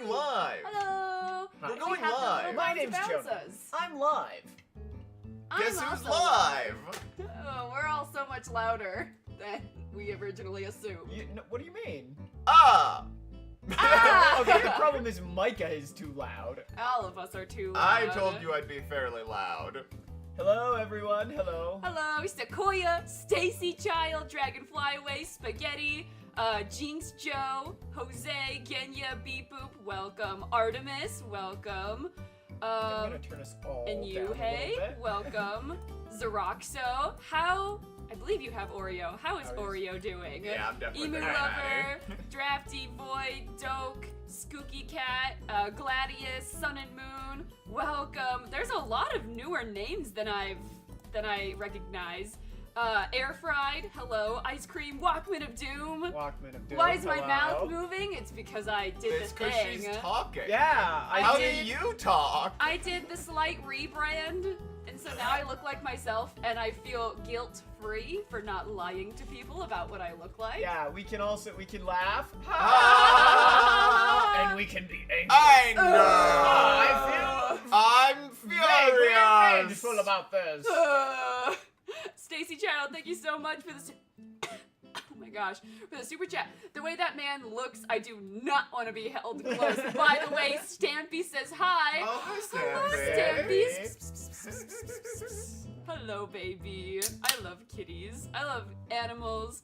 going live. Hello. We're going live. My name's Jonah. I'm live. Guess I'm who's also live? Oh, we're all so much louder than we originally assumed. What do you mean? Ah! Okay, the problem is Micah is too loud. All of us are too I loud. told you I'd be fairly loud. Hello, everyone. Hello. Hello, Sequoia, Stacy Child, Dragonflyaway, Spaghetti, Jinx Joe, Jose, Genya, Beep Boop, welcome. Artemis, welcome. I'm gonna turn us all And you, down hey, a little bit. welcome. Xeroxo, I believe you have Oreo. How is Oreo doing? Yeah, I'm definitely Emu there, Lover, Drafty Boy, Doke, Skooky Cat, Gladius, Sun and Moon, welcome. There's a lot of newer names than I recognize. Air Fried, hello. Ice Cream, Walkman of Doom. Walkman of Doom. Why is my hello. mouth moving? It's because I did It's the because thing. she's talking. Yeah, How do did- you talk? I did the slight rebrand, and so now I look like myself, and I feel guilt-free for not lying to people about what I look like. Yeah, we can laugh. Ah! And we can be angry. I know. I I'm very furious. vengeful about this. Stacy Child, thank you so much for the oh my gosh, for the super chat. The way that man looks, I do not want to be held close. By the way, Stampy says hi. Oh, hi, Hello, Stampy. Stampy. Hello, baby. I love kitties. I love animals.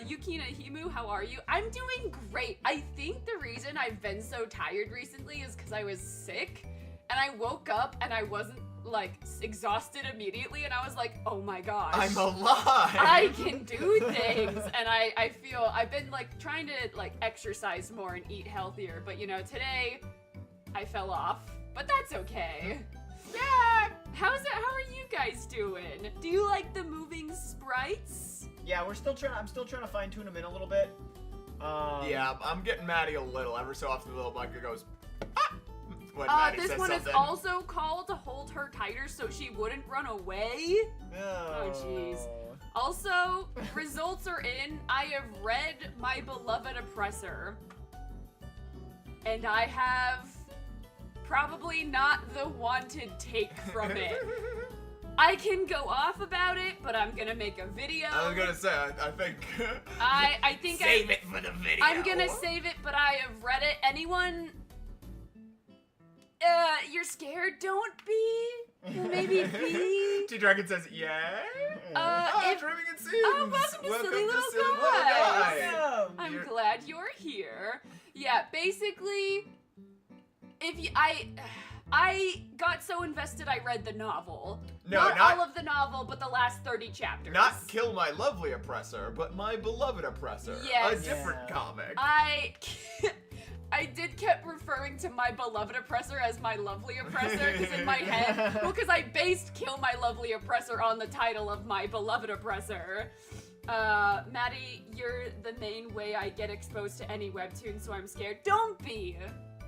Yukina Himu, how are you? I'm doing great. I think the reason I've been so tired recently is because I was sick, and I woke up and I wasn't like exhausted immediately, and I was like, oh my gosh, I'm alive. I can do things. And I feel I've been like trying to like exercise more and eat healthier, but you know, today I fell off, but that's okay. Yeah. How are you guys doing? Do you like the moving sprites? Yeah, I'm still trying to fine tune them in a little bit. Yeah, I'm getting Maddie a little. Every so often the little Micah goes, ah! When Maddie This says one something. is also called to hold her tighter so she wouldn't run away. Oh, jeez. Also, results are in. I have read My Beloved Oppressor, and I have probably not the wanted take from it. I can go off about it, but I'm gonna make a video. I was gonna say, I think. I think save it for the video. I'm gonna save it, but I have read it. Anyone? You're scared? Don't be. Maybe be. T-Dragon says, yeah. If- Dreaming it seems. Oh, welcome to Silly Little Silly Guys. Guy. I'm You're- glad you're here. Yeah, basically, if you, I got so invested I read the novel. No, not not- all of the novel, but the last 30 chapters. Not Kill My Lovely Oppressor, but My Beloved Oppressor. Yes. A different comic. I did kept referring to My Beloved Oppressor as My Lovely Oppressor, because in my head, well, because I based Kill My Lovely Oppressor on the title of My Beloved Oppressor. Maddie, you're the main way I get exposed to any webtoon, so I'm scared. Don't be.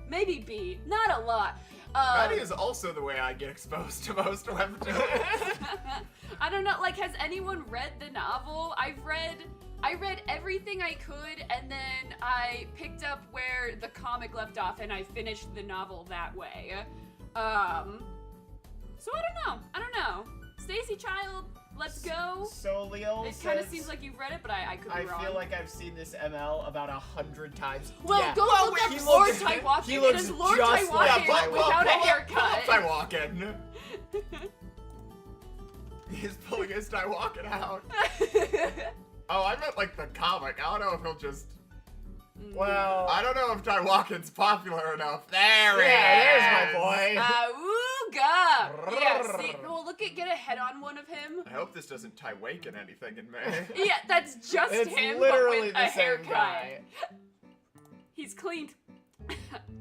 Maybe be. Not a lot. Maddie is also the way I get exposed to most webtoons. I don't know, like, has anyone read the novel? I read everything I could, and then I picked up where the comic left off, and I finished the novel that way. So I don't know. Stacy Child, let's go. So Leo It kind of seems like you've read it, but I could be wrong. I feel like I've seen this ML about 100 times. Well, yeah. go look up Lord Taiwakin. he It looks is Lord just like Taiwakin without a haircut. Taiwakin. He's pulling his Taiwakin out. Oh, I meant like the comic. I don't know if he'll just... Well... I don't know if Taiwakin's popular enough. There he is. there's my boy. Ooga! Yeah, see, well, get a head on one of him. I hope this doesn't Taiwakin anything in me. Yeah, that's just It's him, literally but with the a same haircut. guy. He's cleaned.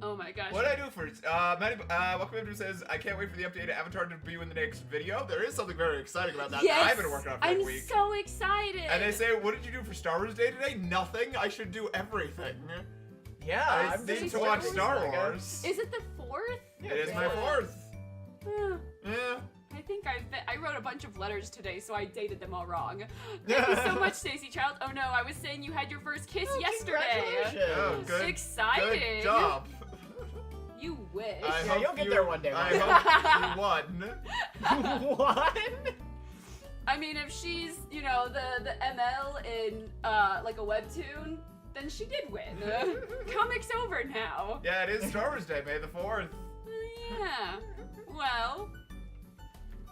Oh my gosh. What did I do first? Maddie, Welcome says, I can't wait for the updated Avatar to be in the next video. There is something very exciting about that Yes, that I've been working on for a week. I'm so excited. And they say, what did you do for Star Wars Day today? Nothing. I should do everything. Yeah, I I'm need just to watch wondering. Star Wars. Is it the 4th? It is my 4th. Yeah. I think I wrote a bunch of letters today, so I dated them all wrong. Thank you so much, Stacy Child. Oh no, I was saying you had your first kiss yesterday. Congratulations. Oh, good. Exciting. Good job. You wish. Yeah, you'll get there one day. I hope you won. What? I mean, if she's, you know, the ML in like a webtoon, then she did win. Comic's over now. Yeah, it is Star Wars Day, May the 4th. Yeah. Well.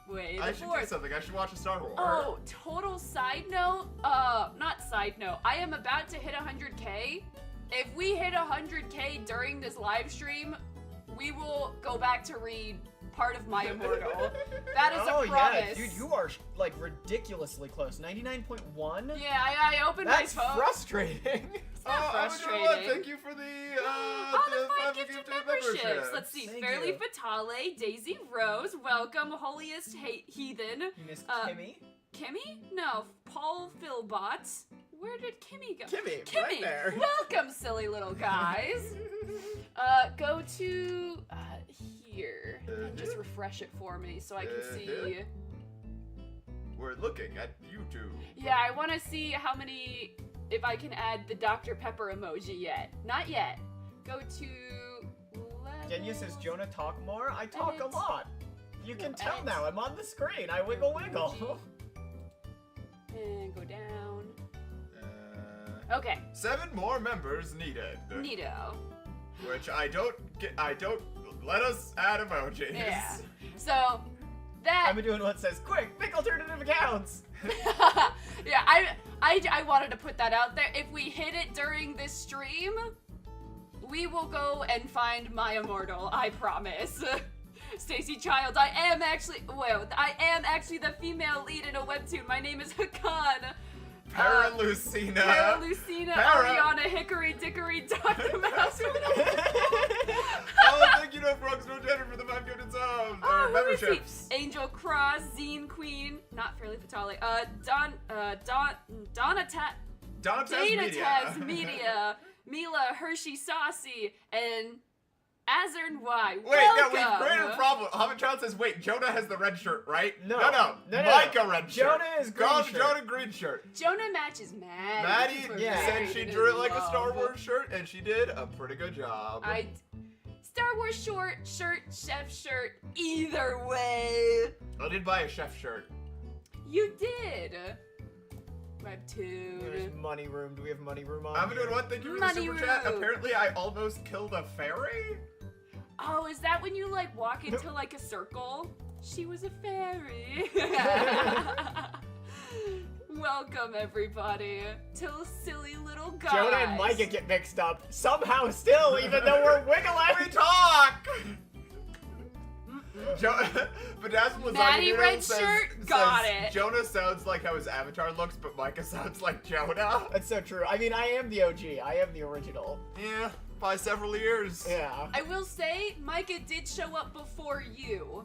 Wait. I should do something. I should watch a Star Wars. Oh, total side note. Not side note. I am about to hit 100K. If we hit 100K during this live stream, we will go back to read part of My Immortal. That is a promise. Yeah, dude, you are like ridiculously close. 99.1. Yeah, I opened my That's phone. frustrating. Not frustrating. Thank you for the the 5 gifted memberships. Let's see. Thank Fairly you. Fatale, Daisy Rose, welcome, Holiest Heathen. You missed Uh, Kimmy. Kimmy? No, Paul Philbot. Where did Kimmy go? Kimmy, Kimmy, right there. welcome, silly little guys. Go to here and just refresh it for me so I can see. We're looking at YouTube. Yeah, I want to see how many, if I can add the Dr. Pepper emoji yet. Not yet. Go to Genya says, Jonah, talk more. I talk Edit. a lot. You can No, tell edit. now. I'm on the screen. I wiggle wiggle. and go down. Uh, Okay, 7 more members needed. neato. Which I don't get. Let us add emojis. Yeah. So that. I'm doing what says, quick, pick alternative accounts. Yeah, I wanted to put that out there. If we hit it during this stream, we will go and find My Immortal. I promise. Stacy Child, I am actually the female lead in a webtoon. My name is Hakan. Paralucina. Paralucina, Ariana, Hickory Dickory, Dr. Mouse. Oh, thank you to Frogs No Gender for the 5 gifted subs. Oh, who is he? Memberships. Angel Cross, Zine Queen, not Fairly Fatale. Donataz Donataz Media. Media, Mila Hershey Saucy, and Azern Y. Wait, no, Welcome. we've created a problem. Hobbit Child says, wait, Jonah has the red shirt, right? No. No. Micah red shirt. Jonah is green shirt. Jonah green shirt. Jonah matches Maddie. Maddie because we're yeah. said married she and drew it in like a Star love. Wars shirt, and she did a pretty good job. Star Wars short shirt, chef shirt, either way. I did buy a chef shirt. You did. There's Webtoon. money room. Do we have money room on? I'm here? doing one. Thank you for the Money super chat. room. Apparently, I almost killed a fairy. Oh, is that when you like walk into like a circle? She was a fairy. Welcome everybody to silly little guys. Jonah and Micah get mixed up somehow still, even though we're We wiggling. talk. Bedazzled Maddie Lasagna red says, shirt, got says, it. Jonah sounds like how his avatar looks, but Micah sounds like Jonah. That's so true. I mean, I am the OG. I am the original. Yeah, by several years. Yeah. I will say, Micah did show up before you.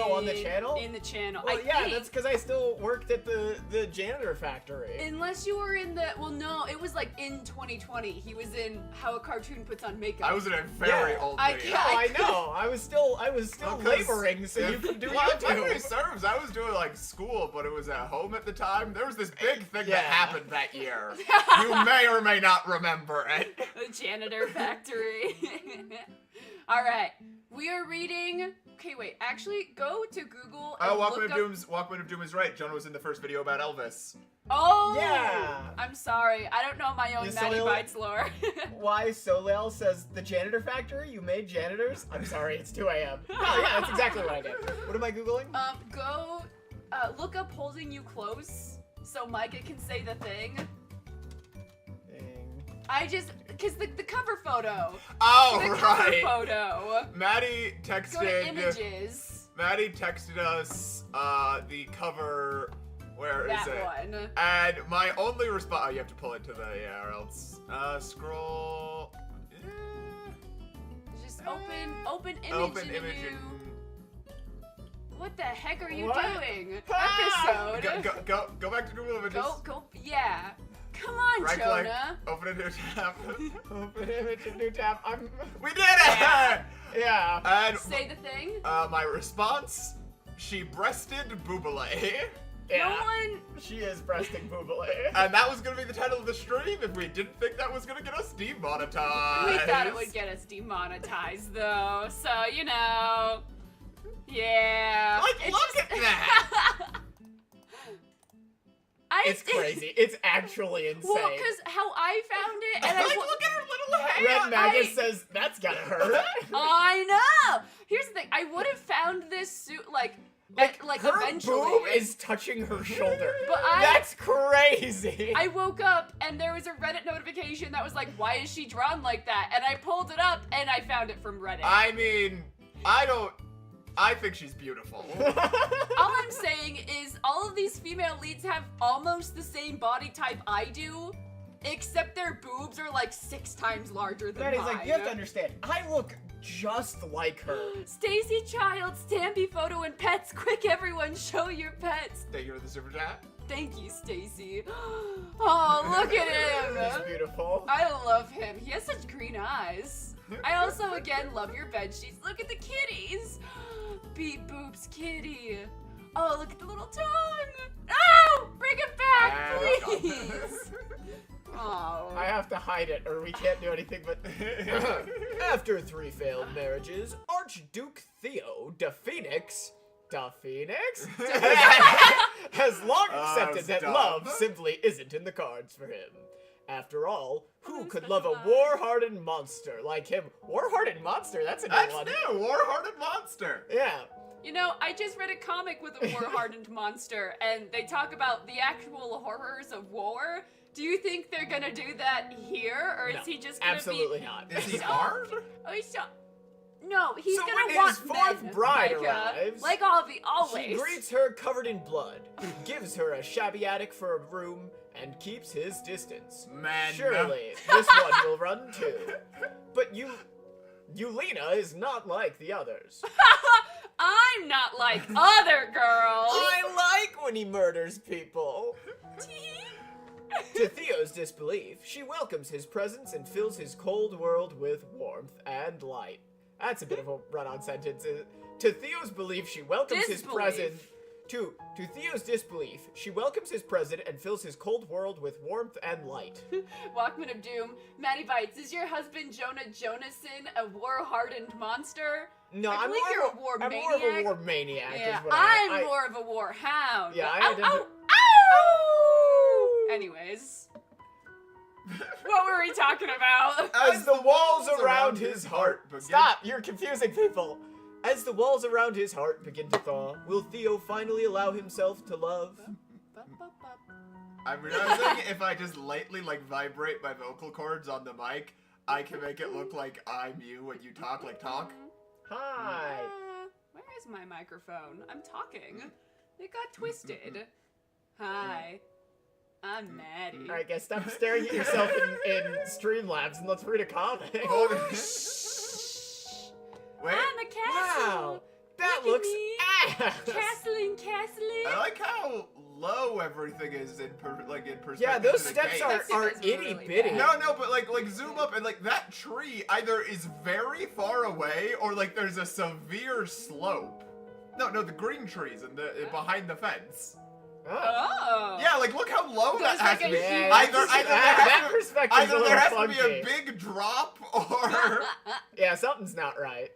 On the channel? In the channel. Well, I yeah, think. that's because I still worked at the janitor factory. Unless you were in the, well, no, it was like in 2020. He was in How a Cartoon Puts on Makeup. I was in a very Yeah, old I video. can't- Oh, I know. I was still Well, 'cause laboring, so you could do well, what you memory do. serves. I was doing like school, but it was at home at the time. There was this big thing Yeah. that happened that year. You may or may not remember it. The janitor factory. All right, we are reading. Okay, wait. Actually, go to Google. And Oh, look up... Walkman of Doom is right. Jonah was in the first video about Elvis. Oh. Yeah. I'm sorry. I don't know my own You Maddie still- Bites lore. Why Solel says the janitor factory? You made janitors? I'm sorry, it's 2 a.m. Oh yeah, that's exactly what I did. What am I googling? Go. Look up "Holding You Close" so Micah can say the thing. Because the cover photo. Oh, The cover right. photo. Maddie Go to texted. images. Maddie texted us the cover. Where is That it? one. And my only response. Oh, you have to pull it to the or else. Scroll. Just open image. Open in image. you. What the heck are you What? doing? Ah! Episode. Go back to Google Images. Go. Yeah. Come on, Right click. Jonah. Open a new tab. Open image and new tab. We did it! Yeah. And Say the thing. my response: she breasted Boobalay. Yeah. No one. She is breasting boobily. And that was gonna be the title of the stream if we didn't think that was gonna get us demonetized. We thought it would get us demonetized, though. So, you know. Yeah. Like, look at that! It's crazy. It's actually insane. Well, because how I found it, and Like, look at her little hand! Red Magus says, that's gotta hurt. I know. Here's the thing. I would have found this suit like her eventually. boob is touching her shoulder. But That's crazy. I woke up and there was a Reddit notification that was like, "Why is she drawn like that?" And I pulled it up and I found it from Reddit. I mean, I think she's beautiful. All I'm saying is all of these female leads have almost the same body type I do, except their boobs are like 6 times larger than Maddie's mine. like, you have to understand, I look just like her. Stacy Child, Stampy Photo and Pets. Quick, everyone, show your pets. Thank you for the super chat. Thank you, Stacy. Oh, look at He's him. beautiful. I love him. He has such green eyes. I also, again, love your bed sheets. Look at the kitties. Beat Boobs kitty. Oh, look at the little tongue. Oh, bring it back, please. Oh. I have to hide it or we can't do anything but... After 3 failed marriages, Archduke Theo de Phoenix has long accepted that stop. love simply isn't in the cards for him. After all, who Who's could the love a love? war-hardened monster like him? War-hardened monster? That's a new That's one. new! War-hearted monster! Yeah. You know, I just read a comic with a war-hardened monster, and they talk about the actual horrors of war. Do you think they're gonna do that here, or No, is he just gonna absolutely be... not. Is he hard? Oh, he's so... No, he's So gonna when want his fourth men, bride Micah. arrives, Like always. He greets her covered in blood, gives her a shabby attic for a room, and keeps his distance. Man. Surely, this one will run too. But Yulina is not like the others. I'm not like other girls. I like when he murders people. To Theo's disbelief, she welcomes his presence and fills his cold world with warmth and light. That's a bit of a run-on sentence. To Theo's belief, she welcomes his presence. To Theo's disbelief, she welcomes his present and fills his cold world with warmth and light. Walkman of Doom. Maddie Bites, is your husband Jonah Jonason a war-hardened monster? No, I I'm believe you're a war I'm maniac. more of a war maniac. Yeah, is what I'm more of a war hound. Yeah, I Ow, identify- ow, ow! Anyways. What were we talking about? As the walls around his heart begin- Stop! You're confusing people! As the walls around his heart begin to thaw, will Theo finally allow himself to love? I'm realizing if I just lightly vibrate my vocal cords on the mic, I can make it look like I'm you when you talk. Hi! Where is my microphone? I'm talking. It got twisted. Hi. I'm Maddie. Alright guys, stop staring at yourself in Streamlabs and let's read a comic. Wait. I'm a castle. Wow! That Look at looks me. ass! Castling. I like how low everything is in perspective. Yeah, those to the steps game. are That's itty really bitty. bad. No, but like zoom up and that tree either is very far away or there's a severe slope. No, the green trees and the behind the fence. Oh. Oh. Yeah, look how low There's that has like to a be. huge- that perspective is a Either little there has to funky. be a big drop or Yeah, something's not right.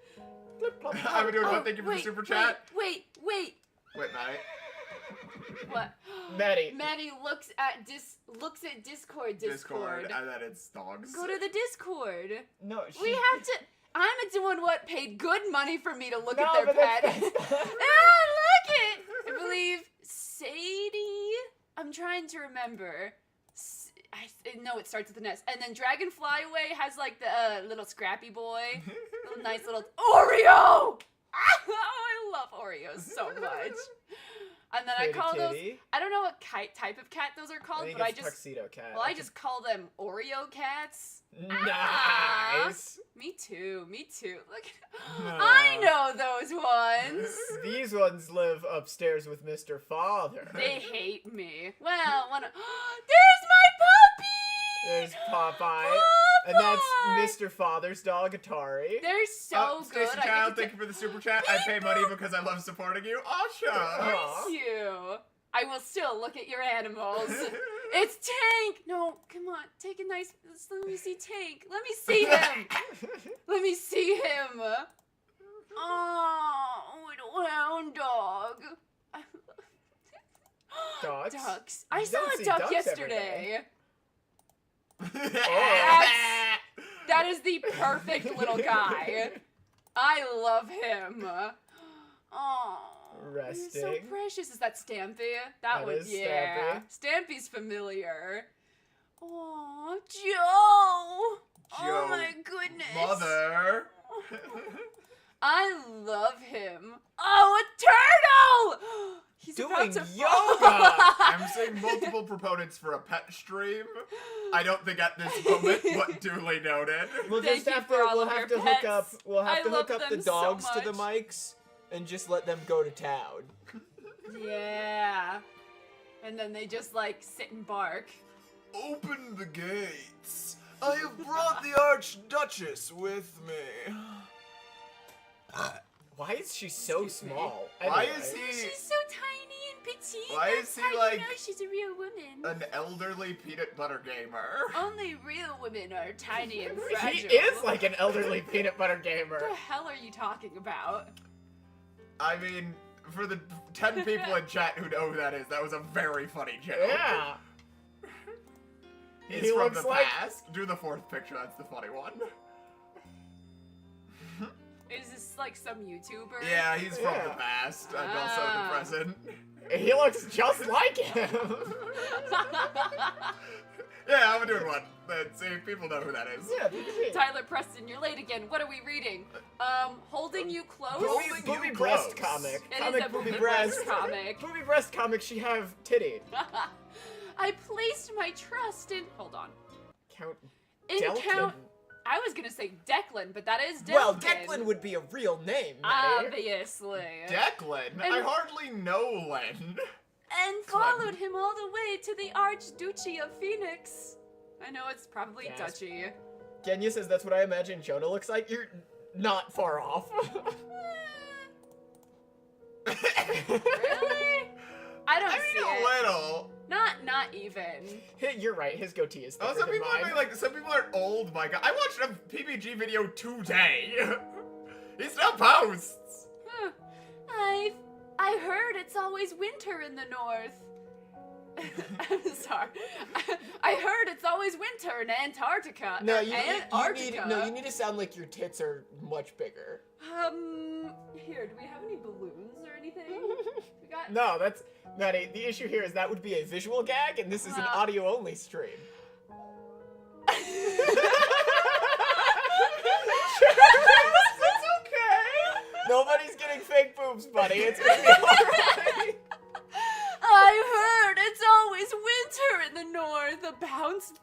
I've been doing one. Thank you for the super chat. Wait. Wait, Maddie. What? Maddie. Maddie looks at Discord. And then it's dogs. Go to the Discord. No, We have to. I'm doing what paid good money for me to look at No, their but pet. that's- Look it. I believe Sadie. I'm trying to remember. No, it starts with an S. And then Dragonfly Away has the little Scrappy Boy, little nice little Oreo. Oh, I love Oreos so much. And then I call those. I don't know what type of cat those are called, but I just. tuxedo cat. Well, I just call them Oreo cats. Nice. Me too. Look, I know those ones. These ones live upstairs with Mr. Father. They hate me. Well, there's my puppy. There's Popeye. And that's Mr. Father's dog, Atari. They're so good. Stacy Child, thank you for the super chat. I pay money because I love supporting you. Awesome. Thank you. I will still look at your animals. It's Tank! No, come on, take a nice, let me see Tank. Let me see him. Let me see him. Oh, little hound dog. Dogs? Ducks. I You saw don't a see duck ducks yesterday. Oh. That is the perfect little guy. I love him. Oh, he's so Resting. precious. Is that Stampy? That one, is yeah. Stampy's familiar. Oh, Joe. Oh my goodness. Mother. I love him. Oh, a turtle! He's Doing about to yoga! I'm seeing multiple proponents for a pet stream. I don't think at this moment, but duly noted. We'll Thank just you have for to, all we'll of have your to hook up, pets. we'll have I to hook love up the them so dogs to the much. mics and just let them go to town. Yeah. And then they just like sit and bark. Open the gates. I have brought the Archduchess with me. Why is she so Excuse me. small? Why Anyway. is he She's so tiny and petite. Why That's is he how like you know she's a real woman. an elderly peanut butter gamer? Only real women are tiny and He fragile. is like an elderly peanut butter gamer. What the hell are you talking about? I mean, for the 10 people in chat who know who that is, that was a very funny joke. Yeah. He's He from looks the like- past. Do the fourth picture, that's the funny one. Is this like some YouTuber? Yeah, he's from Yeah. the past and also Ah. the present. He looks just like him. Yeah, I'm doing one. See, people know who that is. Yeah, you can see. Tyler Preston, you're late again. What are we reading? Holding You Close? Holding Booby You breast close. comic. It Comic is a booby booby breast. breast comic. Booby breast comic, she have titty. I placed my trust in. Hold on. Count In Delkin. Count. I was gonna say Declan, but that is Delkin. Well, Declan would be a real name, Maddie. Obviously. Declan? I hardly know Len. And followed him all the way to the Archduchy of Phoenix. I know it's probably Gasp. Duchy. Genya says that's what I imagine Jonah looks like. You're not far off. Really? I don't I see mean, a it. little. Not even. You're right, his goatee is thicker Oh, some than people mine. are being like, some people are old, Micah. I watched a PPG video today. He still posts. Huh. I heard it's always winter in the north. I'm sorry. I heard it's always winter in Antarctica. No, or you Antarctica. need to sound like your tits are much bigger. Here, do we have any balloons or anything? We got. No, that's Maddie. The issue here is that would be a visual gag, and this is an audio-only stream. It's okay. Nobody's getting fake boobs, buddy. It's gonna be alright. I heard it's always winter in the north. A bounce.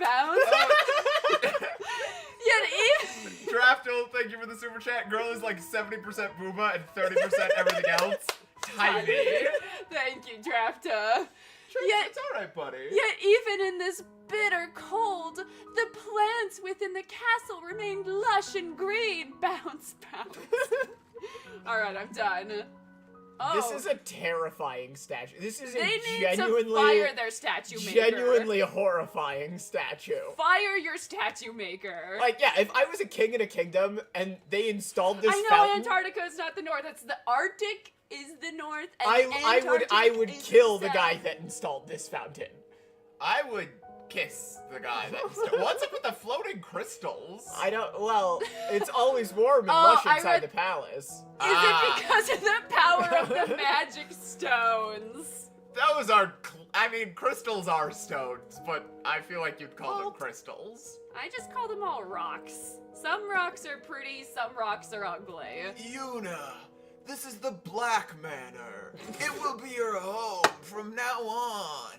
Yet even. Draftel, thank you for the super chat. Girl is like 70% booba and 30% everything else. Tiny. Thank you, Drafta. Yet, It's alright, buddy. yet even in this bitter cold, the plants within the castle remained lush and green. Bounce. Alright, I'm done. Oh, This is a terrifying statue. This is they a need genuinely, to fire their statue maker. genuinely horrifying statue. Fire your statue maker. Like, yeah, if I was a king in a kingdom and they installed this I know fountain, Antarctica is not the north. It's the Arctic is the north. And I would Antarctic kill is the south. guy that installed this fountain. I would kiss the guy that. What's up with the floating crystals? Well, it's always warm and Oh, lush I inside read- the palace. Is Ah. it because of the power of the magic stones? Those are. I mean, crystals are stones, but I feel like you'd call them Well, crystals. I just call them all rocks. Some rocks are pretty, some rocks are ugly. Yuna, this is the Black Manor. It will be your home from now on.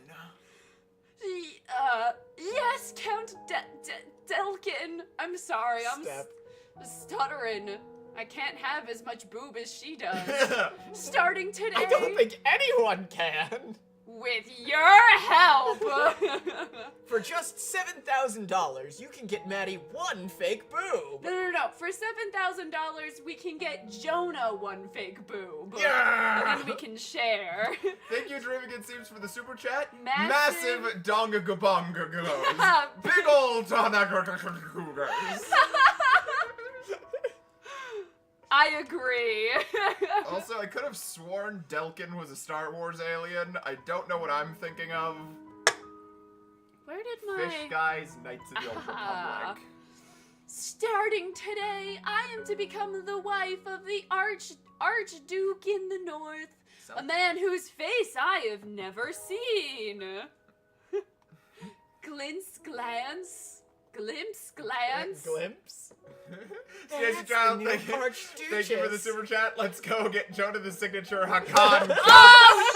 Yes, Count Delkin. I'm sorry, I'm Step. stuttering. I can't have as much boob as she does. Starting today. I don't think anyone can. With your help. For just $7,000, you can get Maddie one fake boob. No. for $7,000, we can get Jonah one fake boob. Yeah! And then we can share. Thank you, Dreaming It Seems, for the super chat. Massive- Massive donga-gabonga goes. Big old donga-gabonga. I agree. Also, I could have sworn Delkin was a Star Wars alien. I don't know what I'm thinking of. Where did my... Fish guys, Knights of the Old Republic. Starting today, I am to become the wife of the Archduke in the North. A man whose face I have never seen. Glimpse, glance. Stacy That's Child, the new thank you for the Archduchess. super chat. Let's go get Jonah the signature Hakan. Oh,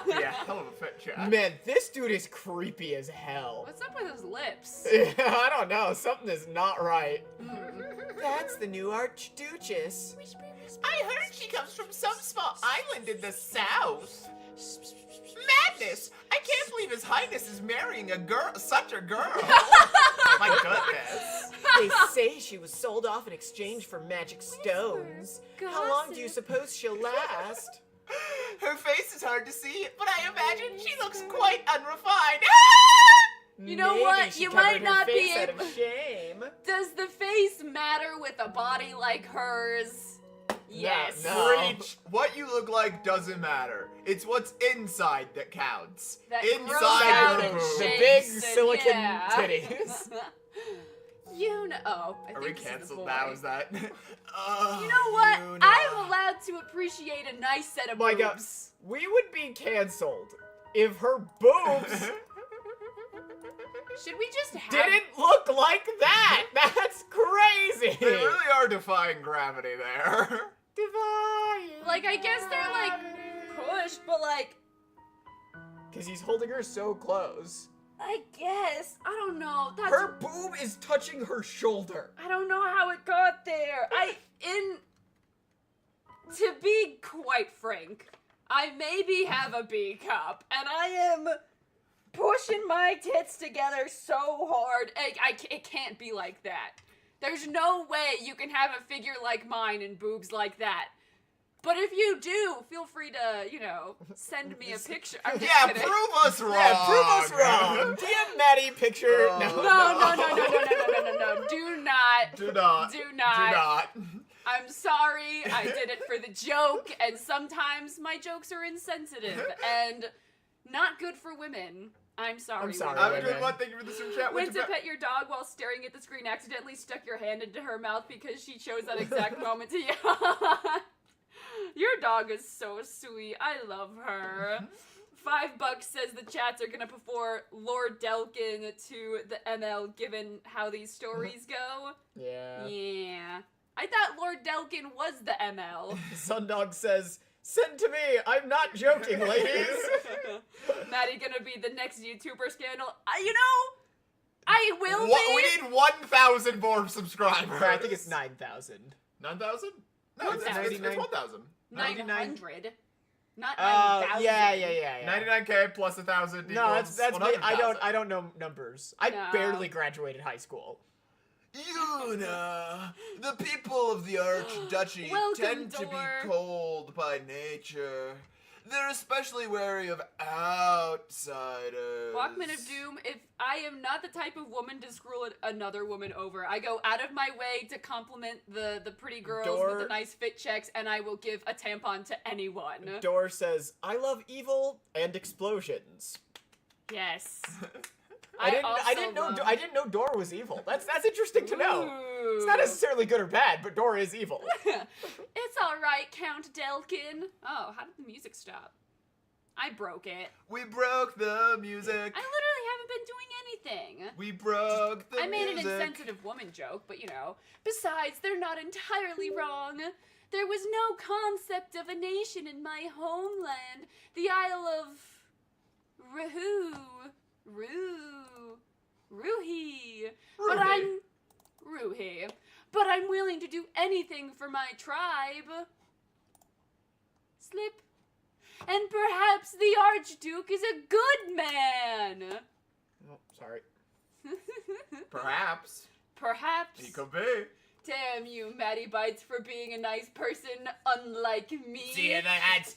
yeah! Yeah, hell of a fit chat. Man, this dude is creepy as hell. What's up with his lips? I don't know. Something is not right. That's the new Archduchess. I heard she comes from some small island in the south. Madness! I can't believe His Highness is marrying a girl, such a girl. My goodness. They say she was sold off in exchange for magic stones. How long do you suppose she'll last? Her face is hard to see, but I imagine she looks quite unrefined. You know Maybe what? she You covered might her not be face out able- of shame. Does the face matter with a body like hers? Yes. No. Preach. What you look like doesn't matter. It's what's inside that counts. That gross Inside out your The boob. big shapes and- silicon yeah. titties. You know. Oh, I Are think we this is the canceled boy. now? Is that? You know what? Yuna. I'm allowed to appreciate a nice set of My God, boobs. we would be canceled if her boobs Should we just have? didn't look like that. That's crazy. They really are defying gravity there. Divine. Like, I guess they're like pushed, but like, Because he's holding her so close. I guess I don't know. That's Her boob is touching her shoulder. I don't know how it got there. To be quite frank, I maybe have a B cup, and I am pushing my tits together so hard. It can't be like that. There's no way you can have a figure like mine and boobs like that. But if you do, feel free to, send me a picture. I'm just Yeah, kidding. prove us wrong. Yeah, prove us wrong. DM Maddie picture. Oh. No. Do not. Do not. Do not. Do not. I'm sorry, I did it for the joke, and sometimes my jokes are insensitive and not good for women. I'm sorry. I'm sorry, women. I'm doing women. one. Thank you for the super chat. Went to pet your dog while staring at the screen, accidentally stuck your hand into her mouth because she chose that exact moment to yawn. Your dog is so sweet. I love her. $5 says the chats are gonna prefer Lord Delkin to the ML given how these stories go. Yeah. Yeah. I thought Lord Delkin was the ML. Sundog says, send to me. I'm not joking, ladies. Maddie gonna be the next YouTuber scandal. I will What, be. we need 1,000 more subscribers. I think it's 9,000. 9,000? No, it's 99. 1,000. 900. Not Oh, 9,000. yeah. 99K plus 1,000 No, that's me. 100,000. I don't know numbers. I No. barely graduated high school. Yuna, the people of the Archduchy Welcome, tend to Dor. be cold by nature. They're especially wary of outsiders. Walkman of Doom, if I am not the type of woman to screw another woman over, I go out of my way to compliment the pretty girls Dor. with the nice fit checks, and I will give a tampon to anyone. Dor says, I love evil and explosions. Yes. I didn't know Dor was evil. That's interesting to know. It's not necessarily good or bad, but Dor is evil. It's alright, Count Delkin. Oh, how did the music stop? I broke it. We broke the music. I literally haven't been doing anything. We broke the I made music. an insensitive woman joke, but Besides, they're not entirely wrong. There was no concept of a nation in my homeland, the Isle of Ruhi. But I'm willing to do anything for my tribe. Slip. And perhaps the Archduke is a good man. Oh, sorry. Perhaps. Perhaps. He could be. Damn you, Maddie Bites, for being a nice person, unlike me. See, that's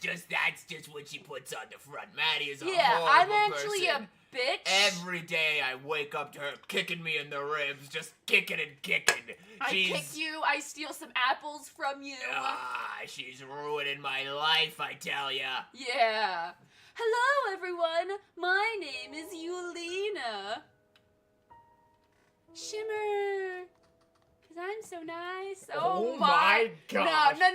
just what she puts on the front. Maddie is a Yeah, horrible I'm actually person. a bitch. Every day I wake up to her kicking me in the ribs, just kicking and kicking. I kick you, I steal some apples from you. She's ruining my life, I tell ya. Yeah. Hello, everyone. My name is Yulina. Shimmer. Cause I'm so nice. Oh my gosh. No.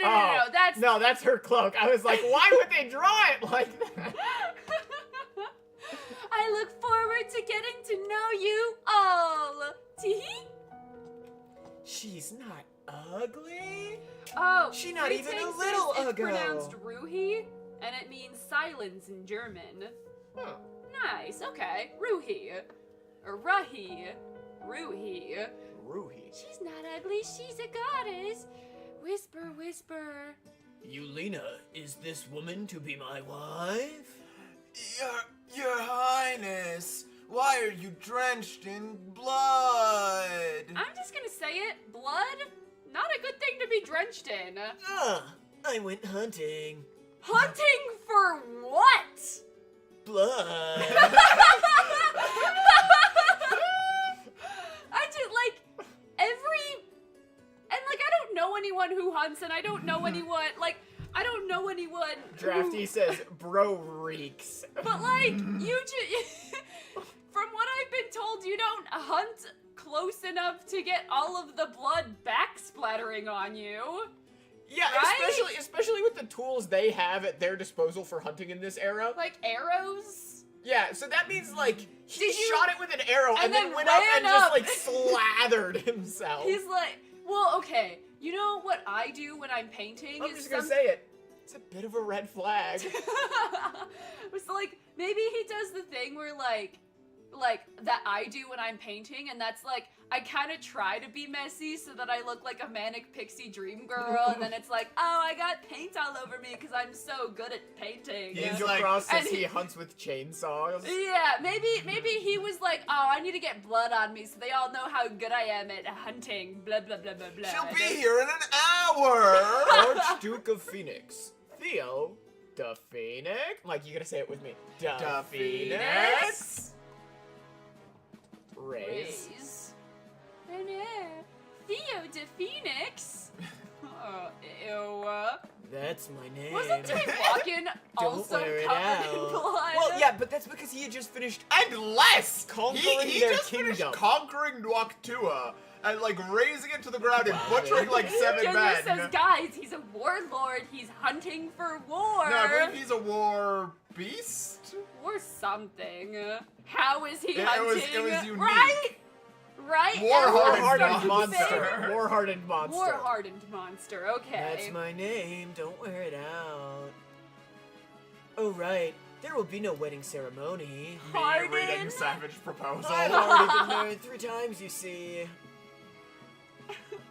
No, that's her cloak. I was like, why would they draw it like that? I look forward to getting to know you all. Tee-hee. She's not ugly. Oh, She's not even a Ree-Tang little says ugly. It's pronounced Ruhi, and it means silence in German. Huh. Nice, okay. Ruhi. Or Rahi. Ruhi. Ruhi. She's not ugly, she's a goddess. Whisper, whisper. Yulina, is this woman to be my wife? Your Highness, why are you drenched in blood? I'm just gonna say it. Blood? Not a good thing to be drenched in. I went hunting. Hunting for what? Blood. I just like I don't know anyone who hunts, and I don't know anyone I don't know anyone. Drafty says, bro reeks. But like from what I've been told, you don't hunt close enough to get all of the blood back splattering on you. Yeah, right? especially with the tools they have at their disposal for hunting in this era. Like arrows. Yeah, so that means like he Did you- shot it with an arrow and then went up ran and just up. like slathered himself. He's like, well, okay. You know what I do when I'm painting? I'm is just gonna say it. It's a bit of a red flag. It's like maybe he does the thing where like that I do when I'm painting, and that's like I kind of try to be messy so that I look like a manic pixie dream girl, and then it's like, oh, I got paint all over me because I'm so good at painting. Angel like- Frost says and he hunts with chainsaws. Yeah, maybe he was like, oh, I need to get blood on me so they all know how good I am at hunting. Blah blah blah blah blah. She'll be here in an hour. Archduke of Phoenix. Theo, the Phoenix? Like, you gotta say it with me. The Phoenix. Raise. Oh no, Theo de Phoenix. Ew. That's my name. Wasn't Tay Walken also wear it covered in out. blood? Well, yeah, but that's because he had just finished And less! Conquering he their just finished kingdom. conquering Noctua and like raising it to the ground and butchering like 7 Jonah men. says, guys, he's a warlord. He's hunting for war. No, I believe he's a war beast. Or something. How is he It was- hunting? it was unique. Right? War-hardened monster. War-hardened monster. War-hardened monster. Okay. That's my name. Don't wear it out. Oh, right. There will be no wedding ceremony. Me Harden? reading Savage Proposal. I've already been married 3 times, you see.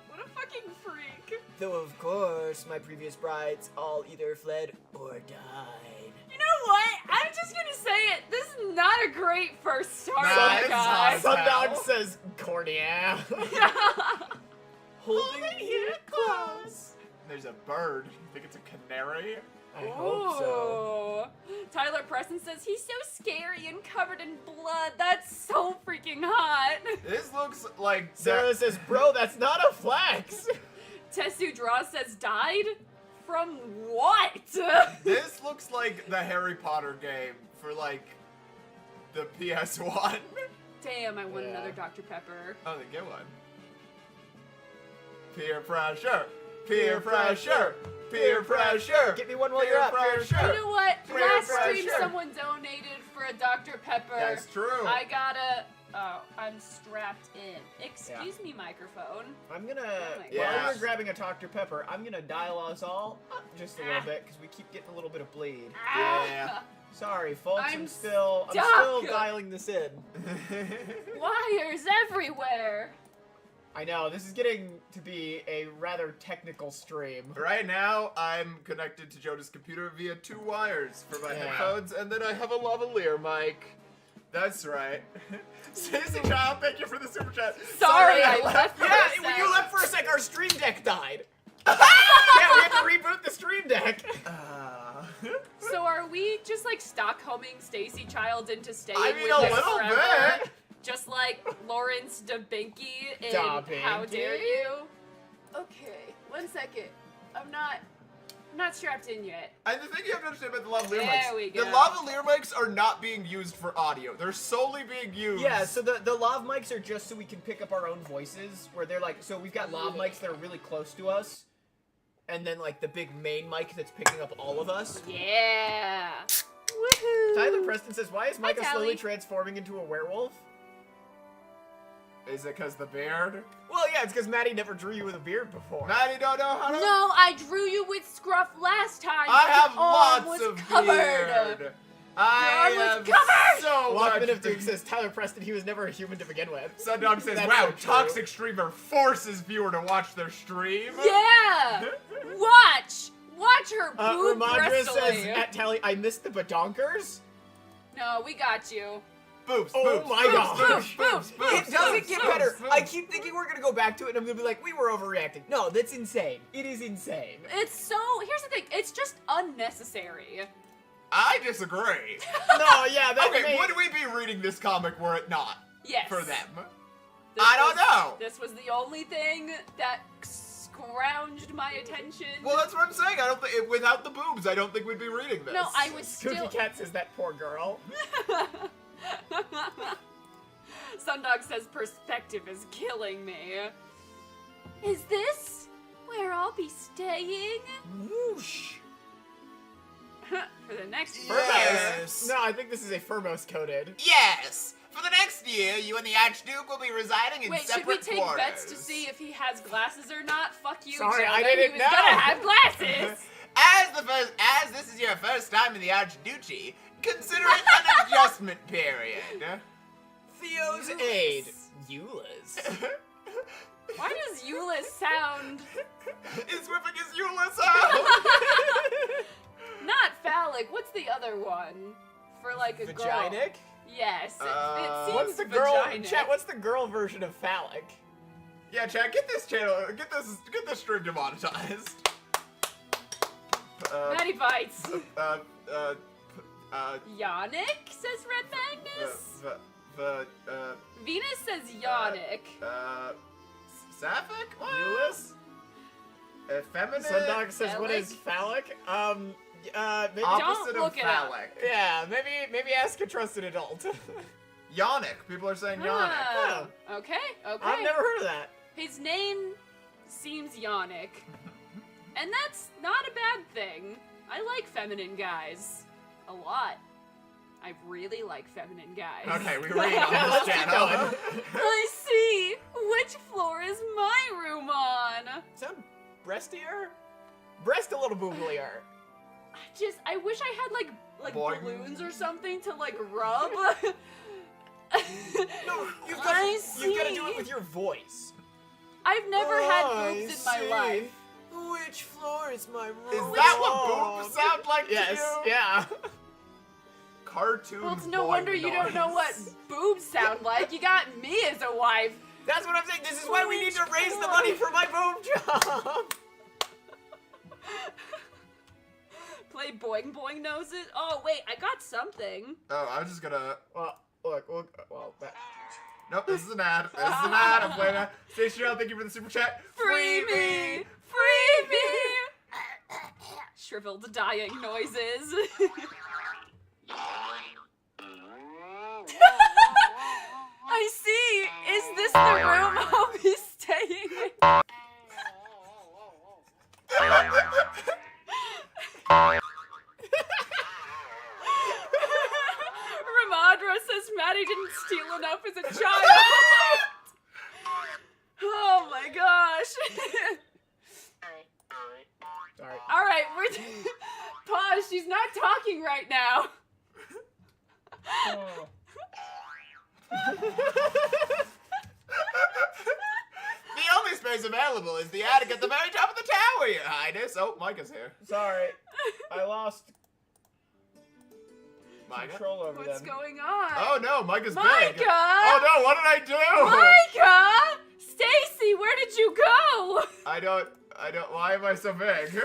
What a fucking freak. Though, of course, my previous brides all either fled or died. You know what? I'm just gonna say it. This is not a great first start, Nah, it's guys. not. Sundog says, cornea. Holding you close. There's a bird. You think it's a canary? I hope so. Ooh. Tyler Preston says he's so scary and covered in blood. That's so freaking hot. This looks like Sarah says, bro, that's not a flex. Tessu Draw says died? From what? This looks like the Harry Potter game for like the PS1. Damn, I want Yeah. another Dr. Pepper. Oh, then get one. Peer pressure. Peer pressure. Peer pressure. Get me one while Peer you're up. pressure. You know what? Peer Last stream pressure. someone donated for a Dr. Pepper. That's true. I gotta... Oh, I'm strapped in. Excuse me, microphone. I'm gonna, my Yeah. while you're grabbing a Dr. Pepper, I'm gonna dial us all up just a little bit, because we keep getting a little bit of bleed. Yeah. Ah, Sorry, folks, I'm I'm still stuck. dialing this in. wires everywhere. I know, this is getting to be a rather technical stream. Right now, I'm connected to Jonah's computer via 2 wires for my Yeah. headphones, and then I have a lavalier mic That's right. Stacy Child, thank you for the super chat. Sorry, I left for Yeah, a when sec. you left for a sec, our stream deck died. Yeah, we had to reboot the stream deck. So are we just like Stockholming Stacy Child into staying I mean, with a us little forever? bit. Just like Lawrence DaBinky in Da How Binky? Dare You? Okay, 1 second. I'm not strapped in yet. And the thing you have to understand about the lavalier There mics, we the go. lavalier mics are not being used for audio. They're solely being used. Yeah, so the lav mics are just so we can pick up our own voices, where they're like, so we've got lav mics that are really close to us, and then like the big main mic that's picking up all of us. Yeah. Woohoo. Tyler Preston says, why is Micah slowly Tally. transforming into a werewolf? Is it because the beard? Well, yeah, it's because Maddie never drew you with a beard before. Maddie don't know how to. No, I drew you with scruff last time. I have Your arm lots was of covered. beard. I Your arm have was covered. so Lockman much of Duke beard. says, Tyler Preston, he was never a human to begin with. Sundog says, That's wow, so true. toxic streamer forces viewer to watch their stream. Yeah. Watch her boob Ramadra says, wrestling. at Tally, I missed the badonkers. No, we got you. Boobs, Oh boobs, my boobs, gosh. boobs, boobs, boobs, It doesn't boobs, get boobs, better. boobs. I keep thinking we're gonna go back to it and I'm gonna be like, we were overreacting. No, that's insane. It is insane. It's so. Here's the thing. It's just unnecessary. I disagree. No, yeah, that Okay, made... would we be reading this comic were it not Yes. for them? This I don't was- know. This was the only thing that scrounged my attention. Well, that's what I'm saying. I don't think without the boobs, I don't think we'd be reading this. No, I would still. Kooky Cat says that poor girl. Sundog says perspective is killing me. Is this where I'll be staying? Whoosh. For the next Yes. No, I think this is a Firmos coded. Yes. For the next year, you and the Archduke will be residing in Wait, should separate we take quarters. bets to see if he has glasses or not? Fuck you, Sorry, Jonah. I didn't He was know. gonna have glasses. As this is your first time in the Archduchy, consider it an adjustment period. Theo's Euless. aid. Eula's. Why does Euless sound He's whipping his Euless out. not phallic? What's the other one for like a girl? Vaginic? Yes, it seems What's the girl? vaginic. Chat, what's the girl version of phallic? Yeah, Chad, get this channel, get this stream demonetized. Maddie bites. Yannick says Red Magnus. Venus says Yannick. Sapphic? What? Euless? Effeminate? Sundog says, what Phallic? is phallic? Maybe, Opposite Don't look of it up. phallic. yeah, maybe ask a trusted adult. Yonic. People are saying Yonic. Ah, okay. I've never heard of that. His name seems Yannick. And that's not a bad thing. I like feminine guys. A lot. I really like feminine guys. Okay, we read on Yeah, this let's keep channel. going. I see. Which floor is my room on? Sound breastier? Breast a little booblier. I wish I had like Boing. balloons or something to like rub. No, you've I got to do see. it with your voice. I've never had I boobs in my see. life. Which floor is my room? Is that what boobs sound like Yes, to you? yeah. Cartoon Well, it's no boing wonder you don't know what noise. boobs sound like. You got me as a wife. That's what I'm saying. This is why we need to raise the money for my boob job. Play boing boing noses. Oh wait, I got something. Oh, I was just gonna. Well, look, that. Nope, this is an ad. This is an ad. I'm playing that. Stacey Child, thank you for the super chat. Free me! Free me! Shriveled dying noises. I see! Is this the room I'll be staying in? Ramadra says Maddie didn't steal enough as a child. Oh my gosh. Sorry. Alright, we're pause, she's not talking right now. Oh. The only space available is the attic at the very top of the tower, Your Highness. Oh, Micah's here. Sorry. I lost. Micah? control over What's them. going on? Oh no, Micah's big. Micah! Oh no, what did I do? Micah! Stacy, where did you go? I don't, why am I so big?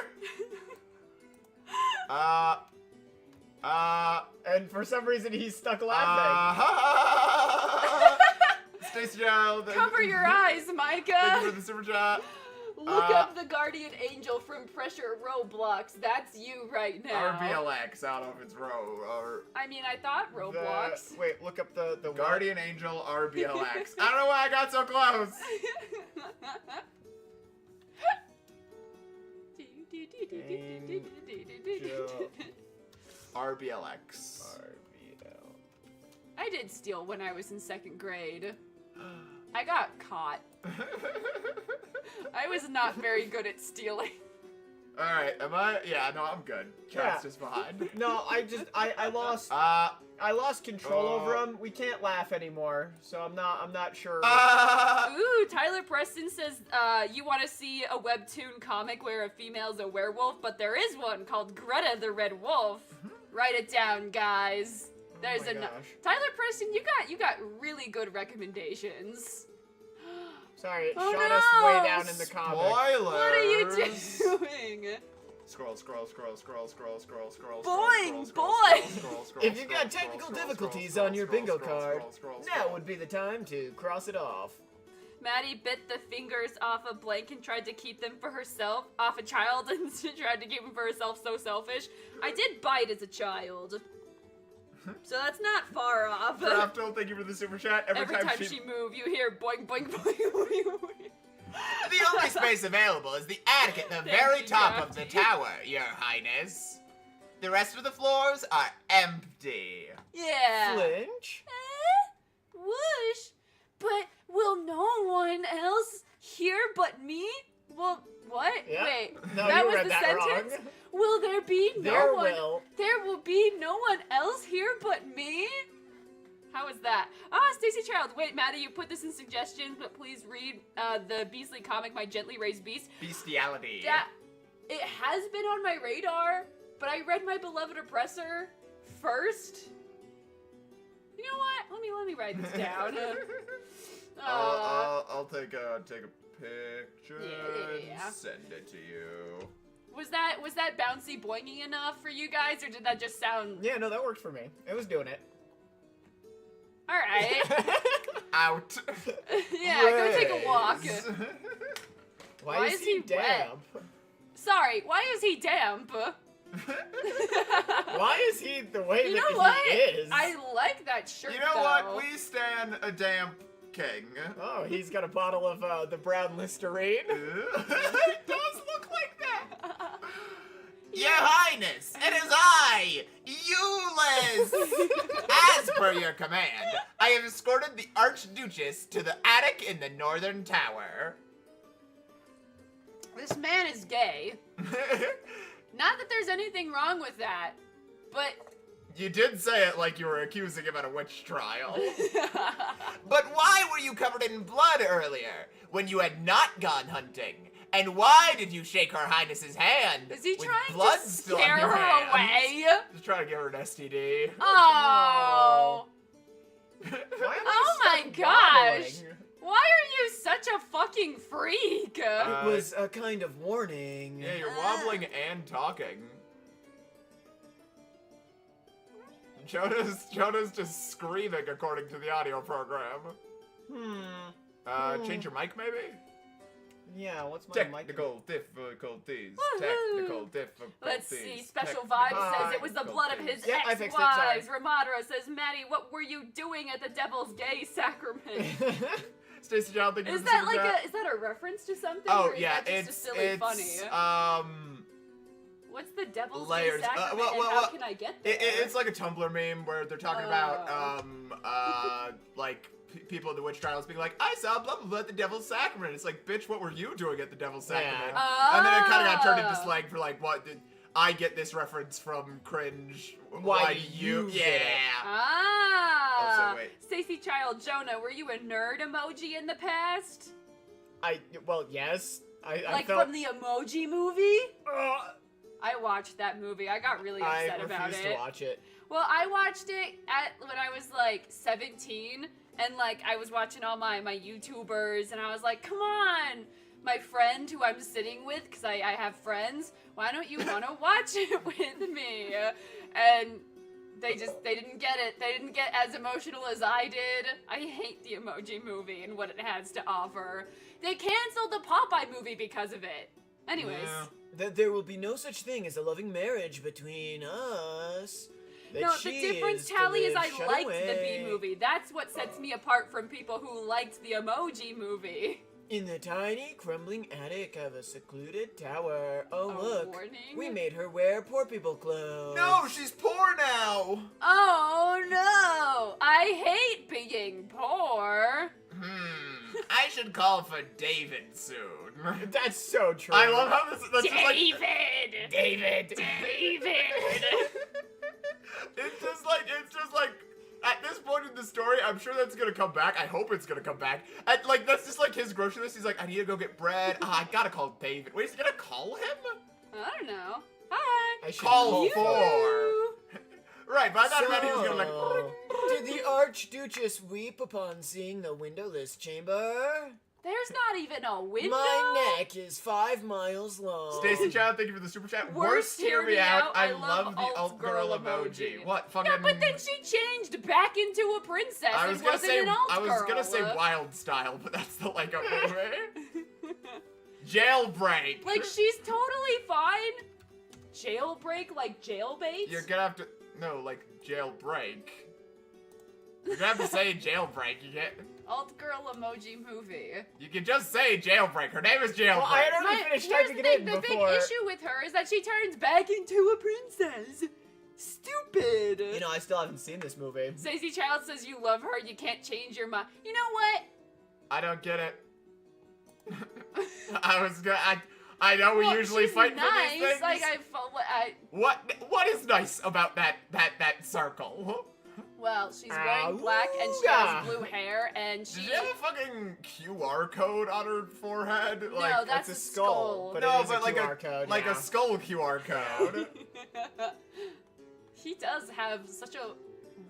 And for some reason, he's stuck laughing. Stacey Child. Cover your eyes, Thank you Micah. for the super chat. Look up the guardian angel from Pressure Roblox. That's you right now. RBLX. I don't know if it's or I mean, I thought Roblox. Wait, look up the Guardian Angel RBLX. I don't know why I got so close. RBLX. RBL. I did steal when I was in 2nd grade. I got caught. I was not very good at stealing. Alright, am I? Yeah, no, I'm good. Chat's Yeah. just behind. No, I lost. I lost control over him. We can't laugh anymore, so I'm not sure. Ooh, Tyler Preston says you want to see a webtoon comic where a female's a werewolf, but there is one called Greta the Red Wolf. Write it down, guys. There's my a gosh. Tyler Preston. You got really good recommendations. Sorry, it Oh, shot no. us way down in the comic. Spoilers. What are you doing? Scroll. Boing, boy. If you've got technical difficulties on your bingo card, now would be the time to cross it off. Maddie bit the fingers off a blank and tried to keep them for herself, off a child, and tried to keep them for herself. So selfish. I did bite as a child, so that's not far off. Crafto, thank you for the super chat. Every time she moves, you hear boing, boing, boing, boing, boing. The only space available is the attic at the Thank very you, top of Crafty. the tower, Your Highness. The rest of the floors are empty. Yeah. Flinch? Whoosh. But will no one else hear but me? Well, what? Yeah. Wait, No, that you was read the that sentence? wrong. Will there be no There one? will. There will be no one else here but me? How is that? Ah, Stacey Child. Wait, Maddie, you put this in suggestions, but please read the Beastly comic, My Gently Raised Beast. Bestiality. That it has been on my radar, but I read My Beloved Oppressor first. You know what? Let me write this down. I'll take a picture Yeah. and send it to you. Was that bouncy boingy enough for you guys, or did that just sound? Yeah, no, that worked for me. It was doing it. All right. Out. Yeah, go take a walk. Why is he wet? damp? Sorry, why is he damp? Why is he the way You that know what? he is? I like that shirt. You know though. what? We stand a damp king. Oh, he's got a bottle of the brown Listerine. It does look like that. Your Highness, it is I, Euless. As per your command, I have escorted the Archduchess to the attic in the northern tower. This man is gay. Not that there's anything wrong with that, but You did say it like you were accusing him at a witch trial. But why were you covered in blood earlier, when you had not gone hunting? And why did you shake Her Highness's hand? is he with trying blood to still on scare your her hands? away? Just trying to give her an STD. Oh. Why am Oh I my still gosh. wobbling? Why are you such a fucking freak? It was a kind of warning. Yeah, you're wobbling and talking. Jonah's just screaming according to the audio program. Change your mic, maybe? Yeah, what's my Technical difficulties. Woohoo. Technical difficulties. Let's see. Special technical Vibe says it was the blood of his Yeah, I fixed it, sorry. ex-wives. Ramadra says, Maddie, what were you doing at the devil's gay sacrament? Stacey John, thank you Is for the that super like chat. is that a reference to something? Oh or is yeah, that just it's a silly funny? What's the devil's layers. gay sacrament well, and how can I get there? It's like a Tumblr meme where they're talking about like people in the witch trials being like, I saw blah blah blah at the devil's sacrament. It's like, bitch, what were you doing at the devil's sacrament? And then it kind of got turned into slang for like, what did I get this reference from cringe? Why do you Yeah. get it? Ah. Also, wait. Stacey Child Jonah, were you a nerd emoji in the past? Well, yes. I Like felt, from the Emoji Movie? I watched that movie. I got really upset I about refused it. to watch it. Well, I watched it when I was like 17, and like I was watching all my YouTubers, and I was like, come on, my friend who I'm sitting with, because I have friends, why don't you want to watch it with me? And they didn't get it. They didn't get as emotional as I did. I hate the Emoji Movie and what it has to offer. They canceled the Popeye movie because of it. Anyways. Yeah. That there will be no such thing as a loving marriage between us. That No, the she difference, is to Tally, is live I shut liked away. the B movie. That's what sets me apart from people who liked the Emoji Movie. In the tiny, crumbling attic of a secluded tower. Oh, A look. warning? We made her wear poor people clothes. No, she's poor now. Oh no! I hate being poor. I should call for David soon. That's so true. I love how that's just like... David! David. It's just like, at this point in the story, I'm sure that's gonna come back. I hope it's gonna come back. And like, that's just like his grocery list. He's like, I need to go get bread. I gotta call David. Wait, is he gonna call him? I don't know. Hi. I should Call you. for. Right, but I thought maybe he was gonna like. Did the Archduchess weep upon seeing the windowless chamber? There's not even a window. My neck is 5 miles long. Stacy Child, thank you for the super chat. Worst hear me out. I love love the alt alt girl girl emoji. emoji. What fucking? No, but then she changed back into a princess I was and gonna wasn't say an alt I was girl. gonna say Wild Style, but that's the Lego movie. Jailbreak. Like, she's totally fine. Jailbreak, like jailbait? You're gonna have to like jailbreak. You're gonna have to say jailbreak. You get. Alt girl emoji movie. You can just say jailbreak. Her name is Jailbreak. Well, I had already finished Here's typing the it thing, in the before. big issue with her is that she turns back into a princess. Stupid. You know, I still haven't seen this movie. Stacey Child says you love her, you can't change your mind. You know what? I don't get it. I know we Well, usually she's fight nice. for these things. Like What is nice about that circle? well, she's wearing black and she has blue hair and Did she. she have a fucking QR code on her forehead? No, Like, that's It's a a skull, but no, it is but a like QR code, like yeah. a skull QR code. She does have such a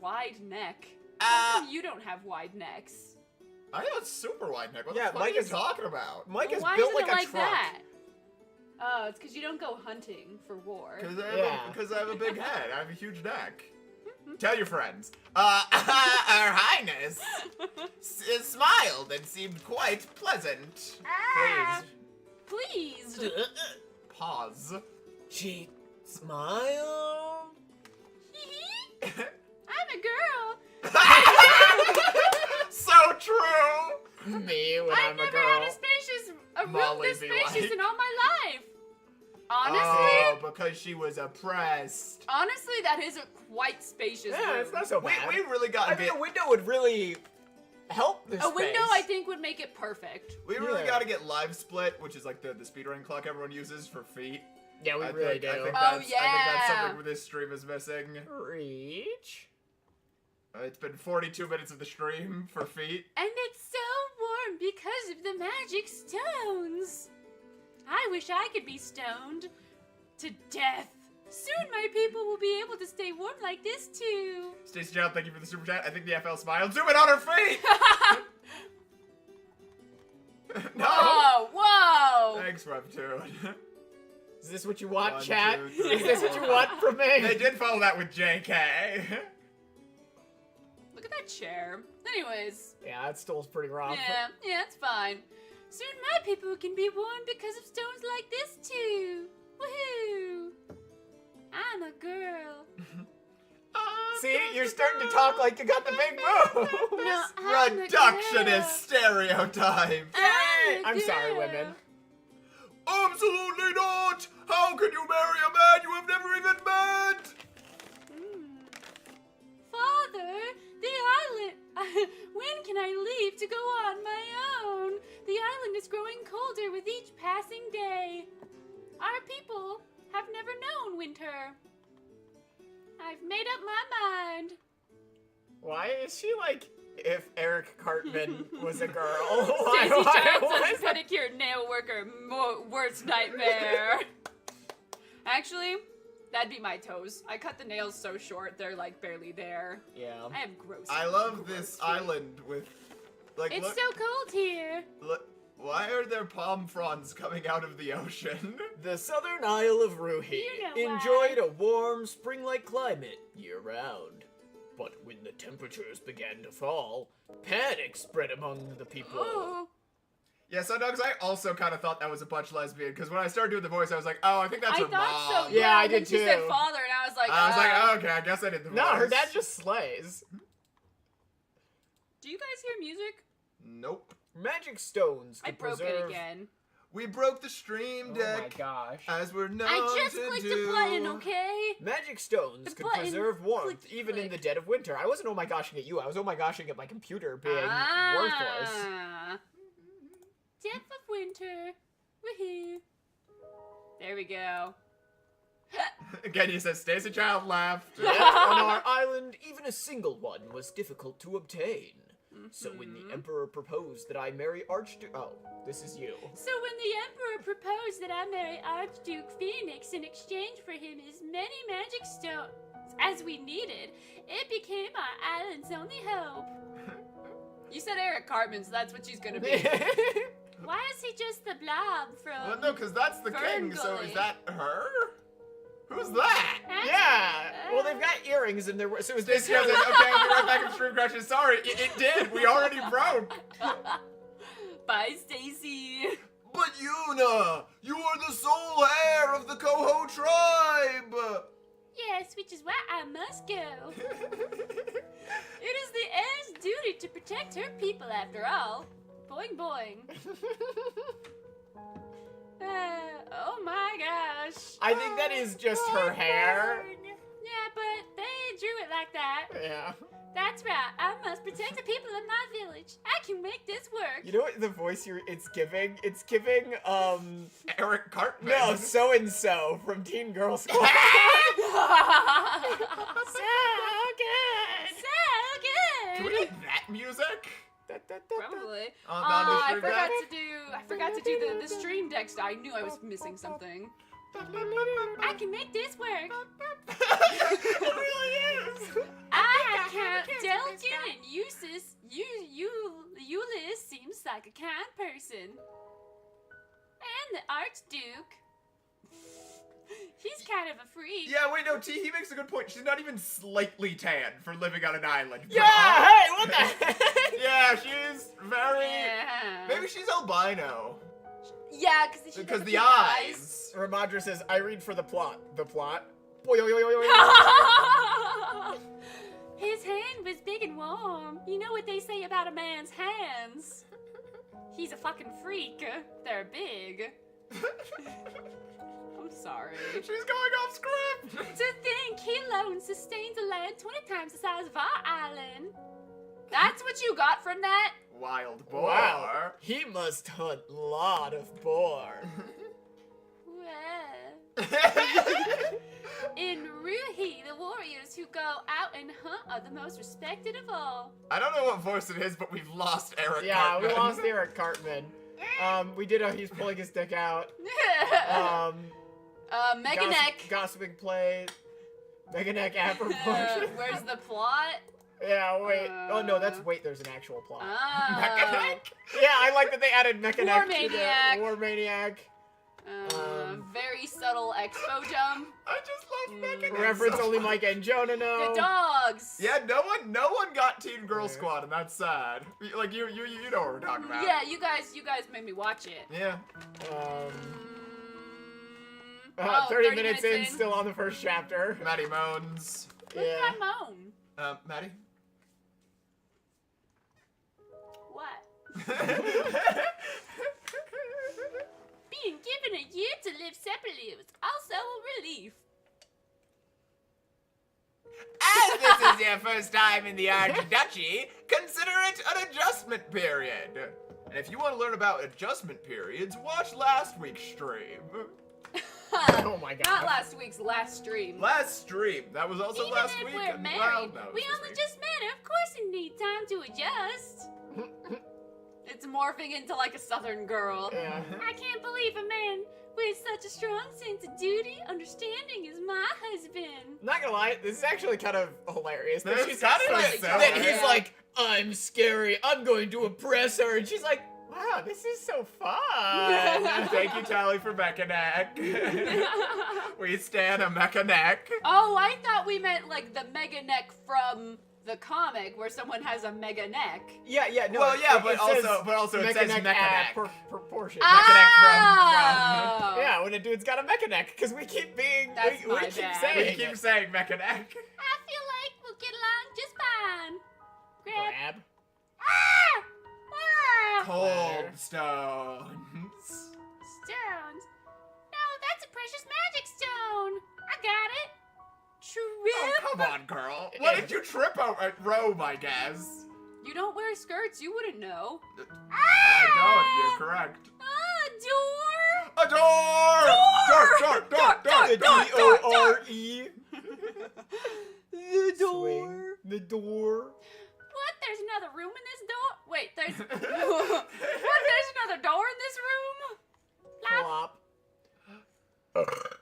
wide neck. You don't have wide necks. I have a super wide neck. What Yeah, the fuck are you Micah's- talking about? Micah's Why built isn't like it a like truck. that? Oh, it's because you don't go hunting for war. Because I have a big head. I have a huge neck. Tell your friends. Her Highness smiled and seemed quite pleasant. Ah, please. Pause. She smiled. I'm a girl. So true. Me when I've I'm never a had girl. a room Molly this be spacious like- in all my life. Honestly, Oh, because she was oppressed. honestly, that is a quite spacious Yeah, room. it's not so We bad. really got I to mean, get. a window would really help this A window, I think, would make it perfect. We really Yeah. got to get live split, which is like the speedrun clock everyone uses for feet. Yeah, we I really think, do. I think Oh, that's, I think that's yeah. something this stream is missing. Reach. It's been 42 minutes of the stream for feet. And it's so warm because of the magic stones. I wish I could be stoned to death. Soon my people will be able to stay warm like this too. Stacey Child, thank you for the super chat. I think the FL smiled. Zoom in on her feet! No! Whoa, whoa. Thanks, Webtoon. Is this what you want, 1, chat? 2, 3, Is this what you 4. want from me? They did follow that with JK. Look at that chair. Anyways, Yeah, that stool's pretty rough. yeah, it's fine. Soon my people can be warm because of stones like this too. Woohoo! I'm a girl. See, you're starting to talk like you got the big moves. No, I'm a Reductionist stereotype. I'm a I'm sorry, girl. women. Absolutely not! How can you marry a man you have never even met? Father, the island. When can I leave to go on my own? The island is growing colder with each passing day. Our people have never known winter. I've made up my mind. Why is she like if Eric Cartman was a girl? Stacey Johnson's why- pedicure nail worker, worst nightmare. Actually, That'd be my toes. I cut the nails so short, they're like barely there. Yeah. I have gross. I love this island with, like, It's look, so cold here. look. Why are there palm fronds coming out of the ocean? The southern Isle of Ruhi You know why. enjoyed a warm, spring-like climate year-round. But when the temperatures began to fall, panic spread among the people. Oh. Yeah, so dogs, I also kind of thought that was a bunch lesbian, because when I started doing the voice, I was like, oh, I think that's I her thought mom. so. Yeah, I and then did she said too. father, and I was like, I was like, oh, okay, I guess I did the voice. No, her dad just slays. Do you guys hear music? Nope. Magic stones I could broke preserve... it again. We broke the stream Oh deck. my gosh. As we're known I just to clicked do. a button, okay? Magic stones The could button. preserve warmth Click, even in click. the dead of winter. I wasn't oh my goshing at you, I was oh my goshing at my computer being worthless. Depth of winter. Woohoo. There we go. Again, he says, Stacy Child laughed. Yet, on our island, even a single one was difficult to obtain. So when the Emperor proposed that I marry Archduke... Oh, this is you. So when the Emperor proposed that I marry Archduke Phoenix in exchange for his many magic stones, as we needed, it became our island's only hope. You said Eric Cartman, so that's what she's gonna be. Why is he just the blob from... Well, no, because that's the king, so Ferngully? is that her? Who's that? That's- Yeah! Well, they've got earrings and they're... So is this... Stacy goes, okay, I'll be right back in Stream Crashes. Sorry, it did. We already broke. Bye, Stacy. But Yuna, you are the sole heir of the Coho tribe. Yes, which is why I must go. It is the heir's duty to protect her people, after all. Boing, boing. Oh my gosh. I think that is just her hair. Yeah, but they drew it like that. Yeah. That's right. I must protect the people of my village. I can make this work. You know what the voice it's giving? It's giving, Eric Cartman. No, so-and-so from Teen Girl Squad. So good. So good. Can we get that music? Probably. On I the Stream Deck? forgot to do the stream deck. I knew I was missing something. I can make this work. It really is. I have Count Delkin and Eustace. Eulis seems like a kind person. And the Archduke. He's kind of a freak. Yeah, wait, no, T, he makes a good point. She's not even slightly tan for living on an island. Yeah, hey, what the heck? Yeah, she's very... Yeah. Maybe she's albino. Yeah, Because the eyes. Ramadra says, I read for the plot. The plot? His hand was big and warm. You know what they say about a man's hands. He's a fucking freak. They're big. I'm sorry. She's going off script. To think he alone sustains a land 20 times the size of our island. That's what you got from that? Wild boar. Wow. He must hunt a lot of boar. Well. In Ruhi, the warriors who go out and hunt are the most respected of all. I don't know what voice it is, but we've lost Eric Yeah, Cartman. we lost Eric Cartman. We did he's pulling his dick out. Meganeck. Gossiping play. Meganeck app proportion. Where's the plot? Yeah, wait. Oh no, there's an actual plot. Mechaneck? Yeah, I like that they added Mechaneck. War Maniac. War Maniac. Very subtle expo jump. I just love Mechaneck. Reference so only much. Micah and Jonah know. The dogs. Yeah, no one got Teen Girl Yeah. Squad, and that's sad. Like you know what we're talking about. Yeah, you guys made me watch it. Yeah. 30 minutes in, still on the first chapter. Maddie moans. When did I moan? Maddie? What? Being given a year to live separately was also a relief. As this is your first time in the Archduchy, consider it an adjustment period. And if you want to learn about adjustment periods, watch last week's stream. Oh my god. Not last week's last stream. Last stream. That was also Even last if week. we're and, married, well, no, it was we this only week. just met. Of course we need time to adjust. It's morphing into like a southern girl. Yeah. I can't believe a man with has such a strong sense of duty, understanding is my husband. Not gonna lie, this is actually kind of hilarious. That This she's kinda like, is, that though, he's yeah. like, I'm scary. I'm going to oppress her, and she's like, wow, this is so fun. Thank you, Tally, for mecha neck. We stand a mecha neck. Oh, I thought we meant like the mega neck from the comic where someone has a mega neck. Yeah, no. Well, yeah, it but says also it mecha says neck mecha at neck. proportion. Oh! Yeah, when a dude's got a mecha neck, because we keep being, That's we my keep bad. saying We keep it. saying mecha neck. I feel like we'll get along just fine. Grab. Grab. Ah! Ah! Cold stones. Stones. No, that's a precious magic stone. I got it. Oh, Trip. come on, girl. What did you trip over? Rome, I guess. You don't wear skirts. You wouldn't know. I don't. You're correct. Ah, door. A door! Door! D-O-R-E. The Swing the door. What? There's another room in this door? Wait, there's... What? There's another door in this room? Flop. Plop.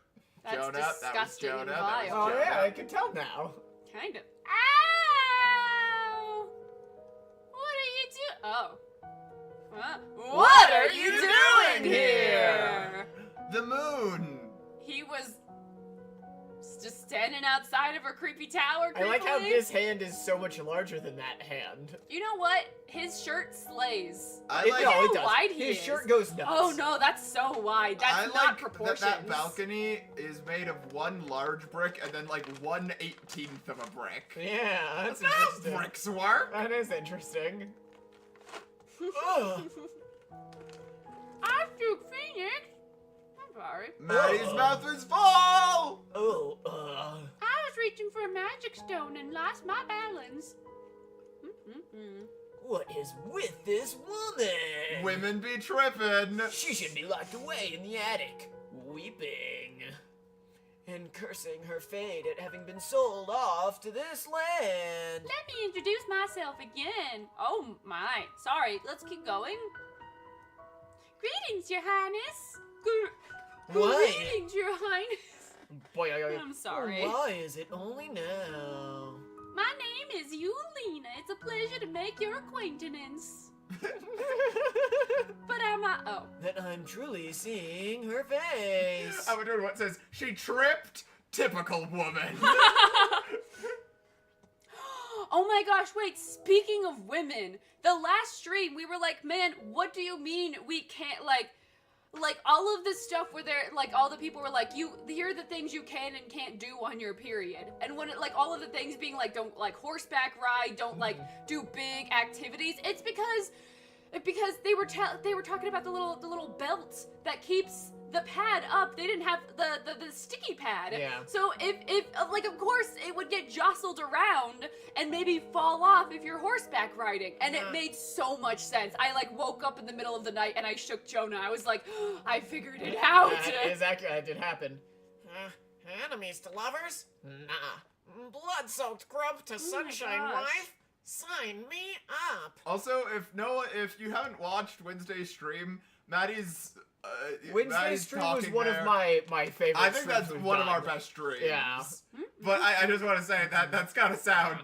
That's Jonah, that was disgusting Jonah, and that was vile. Oh Jonah. yeah, I can tell now. Kind of. Ow! What are you doing? Oh. Huh? What are you doing here? The moon. He was just standing outside of a creepy tower. I like how creepily. this hand is so much larger than that hand. You know what? His shirt slays. I It- like, no, how it does. wide he His is. shirt goes nuts. Oh no, that's so wide. That's I not like proportions. that balcony is made of one large brick and then like 1/18 of a brick. Yeah, that's That's how interesting. bricks work. That is interesting. Ugh. I took Phoenix. I'm sorry. Maddie's Ugh. mouth is full. Oh, I was reaching for a magic stone and lost my balance. Mm-mm-mm. what is with this woman? Women be trippin'. She should be locked away in the attic, weeping and cursing her fate at having been sold off to this land. Let me introduce myself again. Oh my. Sorry, let's keep going. Greetings, Your Highness. Why? Greetings, Your Highness. Boy, I'm sorry. Why is it only now? My name is Yulina. It's a pleasure to make your acquaintance. But am I? Oh. That I'm truly seeing her face. I'm doing what says she tripped. Typical woman. Oh my gosh, wait, speaking of women, the last stream we were like, man, what do you mean we can't, like all of this stuff where they're, like, all the people were like, here are the things you can and can't do on your period. And when it, like, all of the things being like, don't, like, horseback ride, don't, like, do big activities, it's because they were talking about the little belt that keeps the pad up. They didn't have the sticky pad. Yeah. So if like, of course it would get jostled around and maybe fall off if you're horseback riding. And it made so much sense. I like woke up in the middle of the night and I shook Jonah. I was like, I figured it out. That is accurate. That did happen. Enemies to lovers? Nah. Blood-soaked grub to sunshine gosh. wife? Sign me up. Also, if you haven't watched Wednesday's stream, Maddie's Wednesday's Maddie's stream was talking one there. of my favorite I think streams that's we've one of done. our best streams. Yeah. But I just want to say that's gotta sound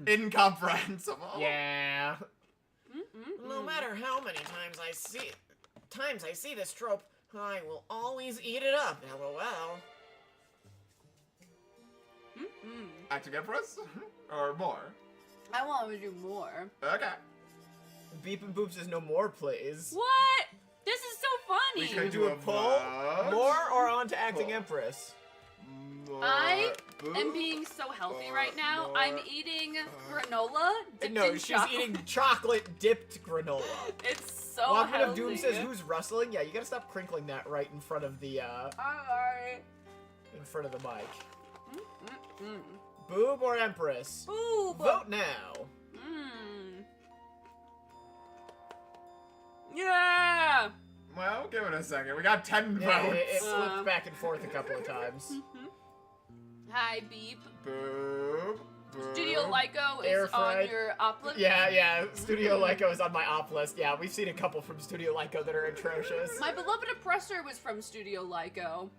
incomprehensible. Yeah. Mm-mm-mm. No matter how many times I see this trope, I will always eat it up. LOL. Mm-mm. Acting Empress? Or more? I want to do more. Okay. Beep and Boops is no more, please. What? This is so funny. We Should we can do do a a poll? vote. More or on to Acting Poll. Empress? I Boo? am being so healthy right now. more, I'm eating granola dipped No, in she's chocolate. eating chocolate dipped granola. It's so Walkman healthy. of Doom says, "Who's rustling?" Yeah, you gotta stop crinkling that right in front of the Alright. in front of the mic. Mm-mm. Boob or Empress? Ooh, Vote now. Mm. Yeah. Well, give it a second. We got 10 Yeah, votes. it flipped back and forth a couple of times. Hi, Beep. Boob. Studio Lyco Air is on fried. your op list. Yeah, Studio Lyco is on my op list. Yeah, we've seen a couple from Studio Lyco that are atrocious. My Beloved Oppressor was from Studio Lyco.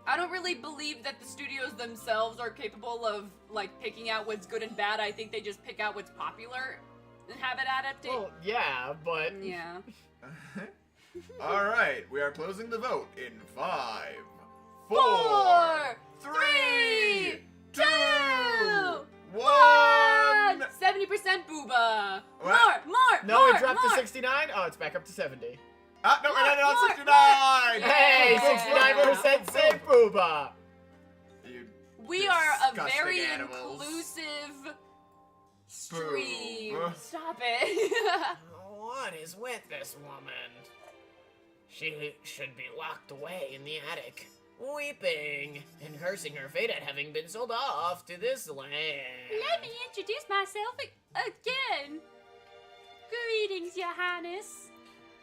I don't really believe that the studios themselves are capable of, like, picking out what's good and bad. I think they just pick out what's popular and have it adapted. Well, yeah, but... Yeah. All right, we are closing the vote in 5, 4, 4, 3, 2, 1. 70% booba. What? More. No, more, it dropped more. to 69? Oh, it's back up to 70. Ah, no, we're not on More, 69. Hey, Yeah. 69% say booba! You We are a disgusting very animals. inclusive stream. Boo. Stop it. What is with this woman? She should be locked away in the attic, weeping and cursing her fate at having been sold off to this land. Let me introduce myself again. Greetings, Your Highness.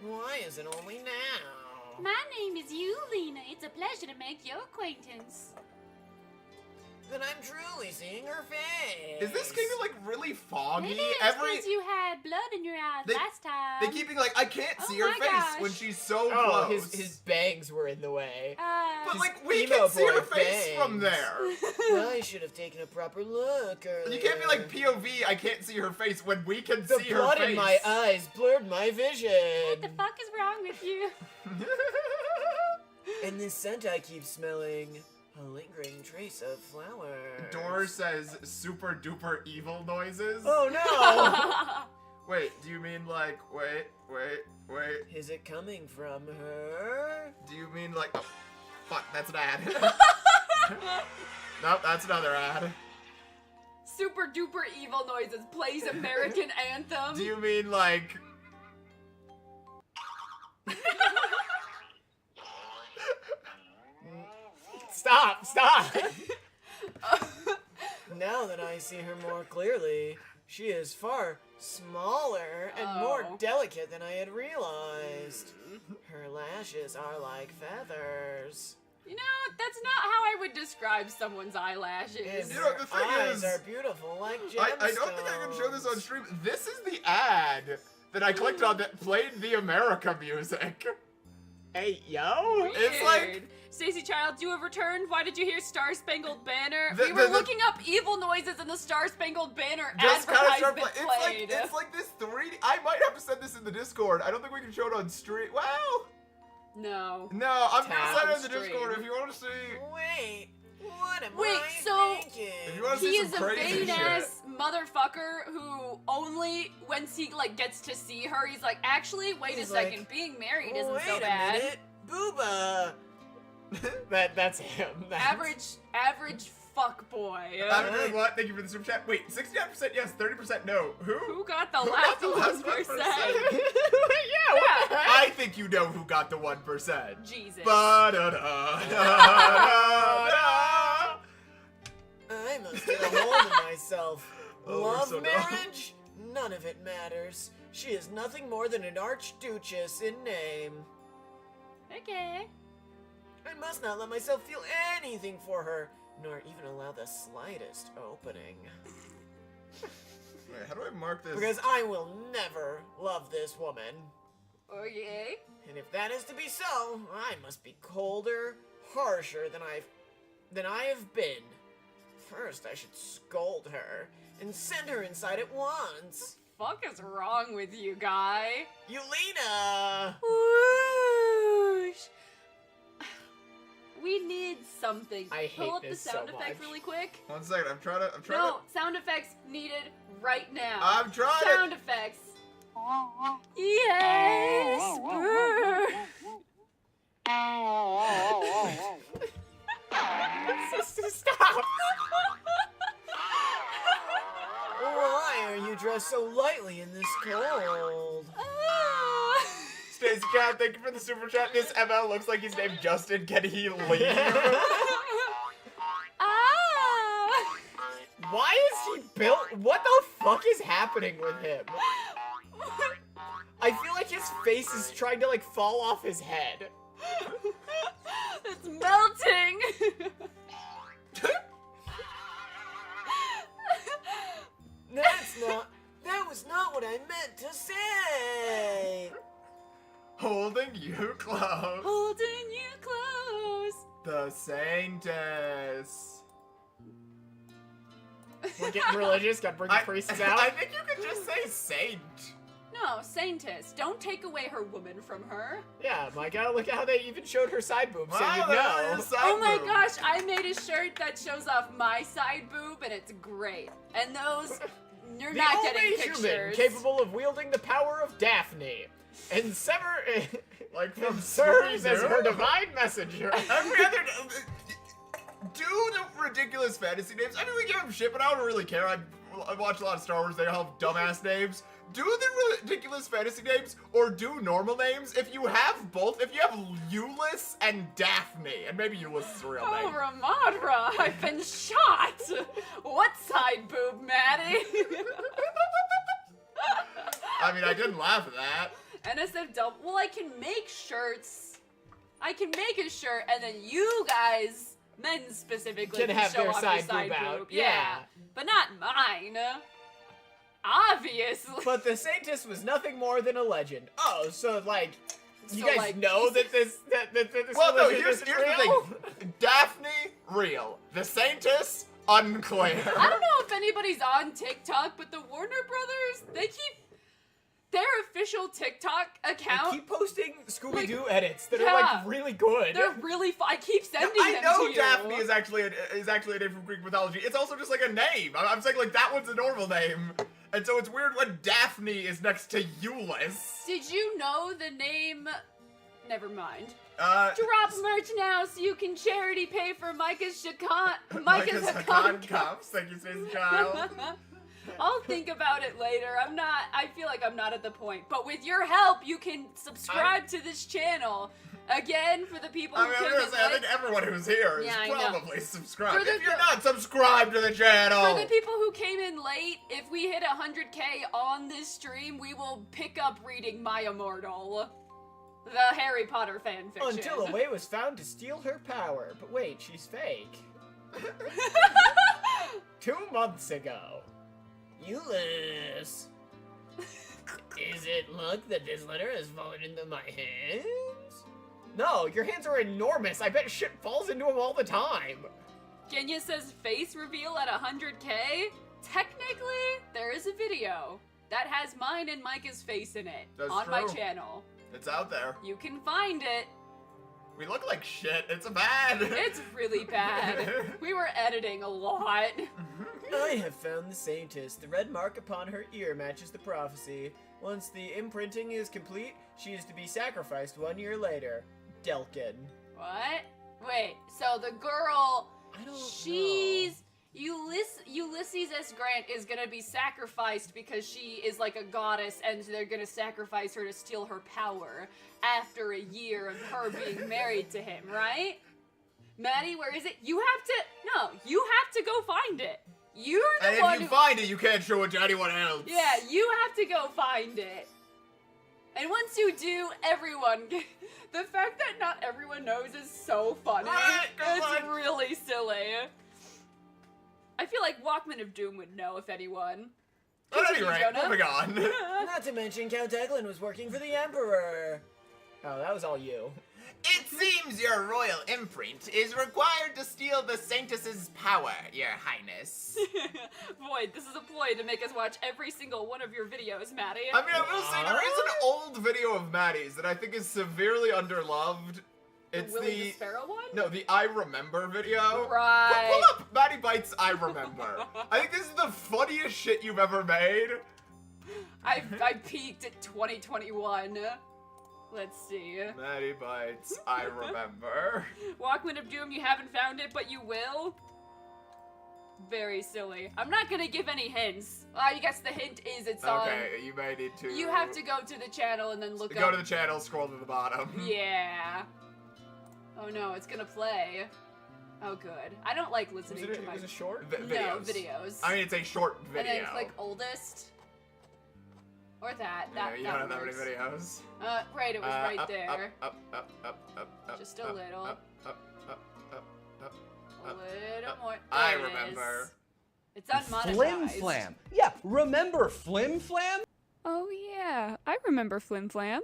Why is it only now? My name is Yulina. It's a pleasure to make your acquaintance. Then I'm truly seeing her face. Is this game like really foggy? Maybe it's because you had blood in your eyes They- last time. They keep being like, I can't Oh see her my face gosh. when she's so Oh, close. his bangs were in the way. But his like, we emo can see her boy face from bangs. there. I should have taken a proper look earlier. You can't be like POV, I can't see her face when we can The see her blood face. in my eyes blurred my vision. What the fuck is wrong with you? And this scent I keep smelling, a lingering trace of flowers. Door says super duper evil noises. Oh no! Wait, do you mean like, wait. Is it coming from her? Do you mean like, oh, fuck, that's an ad. Nope, that's another ad. Super duper evil noises plays American anthem. Do you mean like... Stop! Now that I see her more clearly, she is far smaller and more Oh. delicate than I had realized. Her lashes are like feathers. You know, that's not how I would describe someone's eyelashes. And You know, her the thing eyes is- are beautiful like gemstones. I don't think I can show this on stream. This is the ad that I clicked on that played the America music. Hey, yo! It's like- Stacy Child, you have returned. Why did you hear Star Spangled Banner? The- We were the- looking up evil noises and the Star Spangled Banner Just kind of start advertisement playing. played. It's like this 3D. I might have to send this in the Discord. I don't think we can show it on stream. Well, No. no, I'm gonna Tab send it in the stream. Discord if you want to see. Wait, what am Wait, I so- thinking? If you want to He see is some a crazy vain shit. ass motherfucker who only once he like gets to see her, he's like, actually, wait He's a second, like, being married isn't Wait so a bad. minute, booba. That's him. Average fuck boy. What? Thank you for the super chat. Wait, 69% yes, 30% no. Who? Who got the Who last got the last 1%? 1%? Yeah, what the heck? I think you know who got the 1%. Jesus. Ba-da-da-da-da-da. I must get a hold of myself. Oh, we're Love so dumb. marriage? None of it matters. She is nothing more than an archduchess in name. Okay. I must not let myself feel anything for her, nor even allow the slightest opening. Wait, how do I mark this? Because I will never love this woman. Okay. And if that is to be so, I must be colder, harsher than I have been. First, I should scold her and send her inside at once. Fuck is wrong with you, guy? Yulina! Whoosh. We need something. I hate Pull up this the sound so effect much. really quick. 1 second, I'm trying No, sound effects needed right now. I'm trying Sound effects. Yes. brr. Stop! Why are you dressed so lightly in this cold? Ah. Stacey Cat, thank you for the super chat. This ML looks like he's named Justin. Can he leave? Ah. Why is he built? What the fuck is happening with him? I feel like his face is trying to like fall off his head. It's melting. I meant to say. Holding you close. Holding you close. The Saintess. We're getting religious. Gotta bring the priests out. I think you could just say saint. No, Saintess. Don't take away her woman from her. Yeah, Micah, look at how they even showed her side boob, so Wow, you that know. is side Oh my boob. gosh, I made a shirt that shows off my side boob and it's great. And those, you're The not only getting human pictures. capable of wielding the power of Daphne, and Like from serves as Scooby-Doo? her divine messenger. Every other. Do the ridiculous fantasy names. I mean, we give them shit, but I don't really care. I watch a lot of Star Wars. They all have dumbass names. Do the ridiculous fantasy names or do normal names. If you have both, if you have Euless and Daphne, and maybe Euless is a real Oh, name. Ramadra, I've been shot. What side boob, Maddie? I mean, I didn't laugh at that. NSFW. Well, I can make shirts. I can make a shirt, and then you guys, men specifically, Can have show their off side your boob out, Yeah. yeah. But not mine. Obviously. But the Saintess was nothing more than a legend. Oh, so like, you So, guys like, know that this Well, no, religion here's is the real? thing. Daphne, real. The Saintess, unclear. I don't know if anybody's on TikTok, but the Warner Brothers, they keep their official TikTok They account. keep posting Scooby-Doo edits that are yeah. like really good. They're really I keep sending I them know to you. Daphne is actually a name from Greek mythology. It's also just like a name. I'm saying like that one's a normal name, and so it's weird when Daphne is next to Euless. Did you know the name? Never mind. Drop Drop merch now so you can charity pay for Micah's Hakan Hakan cups. Thank you, Stacey Child. I'll think about it later. I feel like I'm not at the point. But with your help, you can subscribe to this channel. Again, for the people I who mean, I'm came gonna in say, I late. think everyone who's here is Yeah, I know. probably subscribed. For the- If you're not subscribed to the channel, For the people who came in late, if we hit 100K on this stream, we will pick up reading My Immortal, the Harry Potter fan fiction. Until a way was found to steal her power. But wait, she's fake. 2 months ago. Euless. Is it luck that this letter has fallen into my hands? No, your hands are enormous. I bet shit falls into them all the time. Kenya says face reveal at 100K. Technically, there is a video that has mine and Micah's face in it That's on my true. channel. it's out there. You can find it. We look like shit. It's bad. It's really bad. We were editing a lot. I have found the Saintess. The red mark upon her ear matches the prophecy. Once the imprinting is complete, she is to be sacrificed 1 year later. Delkin. What? Wait, so the girl, I don't she's Ulysses S. Grant is gonna be sacrificed because she is like a goddess, and they're gonna sacrifice her to steal her power after a year of her being married to him, right? Maddie, where is it? You have to go find it. You're the And one if you who, find it, you can't show it to anyone else. yeah, you have to go find it. And once you do, everyone, the fact that not everyone knows is so funny. Right, come It's on. really silly. I feel like Walkman of Doom would know if anyone. At any Continue, rate, Jonah. moving on. Not to mention Count Eklund was working for the Emperor. Oh, that was all you. It seems your royal imprint is required to steal the Saintess's power, your highness. Boy, this is a ploy to make us watch every single one of your videos, Maddie. I mean, I will say there is an old video of Maddie's that I think is severely underloved. It's Willie the Sparrow one? No, the I Remember video. Right. Pull up Maddie Bites I Remember. I think this is the funniest shit you've ever made. I peaked at 2021. Let's see. Maddie Bites I Remember. Walkman of Doom, you haven't found it, but you will? Very silly. I'm not gonna give any hints. I guess the hint is it's on. Okay, you may need to. You have to go to the channel and then look go up. to the channel, scroll to the bottom. Yeah. Oh no, it's gonna play. Oh good. I don't like Was listening it to it my was a short? Videos. No, videos. I mean, it's a short video. And then click oldest. Or that. Yeah, That you that don't have that many works. videos. Right, it was right Up, there. Up, Just a little. Up, A little more. I There it remember. is. It's unmonetized. Flim Flam. Yeah, remember Flim Flam? Oh yeah, I remember Flim Flam.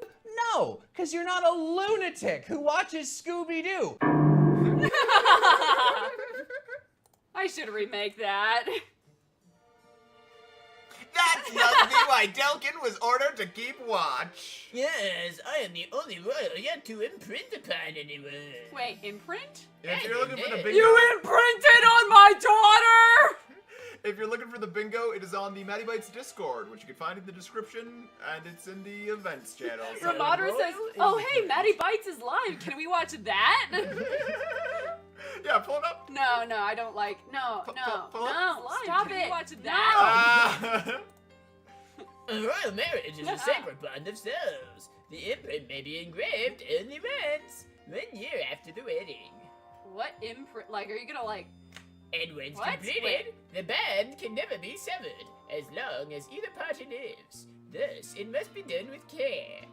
No, because you're not a lunatic who watches Scooby-Doo. I should remake that. That's must be why Delkin was ordered to keep watch. Yes, I am the only royal yet to imprint upon anyone. Wait, imprint? If you're looking for the bingo, You imprinted on my daughter! if you're looking for the bingo, it is on the Maddie Bites Discord, which you can find in the description, and it's in the events channel. So Ramadra says, oh hey, Maddie Bites is live. Can we watch that? yeah, pull it up. No, I don't like, no, Pull stop Can it. we watch that? A royal marriage is a sacred bond of souls. The imprint may be engraved only once, 1 year after the wedding. What imprint, like, are you gonna like, And once What? completed, Wait. the band can never be severed, as long as either party lives. Thus, it must be done with care.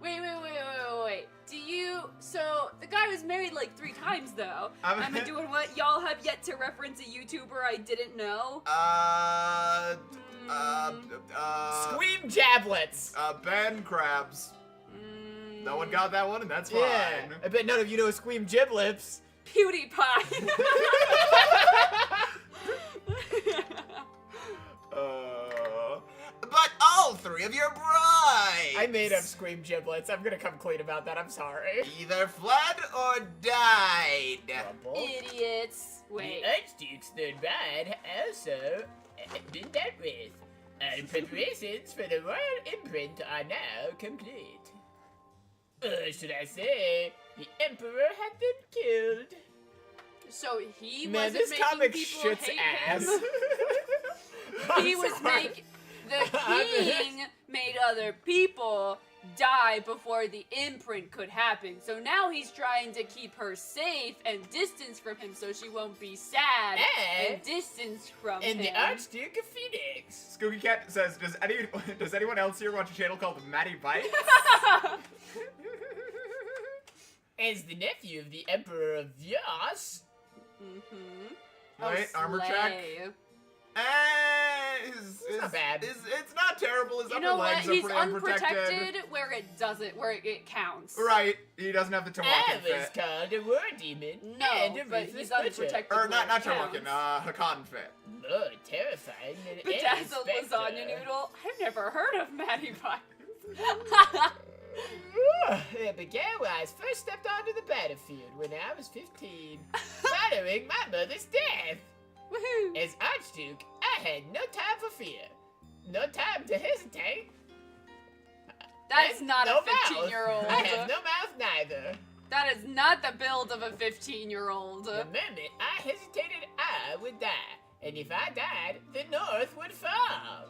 wait. Do you, so the guy was married like 3 times though. I'm- I'm doing what y'all have yet to reference a YouTuber I didn't know. Squeam jablets! Ben Krabs. No one got that one, and that's fine. Yeah, I bet none of you know Squeam giblets. PewDiePie. But all 3 of your brides! I made up Squeam giblets. I'm gonna come clean about that. I'm sorry. Either fled or died. Idiots. Wait. The Archduke's third bride also been dealt with. Our preparations for the royal imprint are now complete. Or should I say, the Emperor had been killed. So he Man, wasn't this making comic people shits hate ass. him. He I'm was sorry. making the king made other people die before the imprint could happen. So now he's trying to keep her safe and distance from him so she won't be sad and distance from And him. the Archduke of Phoenix. Skooky Cat says, does anyone else here watch a channel called Maddie Bites? As the nephew of the Emperor of Yas. Right, armor check. slay. It's not bad. It's not terrible. His You upper know what? legs are He's pretty unprotected where it doesn't, where it counts. Right, he doesn't have the I Tawakin was fit. called a war demon. No, and a but ruthless he's butcher. unprotected. Or not where it Tawakin, counts. Hakan fit. More terrifying than any Bedazzled specter. lasagna noodle. I've never heard of Maddie Bites. It began when I first stepped onto the battlefield when I was 15, following my mother's death. Woohoo! As Archduke, I had no time for fear, no time to hesitate. That's and not no a 15-year-old. mouth. I have no mouth neither. That is not the build of a 15-year-old. The moment I hesitated, I would die. And if I died, the North would fall.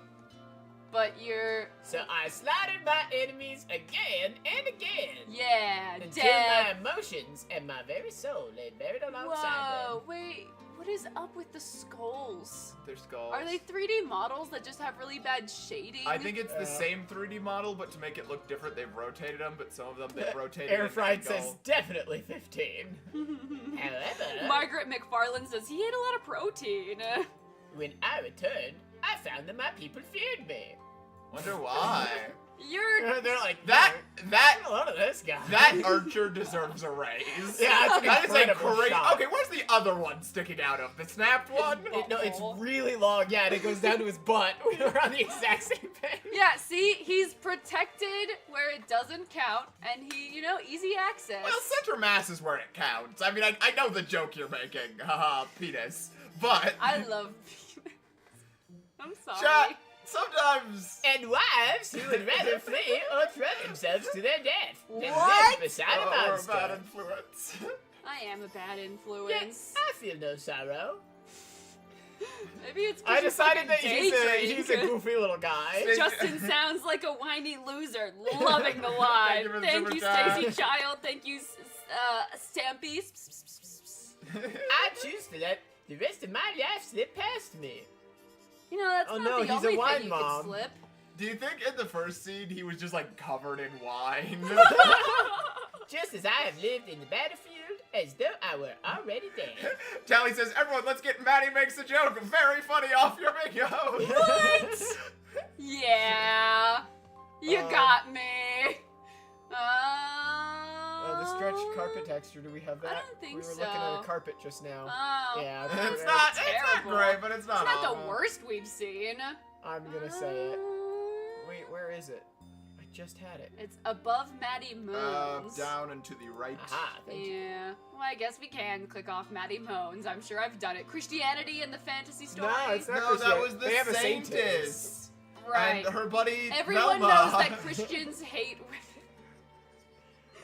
But you're, So I slaughtered my enemies again and again. yeah, Until dead. my emotions and my very soul lay buried alongside Whoa, them. wait. What is up with the skulls? Their skulls. Are they 3D models that just have really bad shading? I think it's the same 3D model, but to make it look different, they've rotated them, but some of them they've rotated Air at an Fried angle. says definitely 15. However, Margaret McFarland says he ate a lot of protein. when I returned, I found that my people feared me. Wonder why. You're They're like, that "Get a load of this guy. that archer deserves a raise. Yeah, that's an that is a incredible great. shot. Okay, where's the other one sticking out of? The snapped one? No, it's really long. Yeah, and it goes down to his butt. We were on the exact same page. yeah. See, he's protected where it doesn't count, and he, easy access. Well, center mass is where it counts. I mean, I know the joke you're making. Haha, penis. But I love. I'm sorry. chat, sometimes. And wives who would rather flee or throw themselves to their death than What? live beside a Or monster. bad influence. I am a bad Yeah, influence. I feel no sorrow. Maybe it's 'cause I you decided fucking that day he's a drink. goofy little guy. Justin sounds like a whiny loser, loving the live. Thank you for the Thank super you, chat. Stacy Child. Thank you, Stampy. I choose to let the rest of my life slip past me. That's Oh, not no, the he's a only wine thing you mom. could slip. Do you think in the first scene he was just like covered in wine? just as I have lived in the battlefield as though I were already dead. Tally says, everyone, let's get Maddie makes a joke. Very funny off your video. What? Yeah. You got me. The stretched carpet texture, do we have that? I don't think we were so. looking at a carpet just now. Oh. Yeah, It's not terrible. great, but it's not It's not awful. the worst we've seen. I'm gonna say it. Wait, where is it? I just had it. It's above Maddie Moons. Down and to the right. Aha, thank you. Yeah. Well, I guess we can click off Maddie Moans. I'm sure I've done it. Christianity and the fantasy story. No, it's not No, Christian. that was the They have a Saintess. Right. And her buddy Everyone Velma. knows that Christians hate women.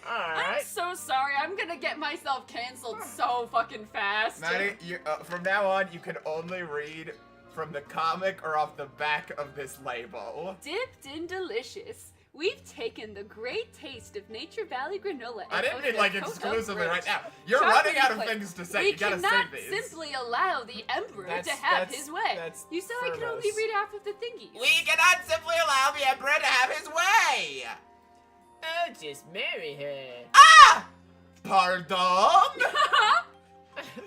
I'm Alright. so sorry. I'm gonna get myself canceled so fucking fast. Maddie, from now on, you can only read from the comic or off the back of this label. Dipped in delicious. We've taken the great taste of Nature Valley granola. I didn't mean like exclusively right now. You're Chocolate running out of flake. things to say. We You gotta cannot say these. simply allow the Emperor to That's- have that's- his way. that's You said I could only Furnos. read half of the thingies. We cannot simply allow the Emperor to have his way. Oh, just marry her. Ah! Pardon?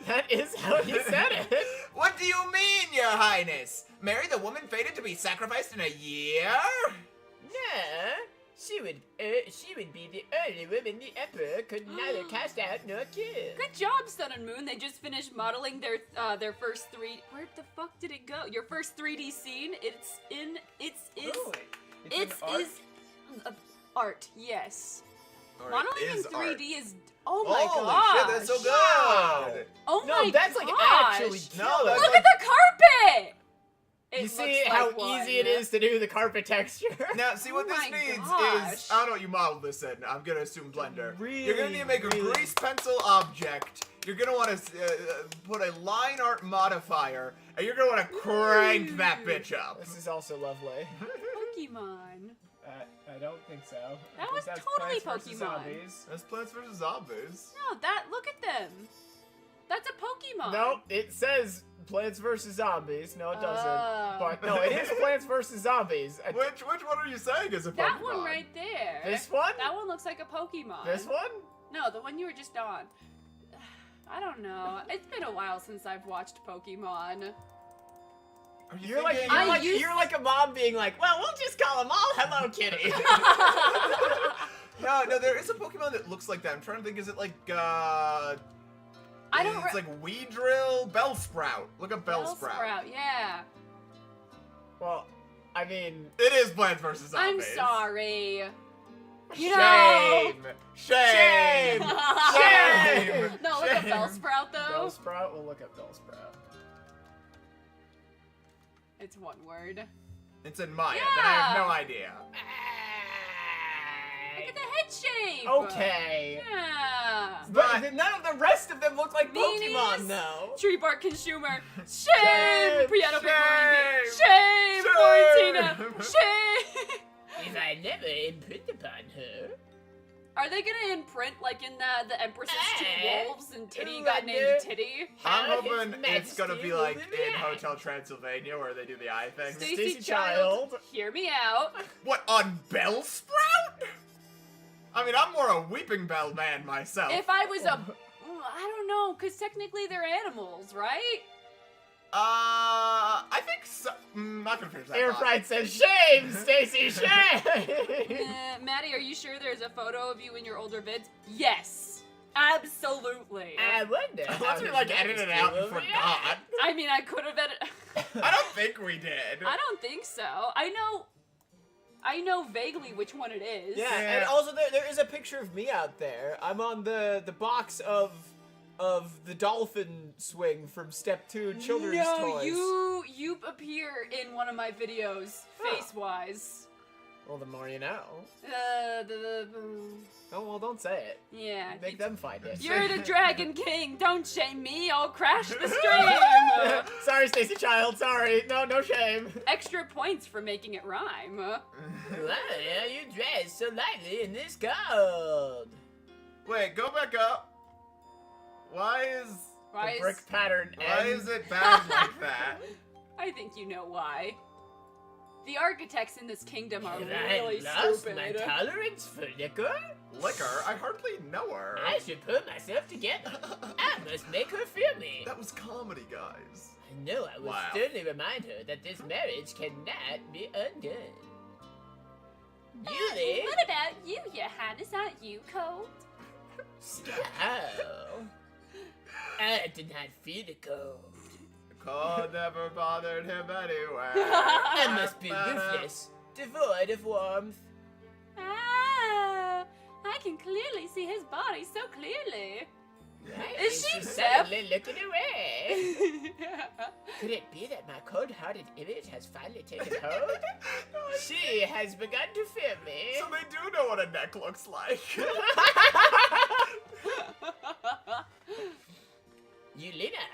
That is how he said it. What do you mean, Your Highness? Marry the woman fated to be sacrificed in a year? No, she would be the only woman the Emperor could neither cast out nor kill. Good job, Sun and Moon. They just finished modeling their first Where the fuck did it go? Your first 3D scene. It's art. Yes. Or Modeling it in is 3D art. is. Oh my Holy gosh. shit, that's so good. Wow. Oh No, my that's gosh. like actually No, killer. that's Look at the carpet. It You see looks how like one. easy it is to do the carpet texture? Now, see what Oh this my needs gosh. is, I don't know what you modeled this in. I'm gonna assume Blender. You're gonna need to make a Really? grease pencil object. You're gonna want to put a line art modifier, and you're gonna want to crank that bitch up. This is also lovely. Pokemon. I don't think so. That was totally Pokemon. That's Plants vs. Zombies. No, look at them. That's a Pokemon. No, it says Plants vs. Zombies. No, it doesn't. Oh. But no, it is Plants vs. Zombies. Which one are you saying is a Pokemon? That one right there. This one? That one looks like a Pokemon. This one? No, the one you were just on. I don't know. It's been a while since I've watched Pokemon. Are you You're like thinking- you're like a mom being like, well, we'll just call them all Hello Kitty. No, there is a Pokemon that looks like that. I'm trying to think. Is it like I don't. It's like Weedrill, Bellsprout. Look up Bellsprout. Bellsprout, yeah. Well, I mean, It is Plants vs. I'm Zombies. sorry. You know. Shame. Shame. No, look at Shame. Bellsprout though. Bellsprout. We'll look at Bellsprout. It's one word. It's in Maya. Yeah. Then I have no idea. Look at the head shape. Okay. Yeah. But none of the rest of them look like Meanies. Pokemon, though. Tree bark consumer. Shame. Piano Big Boring. Shame. Shame. Florentina. Shame. If I never imprint upon her. Are they gonna imprint like in the Empress's Two Wolves and Titty Ooh, got I named know. Titty? I'm How hoping His it's gonna be Majesty like will in react. Hotel Transylvania where they do the eye thing. Stacey Child. Hear me out. What, on Bellsprout? I mean, I'm more a Weeping Bell man myself. If I was a, I don't know, cause technically they're animals, right? I think so. Not gonna finish that thought. Airfried says, shame, Stacy, shame! Maddie, are you sure there's a photo of you in your older vids? Yes, absolutely. I wonder. Unless we like edited it out and forgot. I mean, I could have edited. I don't think we did. I don't think so. I know vaguely which one it is. Yeah, Yeah. and also there is a picture of me out there. I'm on the box of the dolphin swing from Step 2 children's toys. You appear in one of my videos, face-wise. Well, the more you know. Oh, well, don't say it. Yeah. Make them find it. You're the Dragon King. Don't shame me. I'll crash the stream. Sorry, Stacy Child. Sorry. No shame. Extra points for making it rhyme. Wow, you dress so lightly in this cold. Wait, go back up. Why is The brick pattern why ends. is it bad like that? I think you know why. The architects in this kingdom are Have really I lost stupid. my tolerance for liquor? Liquor? I hardly know her. I should put myself together. I must make her feel me. That was comedy, guys. I know I will Wow. sternly remind her that this marriage cannot be undone. Yuli! What about you, Your Highness? Aren't you cold? Stop. I did not feel the cold. The cold never bothered him anyway. I must be ruthless, devoid of warmth. Ah, I can clearly see his body so clearly. Why Is she suddenly looking away? Could it be that my cold-hearted image has finally taken hold? She has begun to fear me. So they do know what a neck looks like. Yulina,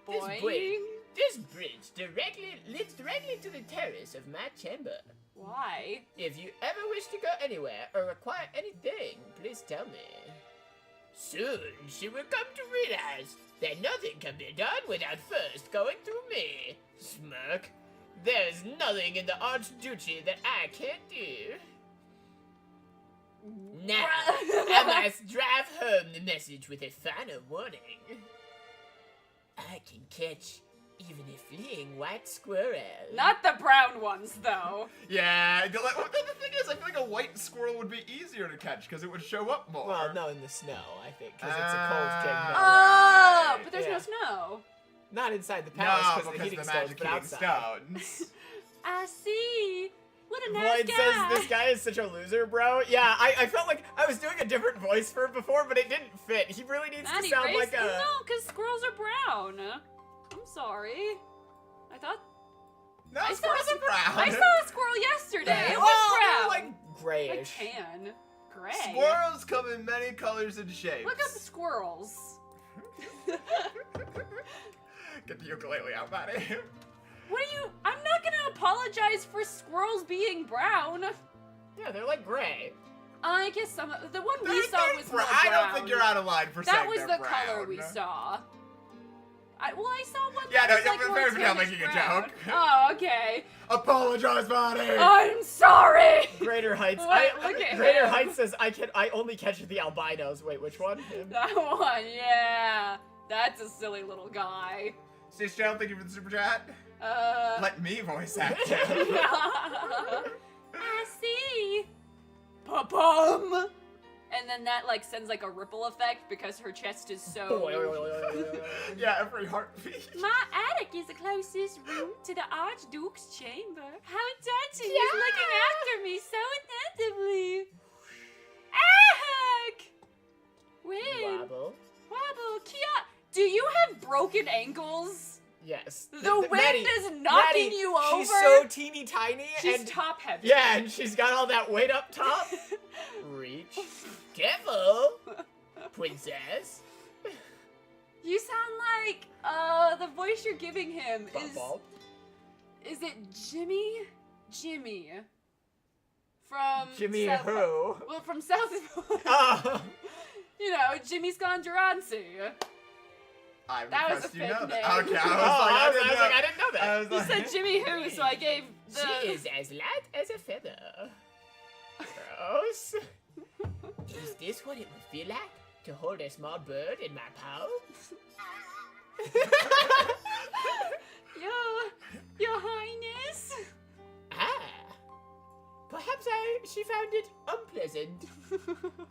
Boing. this bridge leads directly to the terrace of my chamber. Why? If you ever wish to go anywhere or require anything, please tell me. Soon she will come to realize that nothing can be done without first going through me. Smirk. There is nothing in the Archduchy that I can't do. Now, I must drive home the message with a final warning. I can catch even a fleeing white squirrel. Not the brown ones, though. Yeah, the thing is, I feel like a white squirrel would be easier to catch because it would show up more. Well, no, in the snow, I think, because it's a cold kingdom. Oh, but there's Yeah. no snow. Not inside the No, palace because of the because heating the stones, magic but heating outside. stones. I see. What a nice Void guy. says this guy is such a loser, bro. Yeah, I felt like I was doing a different voice for him before, but it didn't fit. He really needs Maddie, to sound race- like a... No, because squirrels are brown. I'm sorry. I thought No, I saw squirrels are brown. I saw a squirrel yesterday. It was Well, brown. like like grayish. tan, gray. Squirrels come in many colors and shapes. Look up squirrels. Get the ukulele out, Maddie. What are you? I'm not gonna apologize for squirrels being brown. Yeah, they're like gray. I guess the one we They're saw was more I brown. don't think you're out of line for That saying was they're the brown. color we saw. I saw one. Yeah, that no, was, you're like, more very much tannish making a brown. joke. Oh, okay. Apologize, Maddie. I'm sorry. Greater Heights. Look at Greater him. Heights says I only catch the albinos. Wait, which one? Him? That one, yeah. That's a silly little guy. Stitch down, thank you for the super chat. Uh. Let me voice act him. I see. Pa-pum. And then that like sends like a ripple effect because her chest is so. Yeah, every heartbeat. My attic is the closest room to the Archduke's chamber. How touching! He's looking after me so attentively. Ack! Win. Wobble. Wobble. Kia, do you have broken ankles? Yes. The wind Maddie, is knocking Maddie, you over. She's so teeny tiny. She's and top heavy. yeah, and she's got all that weight up top. Reach. Careful, princess. You sound like the voice you're giving him is it Jimmy? Jimmy. From Jimmy South, who? Well, from South. Oh. You know, Jimmy Scongeranzi. I'm That was impressed a you know fake that. name. Okay, I was I like, I didn't know that. I was You like, said Jimmy who, so I gave the. She is as light as a feather. Gross. Is this what it would feel like to hold a small bird in my palms? Your Highness. Ah. Perhaps she found it unpleasant.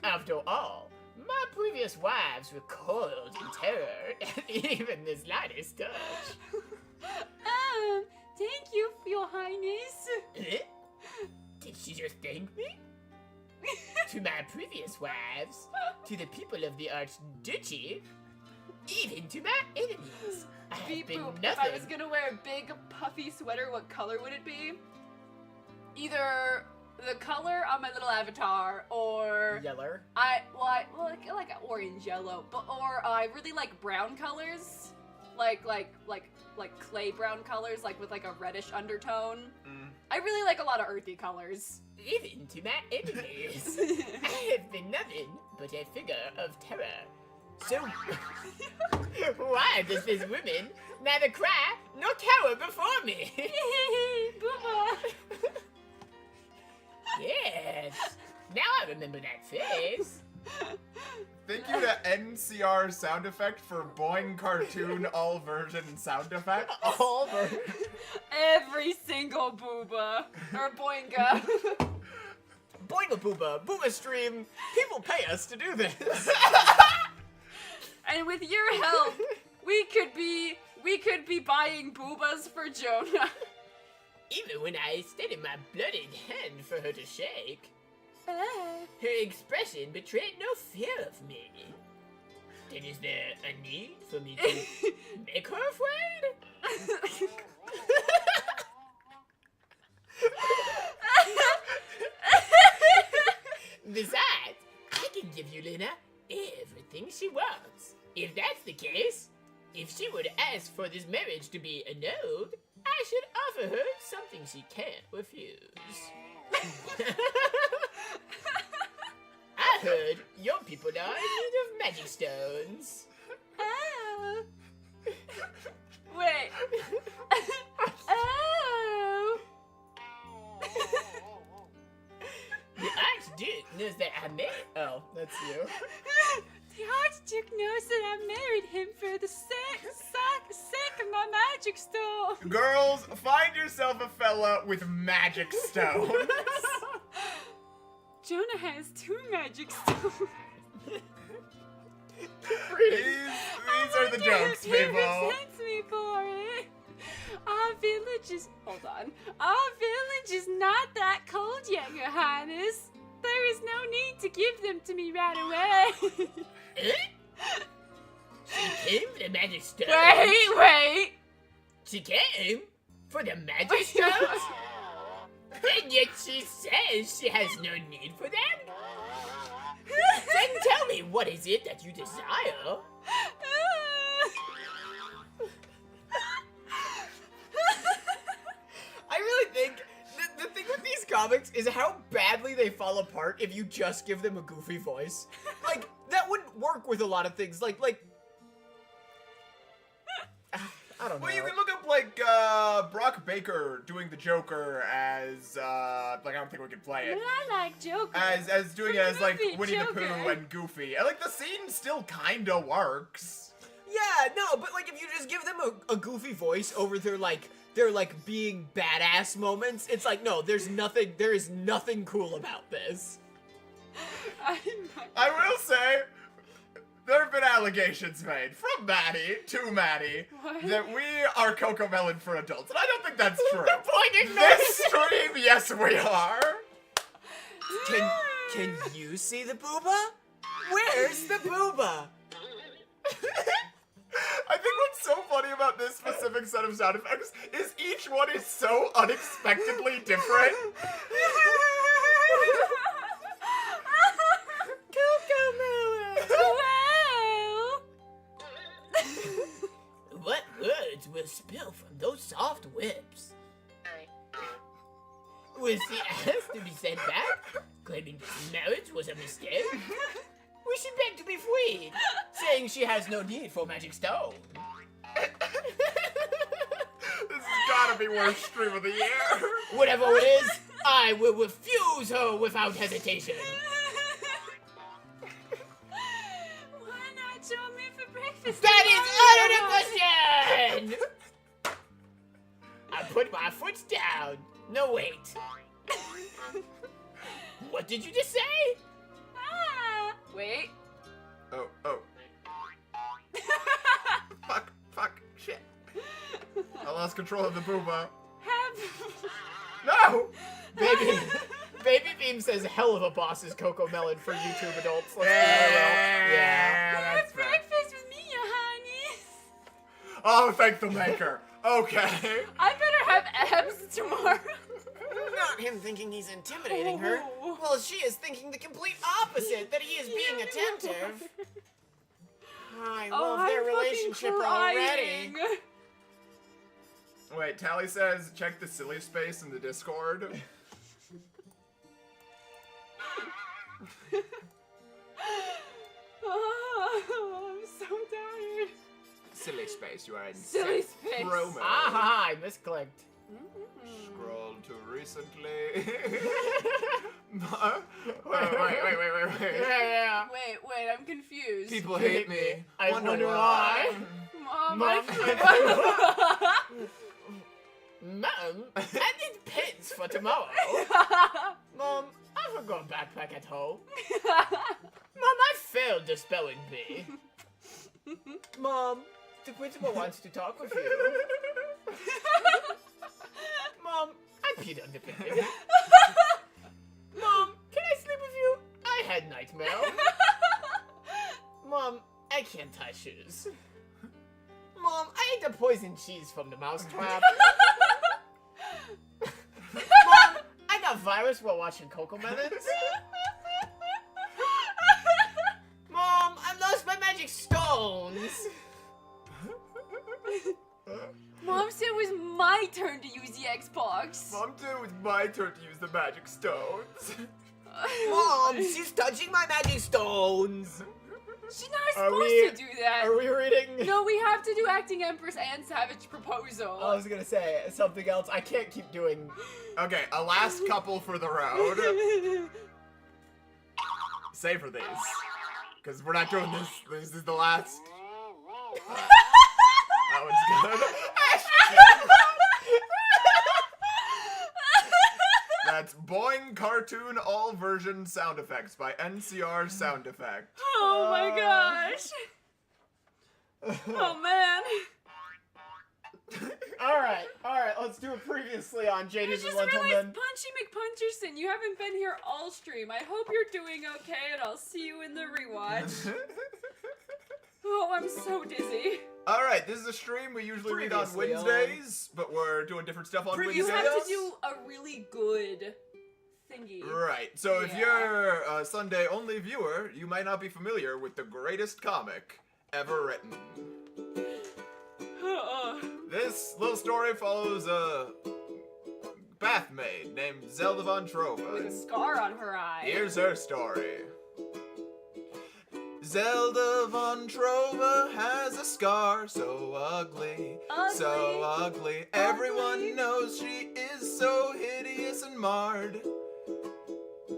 After all, my previous wives were coiled in terror at even the slightest touch. Thank you, Your Highness. Eh? Did she just thank me? To my previous wives, to the people of the Archduchy, even to my enemies, I have Beep been boop. nothing. If I was gonna wear a big puffy sweater, what color would it be? Either the color on my little avatar, or Yeller. I like orange yellow, but or I really like brown colors, like clay brown colors, like with like a reddish undertone. I really like a lot of earthy colors. Even to my enemies, I have been nothing but a figure of terror. So, why does this woman neither cry nor cower before me? Booba. Yes. Now I remember that face. Thank you to NCR sound effect for Boing Cartoon all version sound effect. All over. Every single booba. Or boinga. Boinga booba, booba stream. People pay us to do this. And with your help, we could be buying boobas for Jonah. Even when I extended my blooded hand for her to shake, her expression betrayed no fear of me. Then is there a need for me to make her afraid? Besides, I can give Yelena everything she wants. If that's the case, if she would ask for this marriage to be annulled, I should offer her something she can't refuse. I heard your people are in need of magic stones. Oh. Wait. Oh. The Archduke knows that I married. Oh, that's you. The Archduke knows that I married him for the sake of my magic stone. Girls, find yourself a fella with magic stones. Jonah has 2 magic stones. These are the jokes, He people. resents me for it. Our village is... Hold on. Our village is not that cold yet, Your Highness. There is no need to give them to me right away. She came for the magic stones. Wait. She came for the magic stones? And yet she says she has no need for them? Then tell me, what is it that you desire? I really think the thing with these comics is how badly they fall apart if you just give them a goofy voice. Like, that wouldn't work with a lot of things. Like, I don't know. Well, you can look up, like, Brock Baker doing the Joker as, I don't think we can play it. I like Joker. As doing it as, like, Movie Winnie the Joker. Pooh and Goofy. And, like, the scene still kinda works. Yeah, no, but like if you just give them a goofy voice over their being badass moments, it's like, no, there is nothing cool about this. I will say, there have been allegations made from Maddie to Maddie What? that we are Coco Melon for adults, and I don't think that's true. Pointing This stream, yes, we are. Can you see the booba? Where's the booba? I think what's so funny about this specific set of sound effects is each one is so unexpectedly different. Coco Melon. What words will spill from those soft whips? Was she asked to be sent back, claiming this marriage was a mistake? Was she begged to be freed, saying she has no need for magic stone? This has gotta be worst stream of the year. Whatever it is, I will refuse her without hesitation. Why not join me for breakfast? That is out of the question! I put my foot down. No, wait. What did you just say? Wait. Oh. Fuck, shit. I lost control of the booba. No! Baby Beam says hell of a boss is Coco Melon for YouTube adults. Let's be real. Yeah, that's fair. Breakfast with me, Your Highness. Oh, thank the maker. Okay. I better have abs tomorrow. Not him thinking he's intimidating her. Well, she is thinking the complete opposite, that he is being attentive. I love their I'm fucking relationship crying. already. Wait, Tally says check the silly space in the Discord. Oh, so tired. Silly space, you are in Silly safe space. promo. Ah, I misclicked. Scroll to recently. Wait. Yeah. Wait, I'm confused. People hate me. I wonder why. Mom, Mom. I Mom, I need pins for tomorrow. Mom, I forgot backpack at home. Mom, I failed the spelling bee. Mom, the principal wants to talk with you. Mom, I peed on the bed. Mom, can I sleep with you? I had nightmare. Mom, I can't tie shoes. Mom, I ate the poison cheese from the mousetrap. Mom, I got virus while watching Coco Melons. Mom, I lost my magic stones. Mom said it was my turn to use the Xbox. Mom, too, it's my turn to use the magic stones. Mom, she's touching my magic stones. She's not Are supposed we- to do that. Are we reading? No, we have to do Acting Empress and Savage Proposal. I was gonna say something else. I can't keep doing. Okay, a last couple for the road. Savor these. Because we're not doing this. This is the last. That one's good. That's Boing Cartoon All Version Sound Effects by NCR Sound Effect. Oh my gosh. Oh man. All right. Let's do it previously on I JD's just and realized, Gentlemen. Punchy McPuncherson, you haven't been here all stream. I hope you're doing okay, and I'll see you in the rewatch. Oh, I'm so dizzy. Alright, this is a stream we usually read on Previously on- Wednesdays, but we're doing different stuff on You Wednesdays. have to do a really good thingy. Right, so if Yeah. you're a Sunday only viewer, you might not be familiar with the greatest comic ever written. This little story follows a bath maid named Zelda von With a Trova. scar on her eye. Here's her story. Zelda von Trova has a scar so ugly, so ugly. Everyone knows she is so hideous and marred.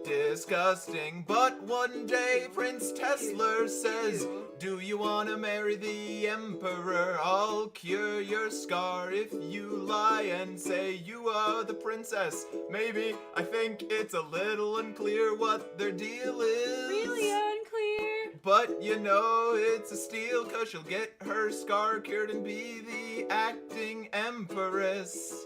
Disgusting, but one day Prince Tesla says, do you want to marry the Emperor? I'll cure your scar if you lie and say you are the princess. Maybe, I think it's a little unclear what their deal is. Really unclear. But you know it's a steal, cause she'll get her scar cured and be the acting empress.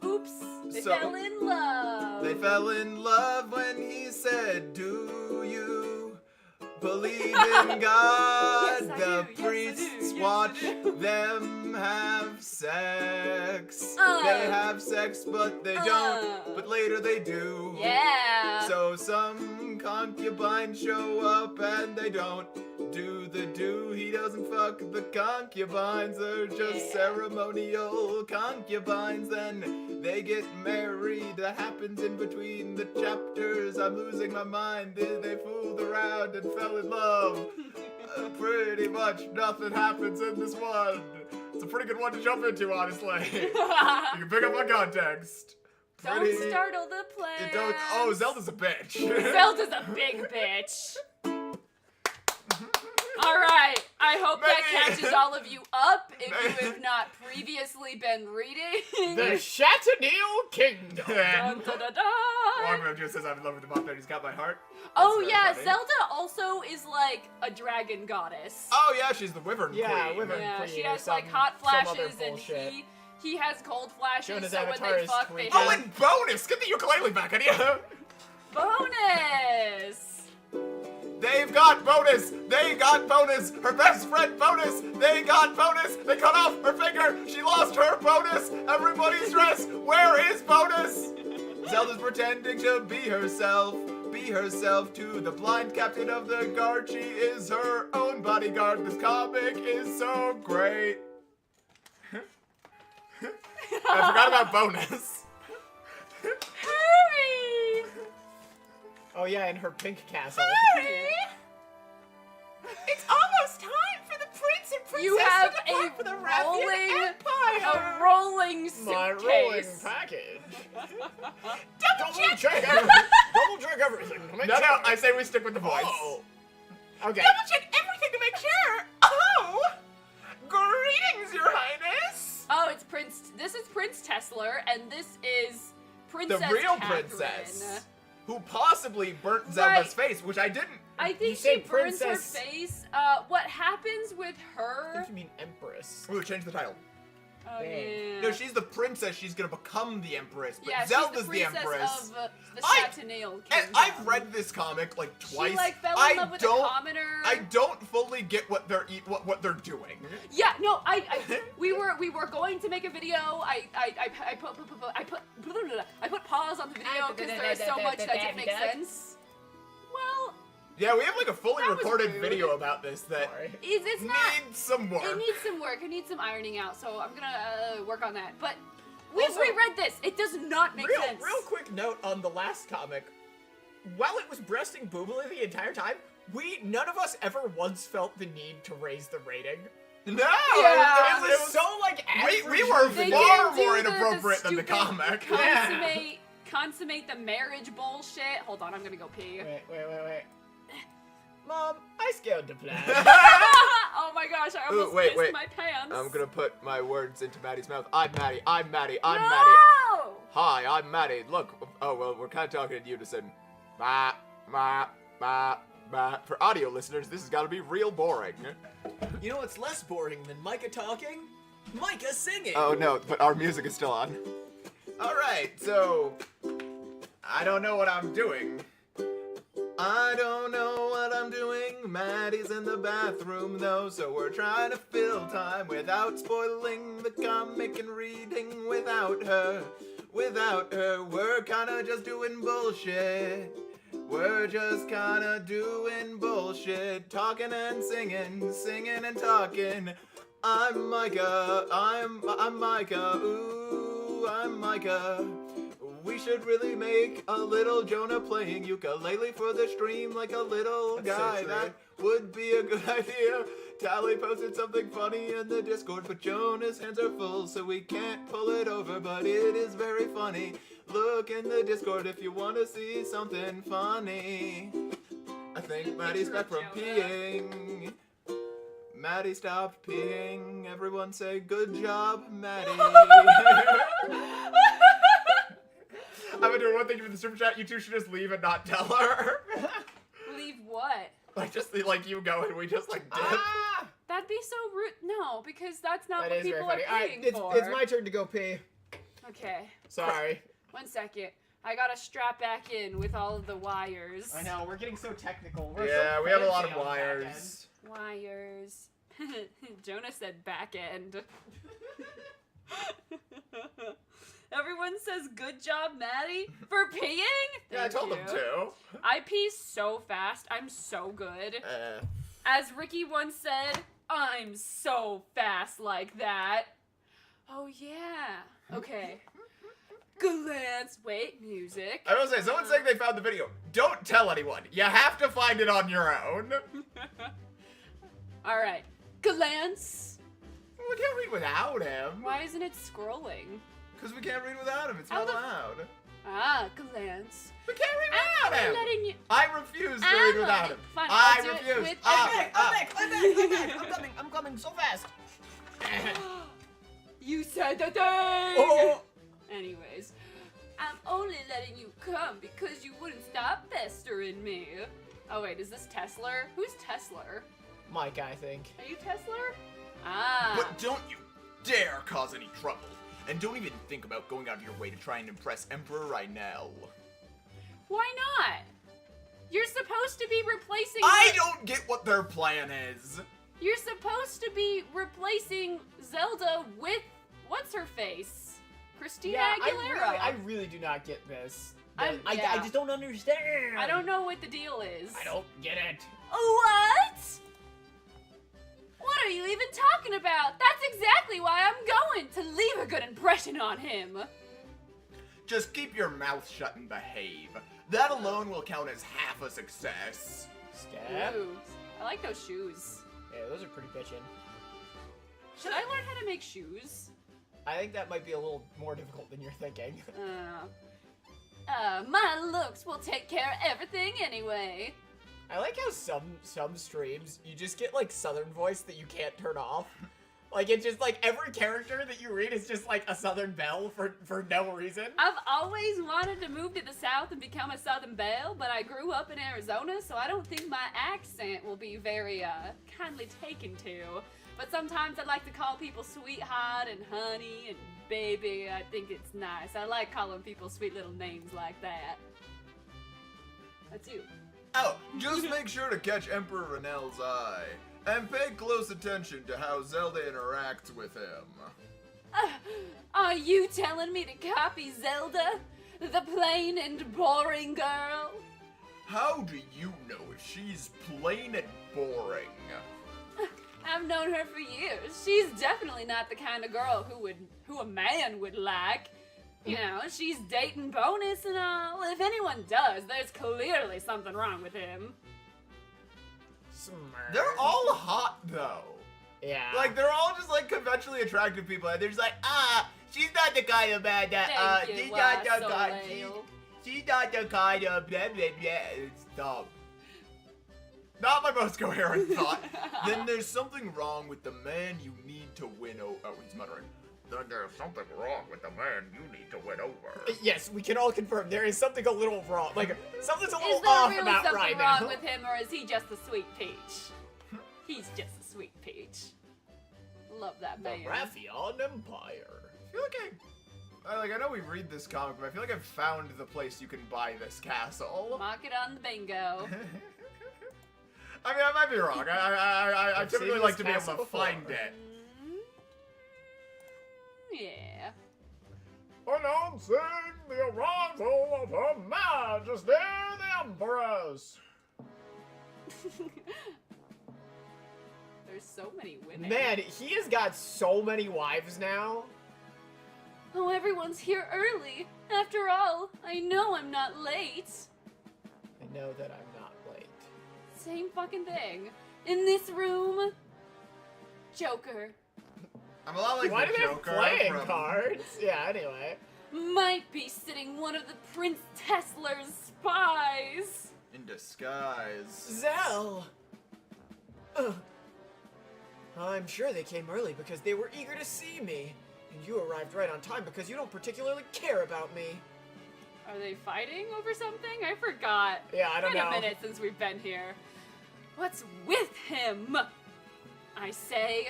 Oops. They So- fell in love. They fell in love when he said, do you believe in God? Yes, I The do. Yes, I do. priests Yes, I watch do. them have sex. Uh. They have sex, but they don't. But later they do. Yeah. So some concubines show up and they don't do the do. He doesn't fuck the concubines. They're just Yeah. ceremonial concubines. Then they get married. That happens in between the chapters. I'm losing my mind. They fooled around and fell in love. Pretty much nothing happens in this one. It's a pretty good one to jump into, honestly. You can pick up on context. Don't startle the plans. Don't. Oh, Zelda's a bitch. Zelda's a big bitch. Alright, I hope that Maybe- catches all of you up if you Maybe- have not previously been reading. The Chattaneel Kingdom. Dun, dun, dun, dun. Wargrove just says I'm in love with the monster and he's got my heart. Oh That's yeah, funny. Zelda also is like a dragon goddess. Oh yeah, she's the Wyvern Yeah, Queen. Wyvern Yeah, Queen she or has like some- hot some other flashes and bullshit. he has cold flashes, Jonah's so when avatar they is fuck, they tweaking. Oh, have and bonus! Get the ukulele back, on you. bonus! They've got bonus! They got bonus! Her best friend bonus! They got bonus! They cut off her finger! She lost her bonus! Everybody's dressed! Where is bonus? Zelda's pretending to be herself to the blind captain of the guard. She is her own bodyguard. This comic is so great. I forgot about bonus. Hurry! Oh yeah, in her pink castle. Hurry! It's the Rathian rolling, Empire. a rolling My rolling suitcase. package. Double check. Double check everything. to make No, sure. I say we stick with the voice. Oh. Okay. Double check everything to make sure. Oh, greetings, Your Highness. Oh, it's Prince. This is Prince Tesler, and this is Princess The real Catherine. princess, who possibly burnt Zelda's Right. face, which I didn't. I You think she said burns her princess. face. What happens with I her? think you mean Empress. Ooh, change the title. Oh, Dang. yeah. No, she's the princess. She's gonna become the empress, but yeah, Zelda's she's the princess empress. of the I- Satanale And Kingdom. I've read this comic like twice. She like fell I in love with don't. a commoner. I don't fully get what they're what they're doing. Yeah, no, we were going to make a video. I put pause on the video because there is so much that didn't make sense. Well, Yeah, we have like a fully That was recorded rude. video about this that Sorry. it's not. needs some work. It needs some work. It needs some ironing out. So I'm gonna work on that. But we've Also- reread this. It does not make sense. Real quick note on the last comic. While it was breasting Boobily the entire time, none of us ever once felt the need to raise the rating. No, Yeah. It was so like we average. were They far can't do more the inappropriate than the stupid comic. Consummate the marriage bullshit. Hold on, I'm gonna go pee. Wait. Mom, I scaled the plan. Oh my gosh, I Ooh, almost wait. pissed my pants. I'm gonna put my words into Maddie's mouth. I'm Maddie. I'm Maddie. I'm no! Maddie. Hi, I'm Maddie. Look. Oh well, we're kind of talking in unison. Ba ba ba ba. For audio listeners, this has got to be real boring. You know what's less boring than Micah talking? Micah singing. Oh no, but our music is still on. All right, so I don't know what I'm doing. I don't know what I'm doing. Maddie's in the bathroom though, so we're trying to fill time without spoiling the comic and reading without her. Without her, we're kinda just doing bullshit. We're just kinda doing bullshit. Talking and singing, singing and talking. I'm Micah, I'm Micah, ooh, I'm Micah. We should really make a little Jonah playing ukulele for the stream like a little That's so guy. true. That would be a good idea. Tally posted something funny in the Discord, but Jonah's hands are full, so we can't pull it over, but it is very funny. Look in the Discord if you want to see something funny. I think Maddie's back from peeing. Maddie stopped peeing. Everyone say, good job, Maddie. I've been doing one thing for the super chat. You two should just leave and not tell her. Leave what? Like, just like you go and we just like dip. Ah! That'd be so rude. No, because that's not That what is very people are funny. All right, paying it's, for. it's my turn to go pee. Okay, Sorry. 1 second. I gotta strap back in with all of the wires. I know, we're getting so technical. Yeah, we have a lot of wires. Wires. Jonah said back end. Everyone says good job, Maddie, for peeing. Yeah, I Thank told them you. to. I pee so fast. I'm so good. Uh, As Ricky once said, I'm so fast like that. Oh yeah. Okay. Glance. Wait, music. I will say, someone's saying they found the video. Don't tell anyone. You have to find it on your own. All right. Glance. We can't read without him. Why isn't it scrolling? Because we can't read without him. It's How not the- allowed. Ah, glance. We can't read I'm without him. letting you. I refuse to read without him. Fine, I I'll do it refuse. with I'm back. I'm coming so fast. You said the thing. Oh. Anyways, I'm only letting you come because you wouldn't stop pestering me. Oh wait, is this Tesler? Who's Tesler? Mike, I think. Are you Tesler? Ah. But don't you dare cause any trouble. And don't even think about going out of your way to try and impress Emperor Rhinell. Why not? You're supposed to be replacing. I don't get what their plan is. You're supposed to be replacing Zelda with what's her face, Christina Aguilera. I really do not get this. I'm- I yeah. just don't understand. I don't know what the deal is. I don't get it. What? What are you even talking about? That's exactly why I'm going, to leave a good impression on him. Just keep your mouth shut and behave. That alone will count as half a success. Stab. Ooh, I like those shoes. Yeah, those are pretty bitchin'. Should I learn how to make shoes? I think that might be a little more difficult than you're thinking. My looks will take care of everything anyway. I like how some streams, you just get, like, Southern voice that you can't turn off. Like, it's just, like, every character that you read is just, like, a Southern belle for no reason. I've always wanted to move to the South and become a Southern belle, but I grew up in Arizona, so I don't think my accent will be very, kindly taken to. But sometimes I like to call people sweetheart and honey and baby. I think it's nice. I like calling people sweet little names like that. That's you. Oh, just make sure to catch Emperor Renel's eye. And pay close attention to how Zelda interacts with him. Are you telling me to copy Zelda? The plain and boring girl? How do you know if she's plain and boring? I've known her for years. She's definitely not the kind of girl who a man would like. You know, she's dating Bonus and all. If anyone does, there's clearly something wrong with him. Smart. They're all hot, though. Yeah. Like, they're all just, like, conventionally attractive people. And they're just like, she's not the kind of man that, Thank you, she's not the Soleil. kind, she's not the kind of, blah, blah, blah. It's dumb. Not my most coherent thought. Then there's something wrong with the man you need to win over. Oh, he's muttering. Then there's something wrong with the man you need to win over. Yes, we can all confirm there is something a little wrong. Like, something's a Is little there off really about something right wrong now. with him, or is he just a sweet peach? He's just a sweet peach. Love that The man. Raffian Empire. I feel like I know we read this comic, but I feel like I've found the place you can buy this castle. Mark it on the bingo. I mean, I might be wrong. I I've typically seen like this to be able castle to before. find it. Yeah. Announcing the arrival of Her Majesty the Empress. There's so many women. Man, he has got so many wives now. Oh, everyone's here early. After all, I know I'm not late. I know that I'm not late. Same fucking thing. In this room, Joker. I'm a lot like Why the do they have Joker playing from... cards? Yeah, anyway. Might be sitting one of the Prince Teslar's spies. In disguise. Zell! I'm sure they came early because they were eager to see me. And you arrived right on time because you don't particularly care about me. Are they fighting over something? I forgot. Yeah, I don't Been know. a minute since we've been here. What's with him? I say.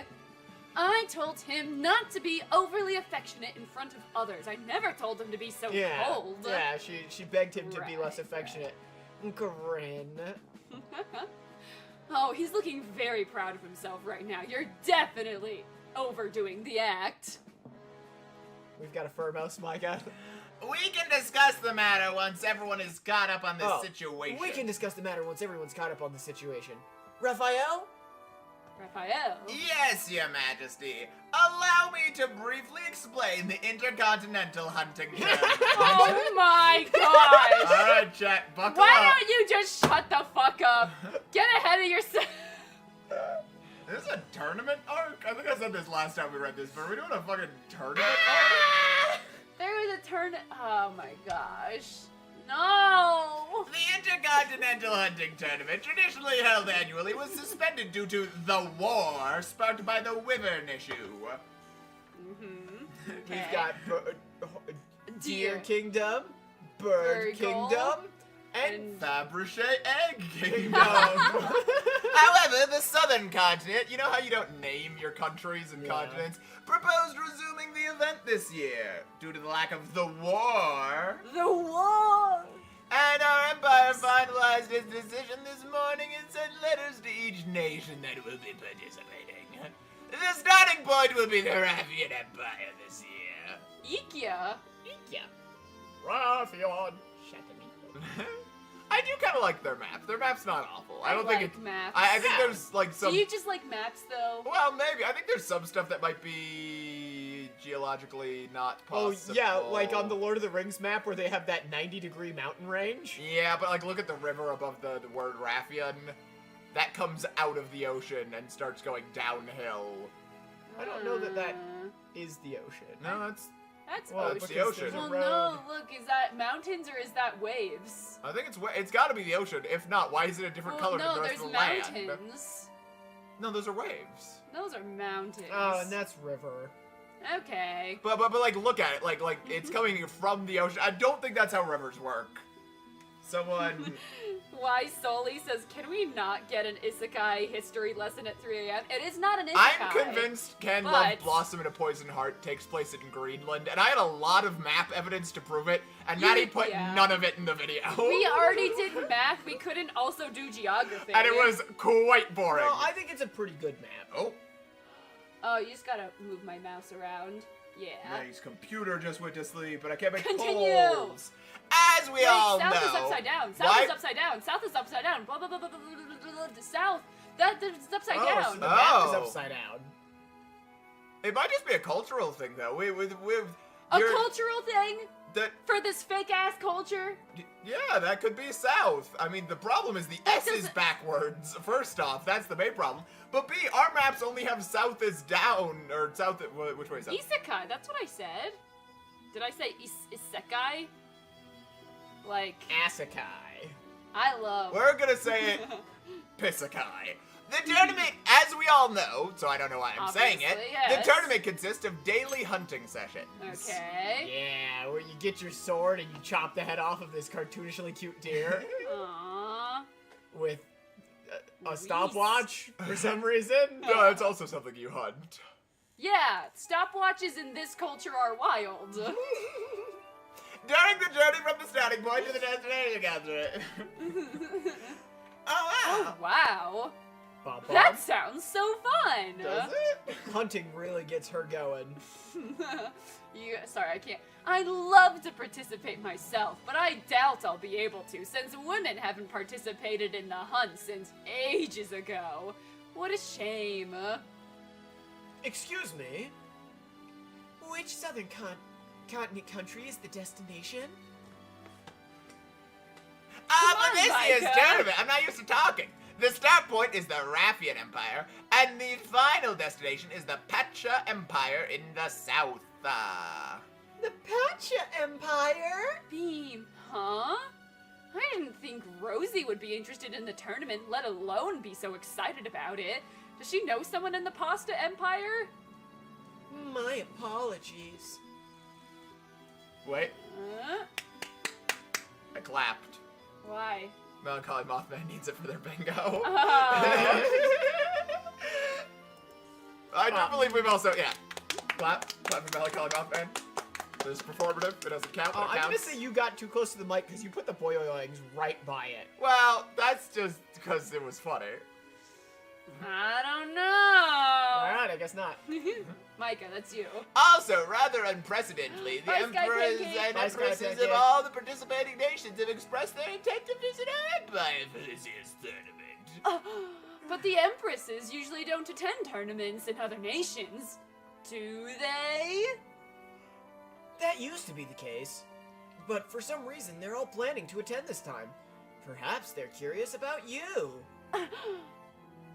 I told him not to be overly affectionate in front of others. I never told him to be so Yeah, cold. yeah, she begged him to be less Right, affectionate. Grin. Oh, he's looking very proud of himself right now. You're definitely overdoing the act. We've got a fur mouse, Micah. We can discuss the matter once everyone is caught up on this Oh, situation. We can discuss the matter once everyone's caught up on the situation. Raphael? Raphael. Yes, Your Majesty. Allow me to briefly explain the intercontinental hunting term. Oh my gosh! Alright, chat, buckle Why up. don't you just shut the fuck up? Get ahead of yourself. This is a tournament arc? I think I said this last time we read this, but are we doing a fucking tournament arc? There was a turn. Oh my gosh. No! The Intercontinental Hunting Tournament, traditionally held annually, was suspended due to the war sparked by the Wyvern issue. Mm-hmm. We've got Deer Deer. Kingdom, Bird Burgle, Kingdom, and Fabergé Egg Kingdom. However, the southern continent, you know how you don't name your countries and Yeah. continents, proposed resuming the event this year due to the lack of the war. The war! And our empire finalized its decision this morning and sent letters to each nation that will be participating. The starting point will be the Raffian Empire this year. Ikea? yeah. Raphael. Shut the I do kind of like their map. Their map's not awful. I don't like think it's. maps. I think Yeah. there's like some. Do you just like maps though? Well, maybe. I think there's some stuff that might be geologically not Oh, possible. yeah, like on the Lord of the Rings map where they have that 90-degree mountain range. Yeah, but like look at the river above the word Raffian. That comes out of the ocean and starts going downhill. I don't know that is the ocean. No, that's. That's Well, ocean. it's the because ocean. there's a Well, road. no, look, is that mountains or is that waves? I think it's got to be the ocean. If not, why is it a different Well, color no, than the rest there's of the land? mountains. No, those are waves. Those are mountains. Oh, and that's river. Okay. But like look at it, like it's coming from the ocean. I don't think that's how rivers work. Someone. Why Soli says, can we not get an isekai history lesson at 3 a.m.? It is not an isekai. I'm convinced Ken Love Blossom and a Poison Heart takes place in Greenland, and I had a lot of map evidence to prove it, and Maddie put none of it in the video. We already did math. We couldn't also do geography. And it was quite boring. No, I think it's a pretty good map. Oh, Oh, you just gotta move my mouse around. Yeah. nice. Computer just went to sleep, but I can't make Continue. polls. As we Wait, all south know. is upside down. South Why- is upside down. South is upside down. Blah, blah, blah, blah, blah, blah, blah, blah, the south. That's upside So down. the map is Oh. upside down. It might just be a cultural thing, though. A you're- cultural thing that. for this fake ass culture. Yeah, that could be south. I mean, the problem is the S is doesn't- backwards. First off, that's the main problem. But B, our maps only have south is down, or south, which way is that? Isekai. That's what I said. Did I say isekai? Like, Asakai. I love. We're gonna say it Pisakai. The tournament, as we all know, so I don't know why I'm saying it, Obviously, yes. the tournament consists of daily hunting sessions. Okay. Yeah, where you get your sword and you chop the head off of this cartoonishly cute deer Aww. with a Reese. stopwatch for some reason. No, it's also something you hunt. Yeah, stopwatches in this culture are wild. During the journey from the starting point to the destination, Catherine. Oh, wow. Oh wow. Bob, That sounds so fun. Does it? Hunting really gets her going. Sorry, I can't. I'd love to participate myself, but I doubt I'll be able to, since women haven't participated in the hunt since ages ago. What a shame. Excuse me. Which southern continent country is the destination? Come For on, this year's Micah. tournament, I'm not used to talking. The start point is the Raffian Empire, and the final destination is the Pacha Empire in the south. The Pacha Empire? Beam, huh? I didn't think Rosie would be interested in the tournament, let alone be so excited about it. Does she know someone in the Pasta Empire? My apologies. Wait, Huh? I clapped. Why? Melancholy Mothman needs it for their bingo. I do believe we've also, clap for Melancholy Mothman. This is performative, it doesn't count, but it I'm gonna counts. say you got too close to the mic because you put the boyoings right by it. Well, that's just because it was funny. I don't know. Alright, I guess not. Micah, that's you. Also, rather unprecedentedly, the Bye, Sky emperors Pancake. and Bye, Sky empresses of Pancake. all the participating nations have expressed their intent to visit our empire for this year's tournament. But the empresses usually don't attend tournaments in other nations, do they? That used to be the case. But for some reason, they're all planning to attend this time. Perhaps they're curious about you.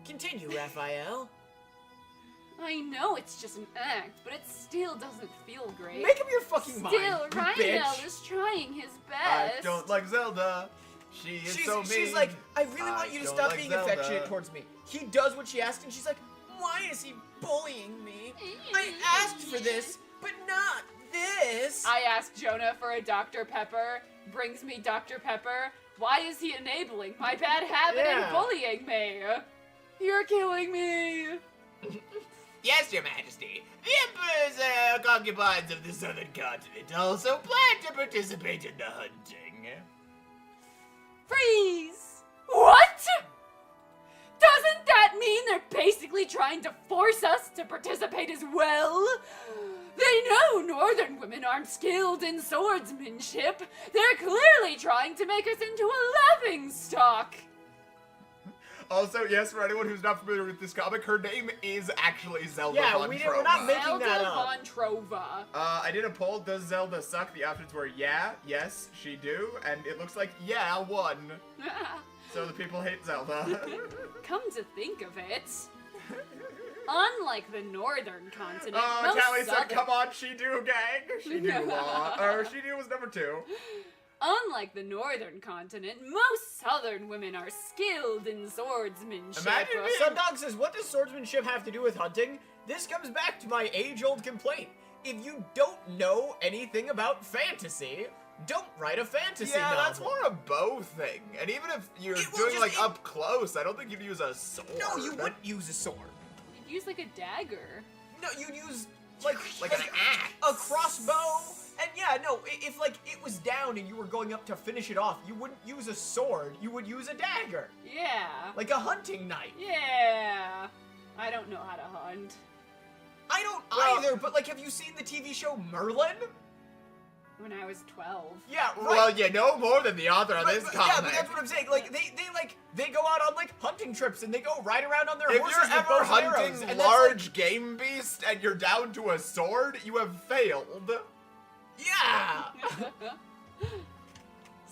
Continue, Raphael. I know it's just an act, but it still doesn't feel great. Make up your fucking mind, Still, you Rhino bitch. is trying his I best. don't like Zelda. She is so mean. She's like, I really want I you to don't stop like being Zelda. affectionate towards me. He does what she asked, and she's like, why is he bullying me? I asked for this, but not this. I asked Jonah for a Dr. Pepper, brings me Dr. Pepper. Why is he enabling my bad habit Yeah. and bullying me? You're killing me. Yes, Your Majesty. The emperors and concubines of the southern continent also plan to participate in the hunting. Freeze! What? Doesn't that mean they're basically trying to force us to participate as well? They know northern women aren't skilled in swordsmanship. They're clearly trying to make us into a laughingstock. Also, yes, for anyone who's not familiar with this comic, her name is actually Zelda Yeah, Von we're Trova. not making Zelda that up. Von Trova. I did a poll, does Zelda suck? The options were yeah, yes, she do, and it looks like yeah won. So the people hate Zelda. Come to think of it, Unlike the northern continent, Oh, most Callie said, southern... come on, She-Do gang. She-Do She-Do was number 2. Unlike the northern continent, most southern women are skilled in swordsmanship. Imagine being- Sundog says, what does swordsmanship have to do with hunting? This comes back to my age-old complaint. If you don't know anything about fantasy, don't write a fantasy Yeah, novel. that's more a bow thing. And even if you're It will doing just- like up close, I don't think you'd use a sword. No, you wouldn't use a sword. You'd use like a dagger. No, you'd use like an axe. a crossbow. And yeah, no, if like it was down and you were going up to finish it off, you wouldn't use a sword. You would use a dagger, Yeah. like a hunting knife. Yeah. I don't know how to hunt. I don't Well- either, but like, have you seen the TV show Merlin? When I was 12. Yeah, right. Well, you know more than the author of Right, this but- comic. yeah, but that's what I'm saying. Like they go out on like hunting trips and they go ride around on their If horses you're with ever bows and arrows, hunting and that's, like, large game beast and you're down to a sword, you have failed. yeah.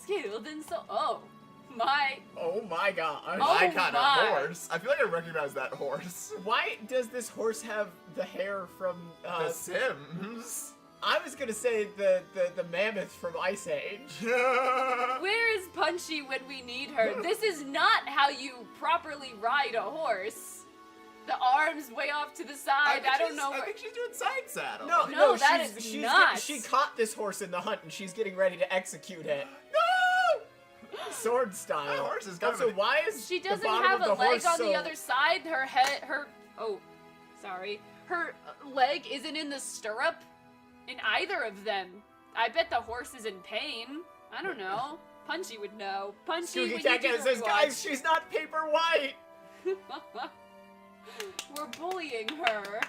Skilled in so. Oh. My. Oh my god. Oh I got my. a horse. I feel like I recognize that horse. Why does this horse have the hair from? The Sims. I was gonna say the mammoth from Ice Age. Where is Punchy when we need her? This is not how you properly ride a horse. The arms way off to the side. I don't know I where. think she's doing side saddle. No, that is she's nuts. She caught this horse in the hunt and she's getting ready to execute it. No! Sword style. That horse is kind of Also, an- why is She the doesn't bottom have of a the leg horse on so... the other side. Her head, her leg isn't in the stirrup in either of them. I bet the horse is in pain. I don't know. Punchy would know. Punchy, when Skooky you Cat do Cat the says, rewatch. guys, she's not paper white. We're bullying her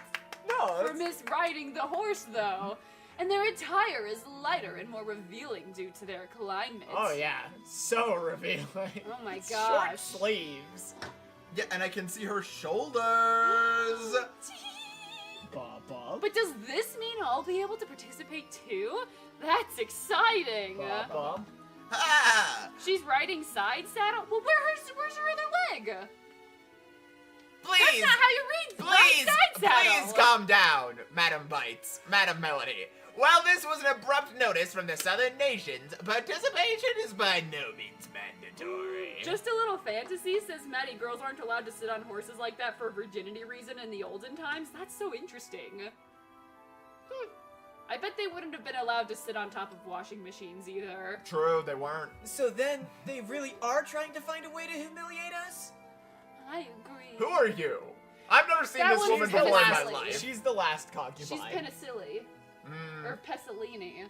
No, for misriding the horse, though. And their attire is lighter and more revealing due to their climate. Oh yeah, so revealing. Oh my Short gosh. sleeves. Yeah, and I can see her shoulders. Bob. But does this mean I'll be able to participate too? That's exciting. Bob. Ah! She's riding side saddle. Well, where's her other leg? Please! That's not how you read Please! side saddle. Please calm down, Madam Bites, Madam Melody. While this was an abrupt notice from the southern nations, participation is by no means mandatory. Just a little fantasy says Maddie, girls aren't allowed to sit on horses like that for virginity reason in the olden times. That's so interesting. I bet they wouldn't have been allowed to sit on top of washing machines either. True, they weren't. So then they really are trying to find a way to humiliate us? I agree. Who are you? I've never seen That this one's woman kinda before in my silly. life. She's the last concubine. She's Penicilli. Mm. Or Pescalini.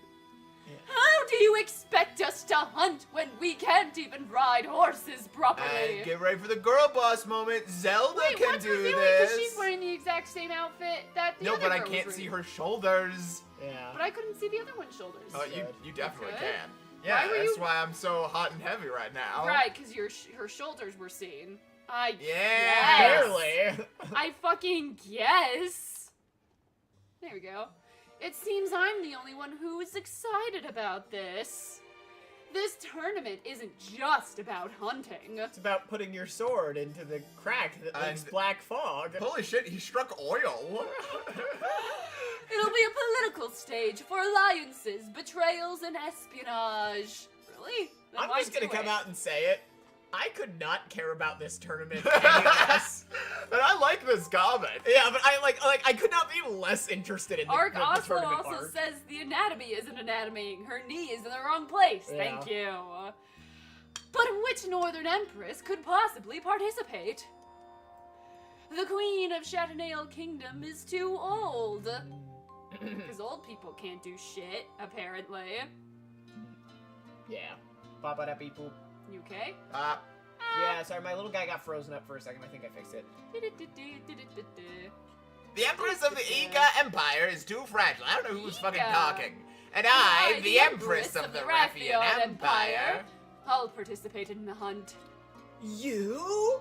How do you expect us to hunt when we can't even ride horses properly? And get ready for the girl boss moment. Zelda Wait, can what's do revealing? this. Because she's wearing the exact same outfit that the No, other but I girl can't was see wearing. her shoulders. Yeah. But I couldn't see the other one's shoulders. Oh, you definitely could? can. Yeah, Why were that's you- why I'm so hot and heavy right now. Right, because her shoulders were seen. Yeah. Yes. Barely. I fucking guess. There we go. It seems I'm the only one who is excited about this. This tournament isn't just about hunting. It's about putting your sword into the crack that makes And- black fog. Holy shit, he struck oil. It'll be a political stage for alliances, betrayals, and espionage. Really? Then I'm why just gonna do come it? out and say it. I could not care about this tournament any less. And I like this comic. Yeah, but I could not be less interested in the, Arc the Oslo tournament also arc. says the anatomy isn't anatomy. Her knee is in the wrong place. Yeah. Thank you. But which Northern Empress could possibly participate? The Queen of Chateauneuf Kingdom is too old. Because old people can't do shit, apparently. Yeah. Baba beep boop. You okay? Yeah, sorry, my little guy got frozen up for a second. I think I fixed it. The Empress of the Ika Empire is too fragile. I don't know who's fucking Ika. talking. And I, the Empress of the Raffian Empire. I'll participate in the hunt. You?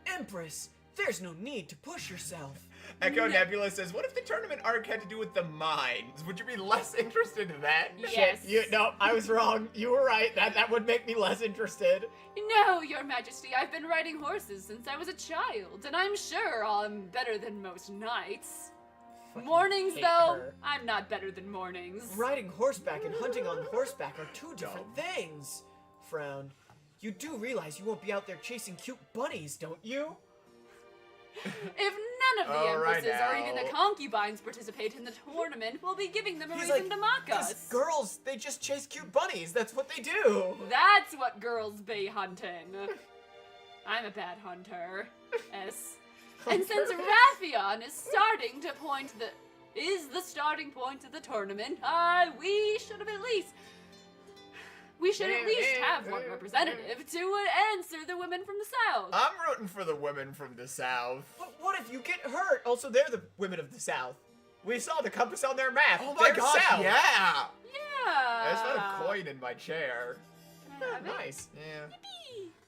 Empress, There's no need to push yourself. Echo Nebula says, what if the tournament arc had to do with the mines? Would you be less interested in that? Yes. No, I was wrong. You were right. That would make me less interested. No, Your Majesty, I've been riding horses since I was a child, and I'm sure I'm better than most knights. Fucking Mornings, hate though, her. I'm not better than mornings. Riding horseback and hunting on horseback are two different things. Frown. You do realize you won't be out there chasing cute bunnies, don't you? If none of the All right empresses or even now. the concubines participate in the tournament, we'll be giving them a He's reason like, to mock 'cause us. girls, they just chase cute bunnies. That's what they do. That's what girls be hunting. I'm a bad hunter. S. And since Raffion is starting to the starting point of the tournament, we should at least have one representative to answer the women from the South. I'm rooting for the women from the South. But what if you get hurt? Also, they're the women of the South. We saw the compass on their map. Oh my They're gosh, South. yeah! I just found Yeah. a coin in my chair. Yeah, nice. Yeah.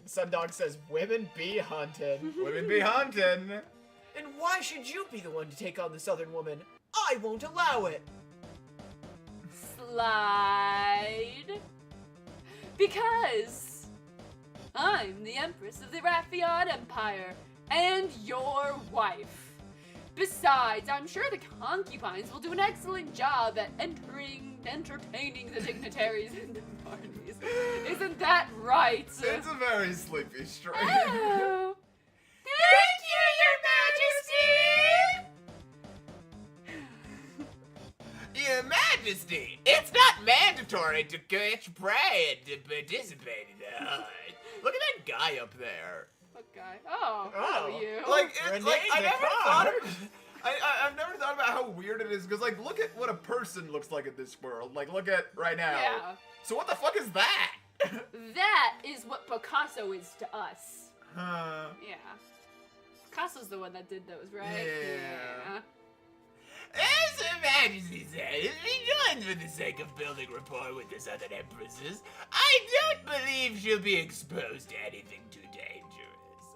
Sundog says, women be hunted. Women be hunting. And why should you be the one to take on the Southern woman? I won't allow it. Slide. Because I'm the Empress of the Raffion Empire and your wife. Besides, I'm sure the concubines will do an excellent job at entertaining the dignitaries in the parties. Isn't that right? It's a very sleepy stream. Oh. Thank you, Your Majesty! Your Majesty, it's not mandatory to catch prey and to participate in the hunt. Look at that guy up there. What guy? Oh, Oh. hello, you. Like, Renee it's like I never Descartes. thought of. I've never thought about how weird it is because, like, look at what a person looks like in this world. Like, look at right now. Yeah. So what the fuck is that? That is what Picasso is to us. Huh. Yeah. Picasso's the one that did those, right? Yeah. As Her Majesty says, we joined for the sake of building rapport with the Southern Empresses. I don't believe she'll be exposed to anything too dangerous.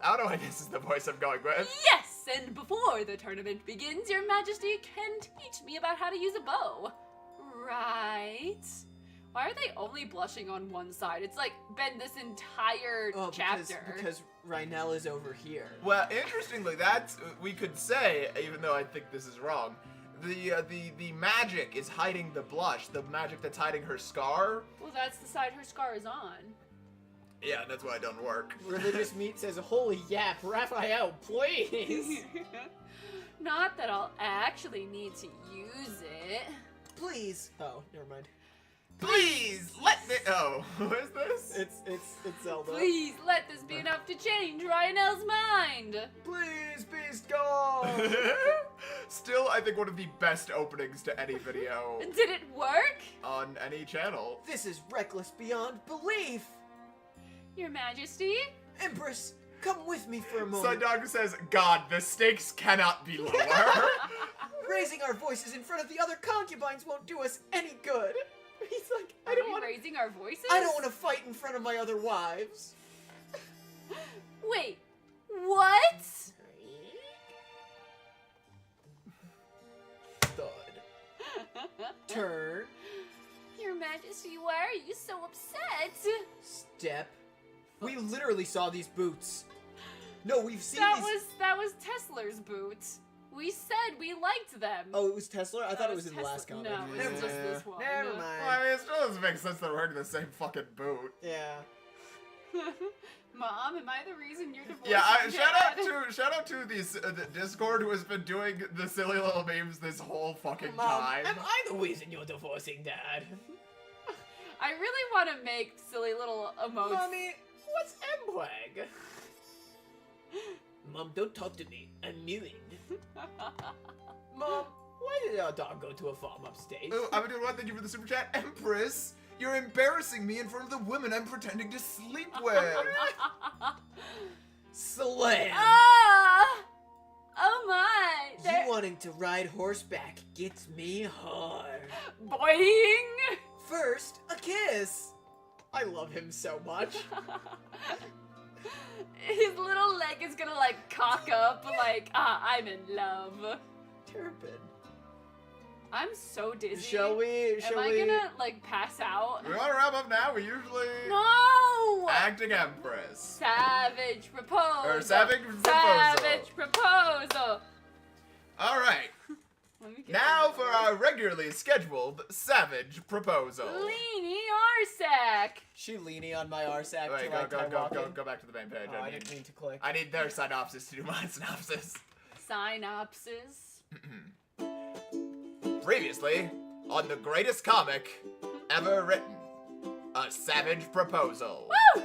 I don't know why this is the voice I'm going with. Yes, and before the tournament begins, Your Majesty can teach me about how to use a bow. Right? Why are they only blushing on one side? It's like been this entire chapter. Because Rhinell is over here. Well, interestingly, that's we could say, even though I think this is wrong, the magic is hiding the blush, the magic that's hiding her scar. Well, that's the side her scar is on. Yeah, that's why it doesn't work. Religious Meat says, holy yap, Raphael, please. Not that I'll actually need to use it. Please. Oh, never mind. Please let me. Oh, who is this? It's Zelda. Please let this be enough to change Rhinell's mind. Please, Beast God. Still, I think one of the best openings to any video Did it work? on any channel. This is reckless beyond belief. Your Majesty? Empress, come with me for a moment. Sundog says, God, the stakes cannot be lower. Raising our voices in front of the other concubines won't do us any good. He's like, I Are don't we want to. raising our voices? I don't want to fight in front of my other wives. Wait, what? Thud. Turn. Your Majesty, why are you so upset? Step. We literally saw these boots. No, we've seen That these. was Tesla's boots. We said we liked them. Oh, it was Tesla? I thought That it was in the Tesla- last comic. No, it's Never just mind. this one. Never Well, mind. I mean, it still doesn't make sense they're wearing the same fucking boot. Yeah. Mom, am I the reason you're divorced? Yeah, shout out to the Discord who has been doing the silly little memes this whole fucking time. Am I the reason you're divorcing Dad? I really want to make silly little emotes. Mommy, what's M-Wag? Mom, don't talk to me. I'm muted. Mom, why did our dog go to a farm upstate? Oh, I'm doing one. Thank you for the super chat, Empress. You're embarrassing me in front of the women I'm pretending to sleep with. Slam! Ah! Oh my! You wanting to ride horseback gets me hard. Boing! First, a kiss. I love him so much. His little leg is gonna like cock up, like, I'm in love. Turpin. I'm so dizzy. Shall we? Am I gonna like pass out? We want to wrap up now. We usually No! acting empress. Savage proposal. Or savage proposal. Savage proposal. All right. Let me get Now that for over. our regularly scheduled savage proposal. Leany Arsack. She leaning on my RSAC Wait, till I tie walking. go back to the main page. Oh, I didn't mean to click. I need their synopsis to do my synopsis. Synopsis. Previously, on the greatest comic ever written, A Savage Proposal. Woo!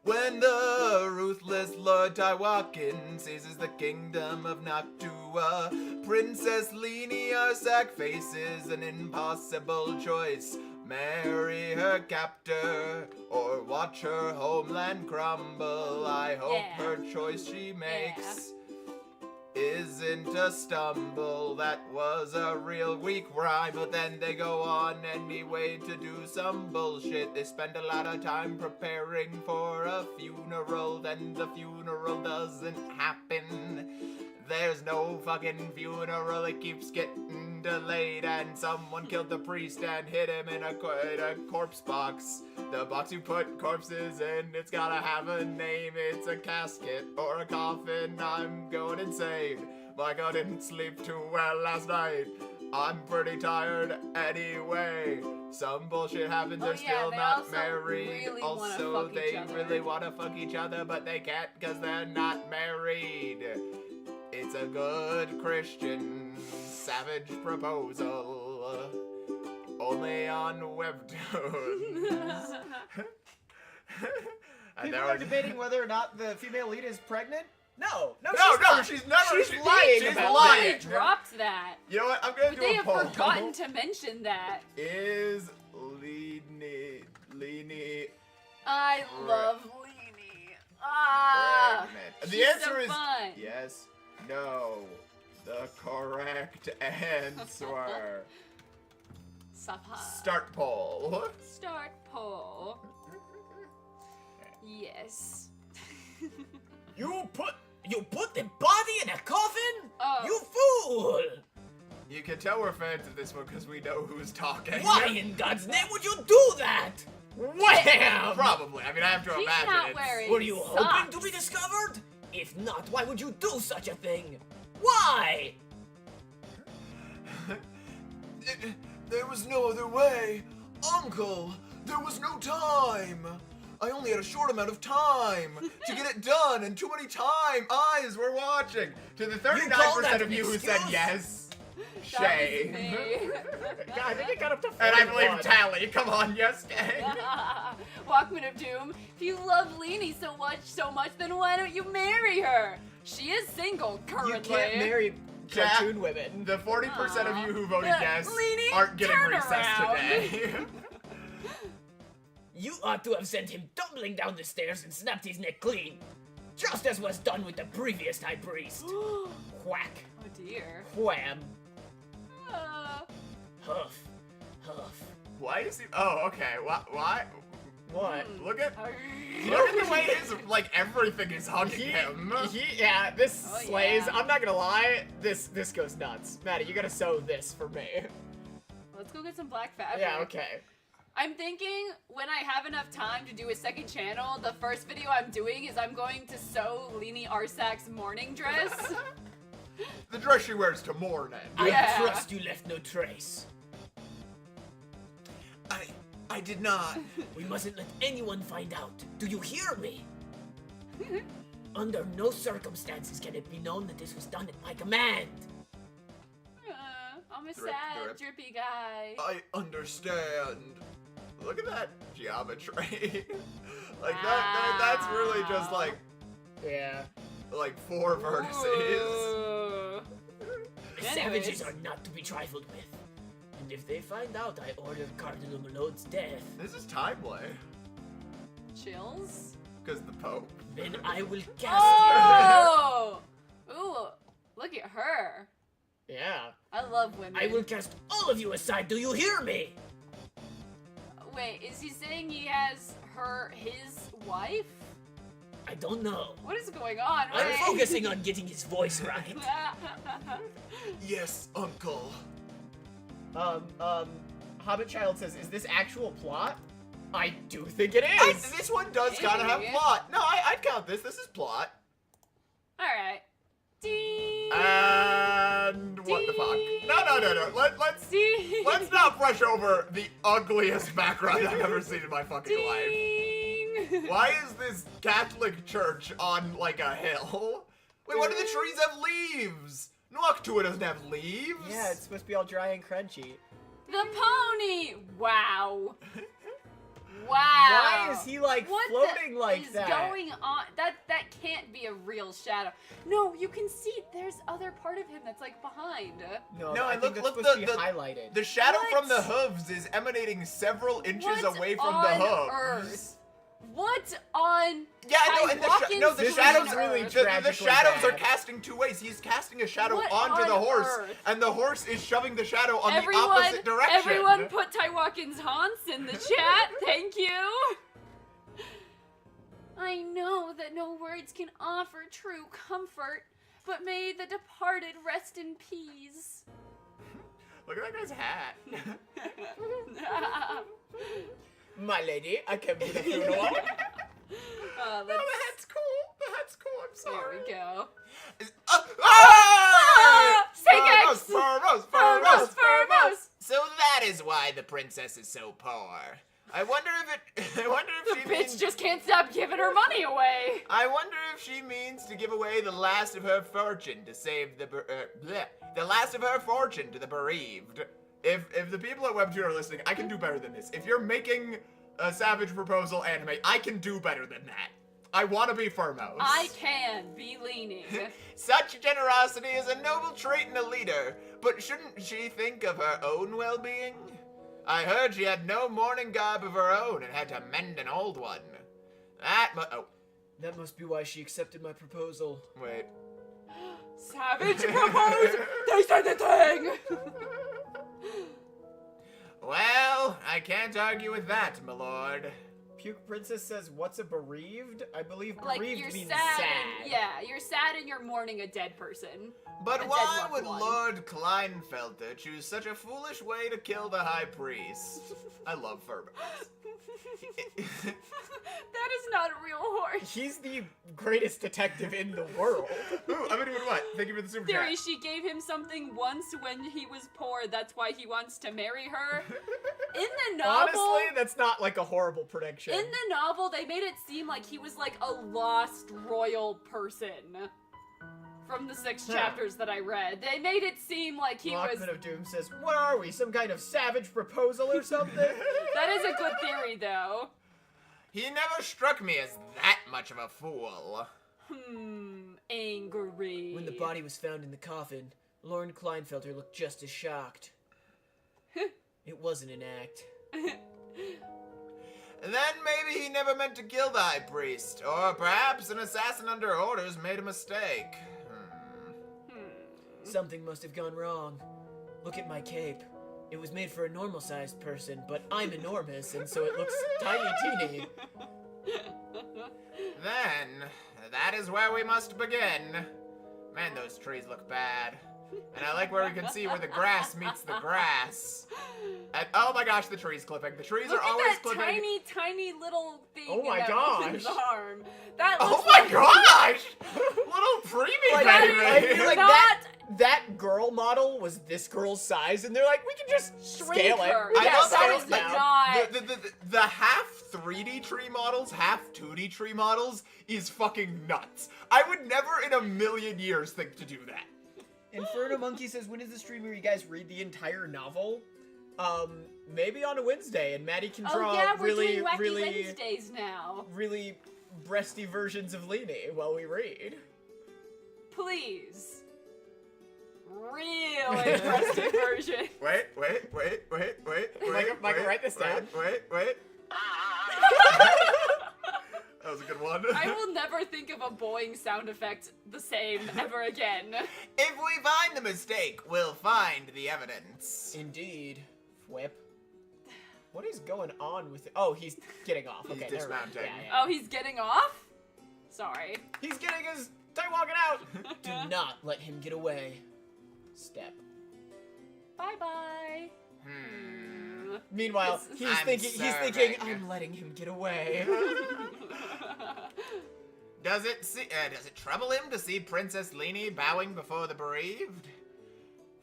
When the ruthless Lord Taiwakin seizes the kingdom of Noctua, Princess Leany Arsack faces an impossible choice. Marry her captor or watch her homeland crumble. I hope Yeah. her choice she makes isn't a stumble. That was a real weak rhyme, but then they go on anyway to do some bullshit. They spend a lot of time preparing for a funeral, then the funeral doesn't happen. There's no fucking funeral, it keeps getting delayed, and someone killed the priest and hid him in a corpse box. The box you put corpses in, it's gotta have a name. It's a casket or a coffin. I'm going insane. Like I didn't sleep too well last night. I'm pretty tired anyway. Some bullshit happens, Oh, they're yeah, still they not also married. really wanna Also, fuck they each other. really wanna fuck each other, but they can't because they're not married. It's a good Christian savage proposal. Only on Webtoons. And People there are was- debating whether or not the female lead is pregnant. No, No, she's she's not. never. She's lying She's about lying. They dropped that. You know what? I'm gonna But do they a have poll. forgotten to mention that. Is Leany I love Leany. Ah, pregnant? The she's answer so is fun. yes, no. The correct answer. Sapa. Start poll. Start poll. Yes. You put the body in a coffin? Oh. You fool! You can tell we're fans of this one because we know who's talking. Why in God's name would you do that? Wham! Probably. I mean, I have to She's imagine not it's... wearing Were you hoping socks. to be discovered? If not, why would you do such a thing? Why? There was no other way. Uncle, there was no time. I only had a short amount of time to get it done, and too many eyes were watching. To the 39% of you who said excuse? yes, That was shame. me. God, I think it got up to 41. And I believe Tally. Come on, yes, gang. Walkman of Doom. If you love Leany so much, then why don't you marry her? She is single currently. You can't marry Jack, cartoon women. The 40% of you who voted Yeah, yes Leany, aren't getting turn recess around. today. You ought to have sent him tumbling down the stairs and snapped his neck clean. Just as was done with the previous high priest. Whack. Oh dear. Wham. Uh, Huff. Why is he? Oh, okay. Why? What? Look at You look know at the way his like everything is hugging him. Yeah, this Oh, slays. yeah. I'm not gonna lie, this goes nuts. Maddie, you gotta sew this for me. let's go get some black fabric. Yeah, okay. I'm thinking when I have enough time to do a second channel, the first video I'm doing is I'm going to sew Leany Arsack's morning dress. The dress she wears to morning. Yeah. I trust you left no trace. I did not. We mustn't let anyone find out. Do you hear me? Under no circumstances can it be known that this was done at my command. I'm a Drip, sad, drip. drippy guy. I understand. Look at that geometry. Like Wow. that's really just like Yeah. 4 vertices. Ooh. Savages Anyways. are not to be trifled with. And if they find out I ordered Cardinal Melode's death, This is timely. Chills? Because the Pope. then I will cast Oh! Ooh, look at her. you. Yeah. I love women. I will cast all of you aside. Do you hear me? Wait, is he saying he has his wife? I don't know. What is going on? I'm Wait. focusing on getting his voice right. Yes, Uncle. Hobbit Child says, is this actual plot? I do think it is. This one does kind of have Maybe. plot. No, I'd count this. This is plot. Alright. Ding! And what the fuck? No. Let's not brush over the ugliest background I've ever seen in my fucking life. Ding! Why is this Catholic church on like a hill? Wait, why do the trees have leaves? Noctua doesn't have leaves. Yeah, it's supposed to be all dry and crunchy. The pony! Wow. Wow. Why is he like What floating the like is that? going on? That can't be a real shadow. No, you can see there's other part of him that's like behind. No, No, I and think look, that's look, supposed to the- be highlighted. The shadow What? from the hooves is emanating several inches What away from on the hooves. earth? What on? Yeah, no, and the Tywalkin's shadows green really earth? the tragically shadows are bad. casting two ways. He's casting a shadow What onto on the horse, earth? and the horse is shoving the shadow on the Everyone, opposite direction. everyone, put Tywalkin's haunts in the chat. Thank you. I know that no words can offer true comfort, but may the departed rest in peace. Look at that guy's hat. My lady, I came to the funeral. No, the hat's cool. The hat's cool. I'm There sorry. we go. Furmos, Sig Furmos, Furmos, Furmos. Furmos. So that is why the princess is so poor. I wonder if The she bitch means just can't stop giving her money away. I wonder if she means to give away the last of her fortune to save the last of her fortune to the bereaved. If the people at Webtoon are listening, I can do better than this. If you're making a Savage Proposal anime, I can do better than that. I want to be Furmos. I can be leaning. Such generosity is a noble trait in a leader, but shouldn't she think of her own well-being? I heard she had no mourning garb of her own and had to mend an old one. That must be why she accepted my proposal. Wait. Savage propose. They said the thing. Well, I can't argue with that, my lord. Puke Princess says, what's a bereaved? I believe Like bereaved you're means sad. sad. And, yeah, you're sad and you're mourning a dead person. But A dead why loved would one. Lord Kleinfelter choose such a foolish way to kill the High Priest? I love Furmos. That is not a real horse. He's the greatest detective in the world. Ooh, I'm gonna do what? Thank you for the super Theory, chat. she gave him something once when he was poor. That's why he wants to marry her. In the novel, Honestly, that's not like a horrible prediction. in the novel, they made it seem like he was like a lost royal person. From the 6 chapters that I read, they made it seem like he was. Lockman of Doom says, what are we, some kind of savage proposal or something? That is a good theory, though. He never struck me as that much of a fool. Angry. When the body was found in the coffin, Lord Kleinfelter looked just as shocked. It wasn't an act. Then maybe he never meant to kill the High Priest, or perhaps an assassin under orders made a mistake. Something must have gone wrong. Look at my cape. It was made for a normal-sized person, but I'm enormous, and so it looks tiny teeny. Then, that is where we must begin. Man, those trees look bad. And I like where we can see where the grass meets the grass. And oh my gosh, the tree's clipping. The trees Look are at always that clipping. tiny little thing Oh my in that gosh. woman's arm. That Oh looks my like gosh! Little preemie Like, That baby. I is feel like not- that girl model was this girl's size, and they're like, we can just Shrink scale it. her. We I can Yes, love that scale is it down. not. The half 3D tree models, half 2D tree models is fucking nuts. I would never in a million years think to do that. Inferno Monkey says, when is the stream where you guys read the entire novel? Maybe on a Wednesday, and Maddie can draw Oh yeah, we're really, doing Wacky really, Wednesdays now. really breasty versions of Leanie while we read. Please. Real impressive version. Wait. Micah, write this down. Wait. That was a good one. I will never think of a boing sound effect the same ever again. If we find the mistake, we'll find the evidence. Indeed. Whip. What is going on with it? Oh, he's getting off. He's Okay, never mind. dismounting. Oh, he's getting off? Sorry. He's getting his time walking out. Do not let him get away. Step. Bye-bye. Meanwhile, he's I'm thinking, serving. I'm letting him get away. Does it trouble him to see Princess Leanie bowing before the bereaved?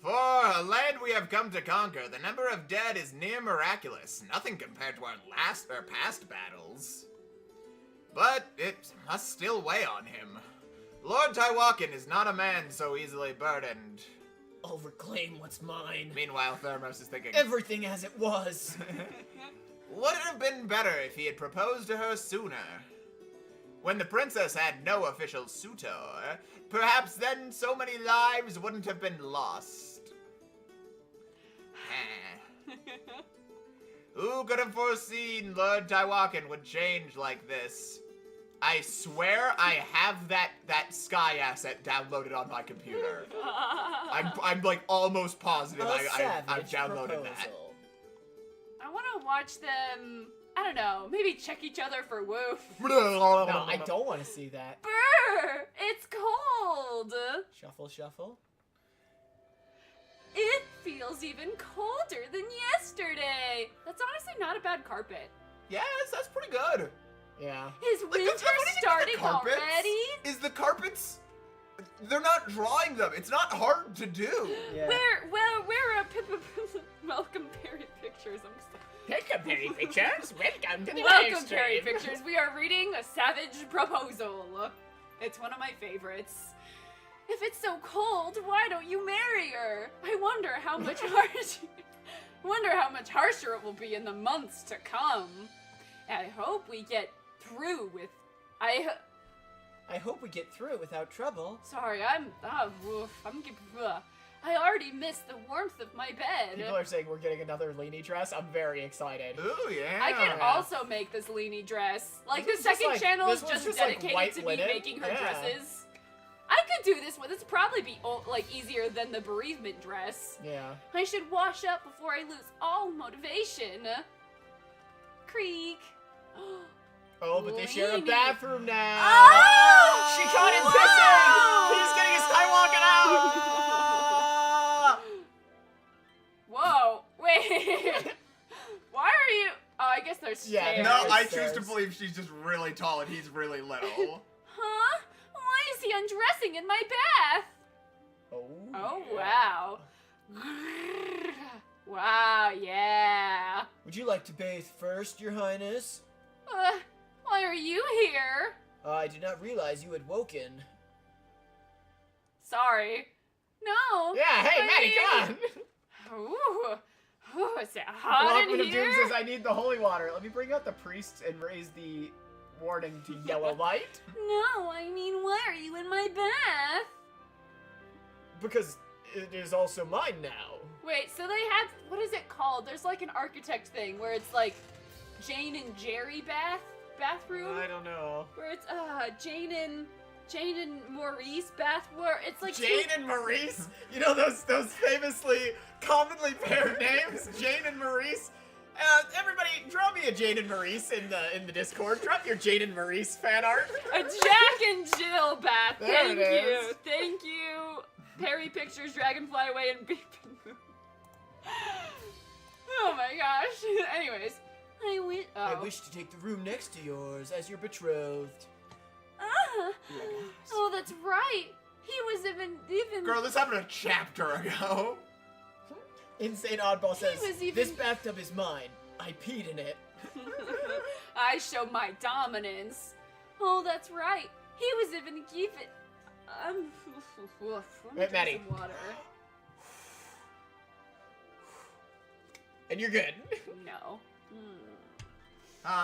For a land we have come to conquer, the number of dead is near miraculous, nothing compared to our past battles. But it must still weigh on him. Lord Taiwakan is not a man so easily burdened. I'll reclaim what's mine. Meanwhile, Thermos is thinking, Everything as it was. would it have been better if he had proposed to her sooner? When the princess had no official suitor, perhaps then so many lives wouldn't have been lost. Who could have foreseen Lord Taiwakan would change like this? I swear I have that Sky asset downloaded on my computer. I'm like almost positive I've downloaded that. I want to watch them, I don't know, maybe check each other for woof. No, I don't want to see that. Brr! It's cold! Shuffle, shuffle. It feels even colder than yesterday. That's honestly not a bad carpet. Yes, that's pretty good. Yeah. Is Like, winter what's happening with the starting carpets already? Is the carpets? They're not drawing them. It's not hard to do. Yeah. Where welcome Perry Pictures. I'm sorry. Welcome, Perry Pictures. Welcome to the Welcome Perry Pictures. We are reading A Savage Proposal. It's one of my favorites. If it's so cold, why don't you marry her? I wonder how much harsher it will be in the months to come. I hope we get through with. I hope we get through it without trouble. Sorry, I already missed the warmth of my bed. People are saying we're getting another Leanie dress. I'm very excited. Ooh, yeah. I can also make this Leanie dress. Like, This the is just second like- channel is this one's just just like dedicated white to linen. me making her Yeah. dresses. I could do this one. It's probably be like easier than the bereavement dress. Yeah. I should wash up before I lose all motivation. Creak. Oh, but they share a Leanie. bathroom now. Oh! She caught him Whoa, pissing. He's getting his time walking out. wait. Why are you? Oh, I guess there's Yeah, stairs. No, I Upstairs. choose to believe she's just really tall and he's really little. Huh? Why is he undressing in my bath? Oh, wow. Wow, yeah. Would you like to bathe first, Your Highness? Why are you here? I did not realize you had woken. Sorry. No. Yeah, hey, I Maddie, mean- come on. Ooh, is it hot in Welcome to here? Doom says, I need the holy water. Let me bring out the priest and raise the warning to yellow light. No, I mean, why are you in my bath? Because it is also mine now. Wait, so they had, what is it called? There's like an architect thing where it's like Jane and Jerry bathroom? I don't know. Where it's Jane and Maurice bath where it's like Jane and Maurice? You know those famously commonly paired names? Jane and Maurice? Everybody, draw me a Jane and Maurice in the Discord. Drop your Jane and Maurice fan art. a Jack and Jill bath. There Thank it you. is. Thank you. Perry Pictures, Dragonfly Away, and Beep and Boom. Oh my gosh. Anyways, I wish to take the room next to yours as your betrothed. Oh, that's right. He was even. Girl, this happened a chapter ago. Insane Oddball says, was even- this bathtub is mine. I peed in it. I show my dominance. Oh, that's right. He was even given. Let me Wait, drink Maddie. some water. And you're good. No.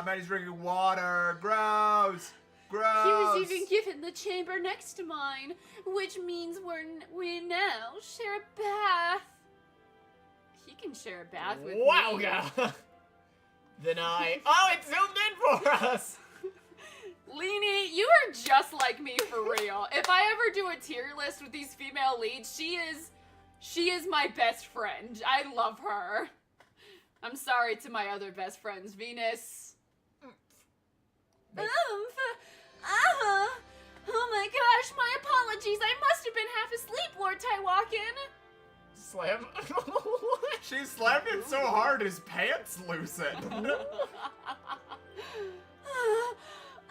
Maddie's drinking water. Gross. Gross. He was even given the chamber next to mine, which means we now share a bath. He can share a bath with Wow, me. yeah. Then oh, it zoomed in for us. Leanie, you are just like me for real. If I ever do a tier list with these female leads, she is my best friend. I love her. I'm sorry to my other best friends, Venus. Oh my gosh, my apologies. I must have been half asleep, Lord Taiwakin. Slam. She slammed it so hard his pants loosened.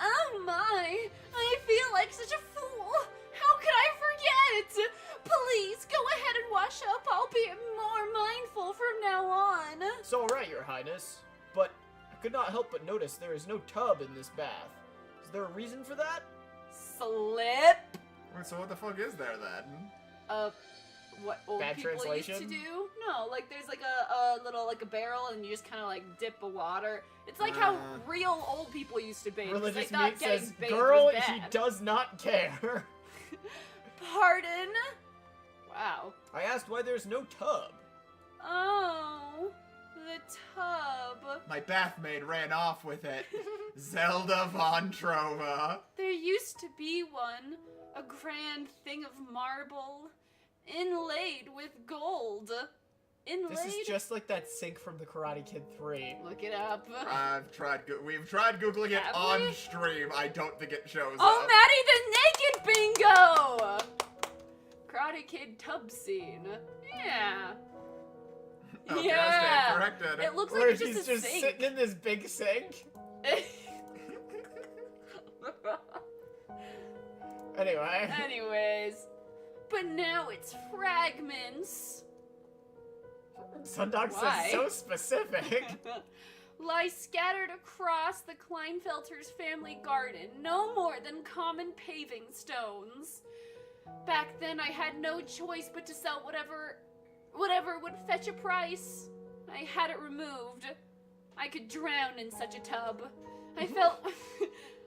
Oh my, I feel like such a fool. How could I forget? Please, go ahead and wash up. I'll be more mindful from now on. It's alright, Your Highness. But I could not help but notice there is no tub in this bath. Is there a reason for that? Slip. Wait, so what the fuck is there then? What old Bad people translation? used to do? No, like there's like a little like a barrel and you just kind of like dip the water. It's like how real old people used to bathe. 'cause Religious they thought Meat getting says, bathed girl, was he bad. does not care. Pardon? Wow. I asked why there's no tub. Oh, the tub. My bathmaid ran off with it. Zelda von Trova. There used to be one, a grand thing of marble, inlaid with gold. Inlaid? This is just like that sink from the Karate Kid 3. Look it up. We've tried Googling it Have on we? stream. I don't think it shows Oh, up. Maddie, the naked bingo! Karate Kid tub scene. Yeah. Okay, yeah. I stand corrected. It looks Where like it's he's just a just sink. sitting in this big sink. Anyway. Anyways. But now it's fragments. Sundog Why? says so specific. Lie scattered across the Kleinfelter's family garden, no more than common paving stones. Back then I had no choice but to sell whatever would fetch a price. I had it removed. I could drown in such a tub.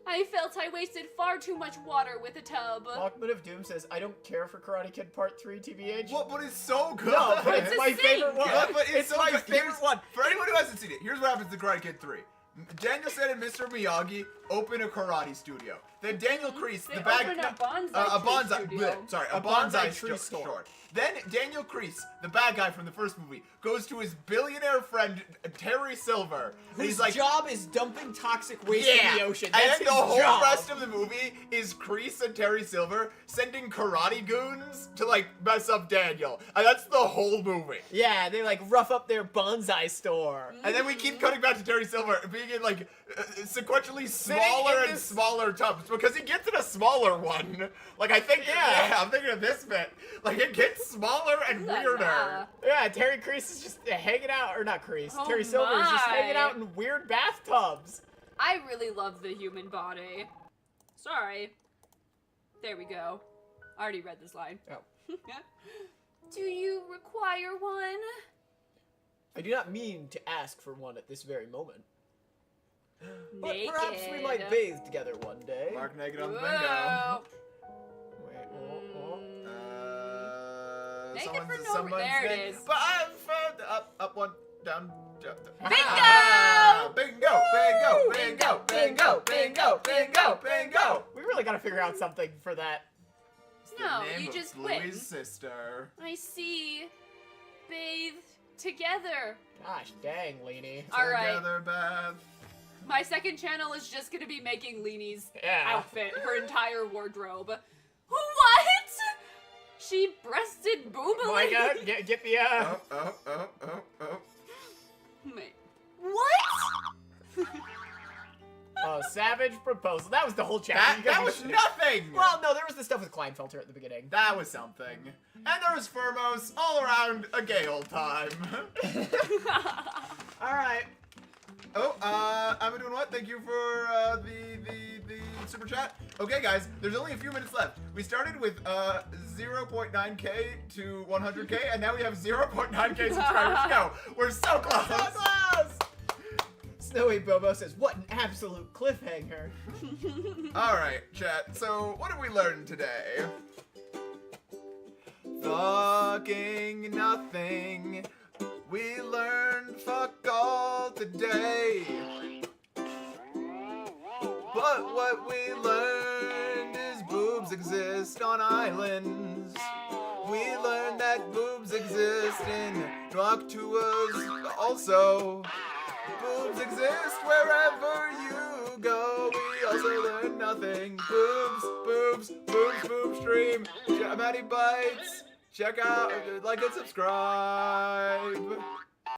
I felt I wasted far too much water with a tub. Walkman of Doom says, I don't care for Karate Kid Part 3, TBH. What? But it's so good. No, but it's a my sink. favorite one. Yeah, but it's so my good. favorite one. For anyone who hasn't seen it, here's what happens to Karate Kid 3. Daniel said and Mr. Miyagi open a karate studio. Then Daniel Kreese, They the bad open a bonsai a tree bonsai, studio. bleh, sorry, A a bonsai bonsai tree tree store. store. Then Daniel Kreese, the bad guy from the first movie, goes to his billionaire friend Terry Silver, and His he's like, job is dumping toxic waste yeah. in the ocean. And That's then his the whole job. rest of the movie is Kreese and Terry Silver sending karate goons to like mess up Daniel, and that's the whole movie. Yeah, they like rough up their bonsai store. And then we keep cutting back to Terry Silver being in like sequentially Sitting smaller in and this- smaller tubs because he gets in a smaller one. Like I think, yeah, I'm thinking of this bit. Like it gets smaller and La la. weirder. Yeah, Terry Crease is just hanging out, or not Crease. Oh Terry Silver is just my. hanging out in weird bathtubs. I really love the human body. Sorry. There we go. I already read this line. Oh. Do you require one? I do not mean to ask for one at this very moment. But Naked. perhaps we might bathe together one day. Mark naked on the bingo. Whoa. Wait, Naked for no- someone's there it name. is. But I've up one, down. Bingo! Ah, bingo! Bingo! Bingo! Bingo! Bingo! Bingo! Bingo! We really gotta figure out something for that. No, The name you of just Bluey's win. sister. I see. Bathe together. Gosh dang, Leanie. All right. Together, Beth. My second channel is just gonna be making Leanie's Yeah. outfit, her entire wardrobe. What? She breasted boobily? Micah, get the Oh. Wait. What? oh, savage proposal. That was the whole chapter. You That gotta was be- nothing! Well, no, there was the stuff with Kleinfelter at the beginning. That was something. And there was Firmos all around a gay old time. All right. Oh, I'm doing what? Thank you for the super chat. Okay, guys, there's only a few minutes left. We started with 0.9k to 100k, and now we have 0.9k subscribers to go. We're so close. So close! Snowy Bobo says, what an absolute cliffhanger. All right, chat. So, what have we learned today? Fucking nothing. We learned fuck all today. But what we learned is boobs exist on islands. We learned that boobs exist in Talk to us also. Boobs exist wherever you go. We also learn nothing. Boobs stream. Maddie Bites. Check out, like and subscribe.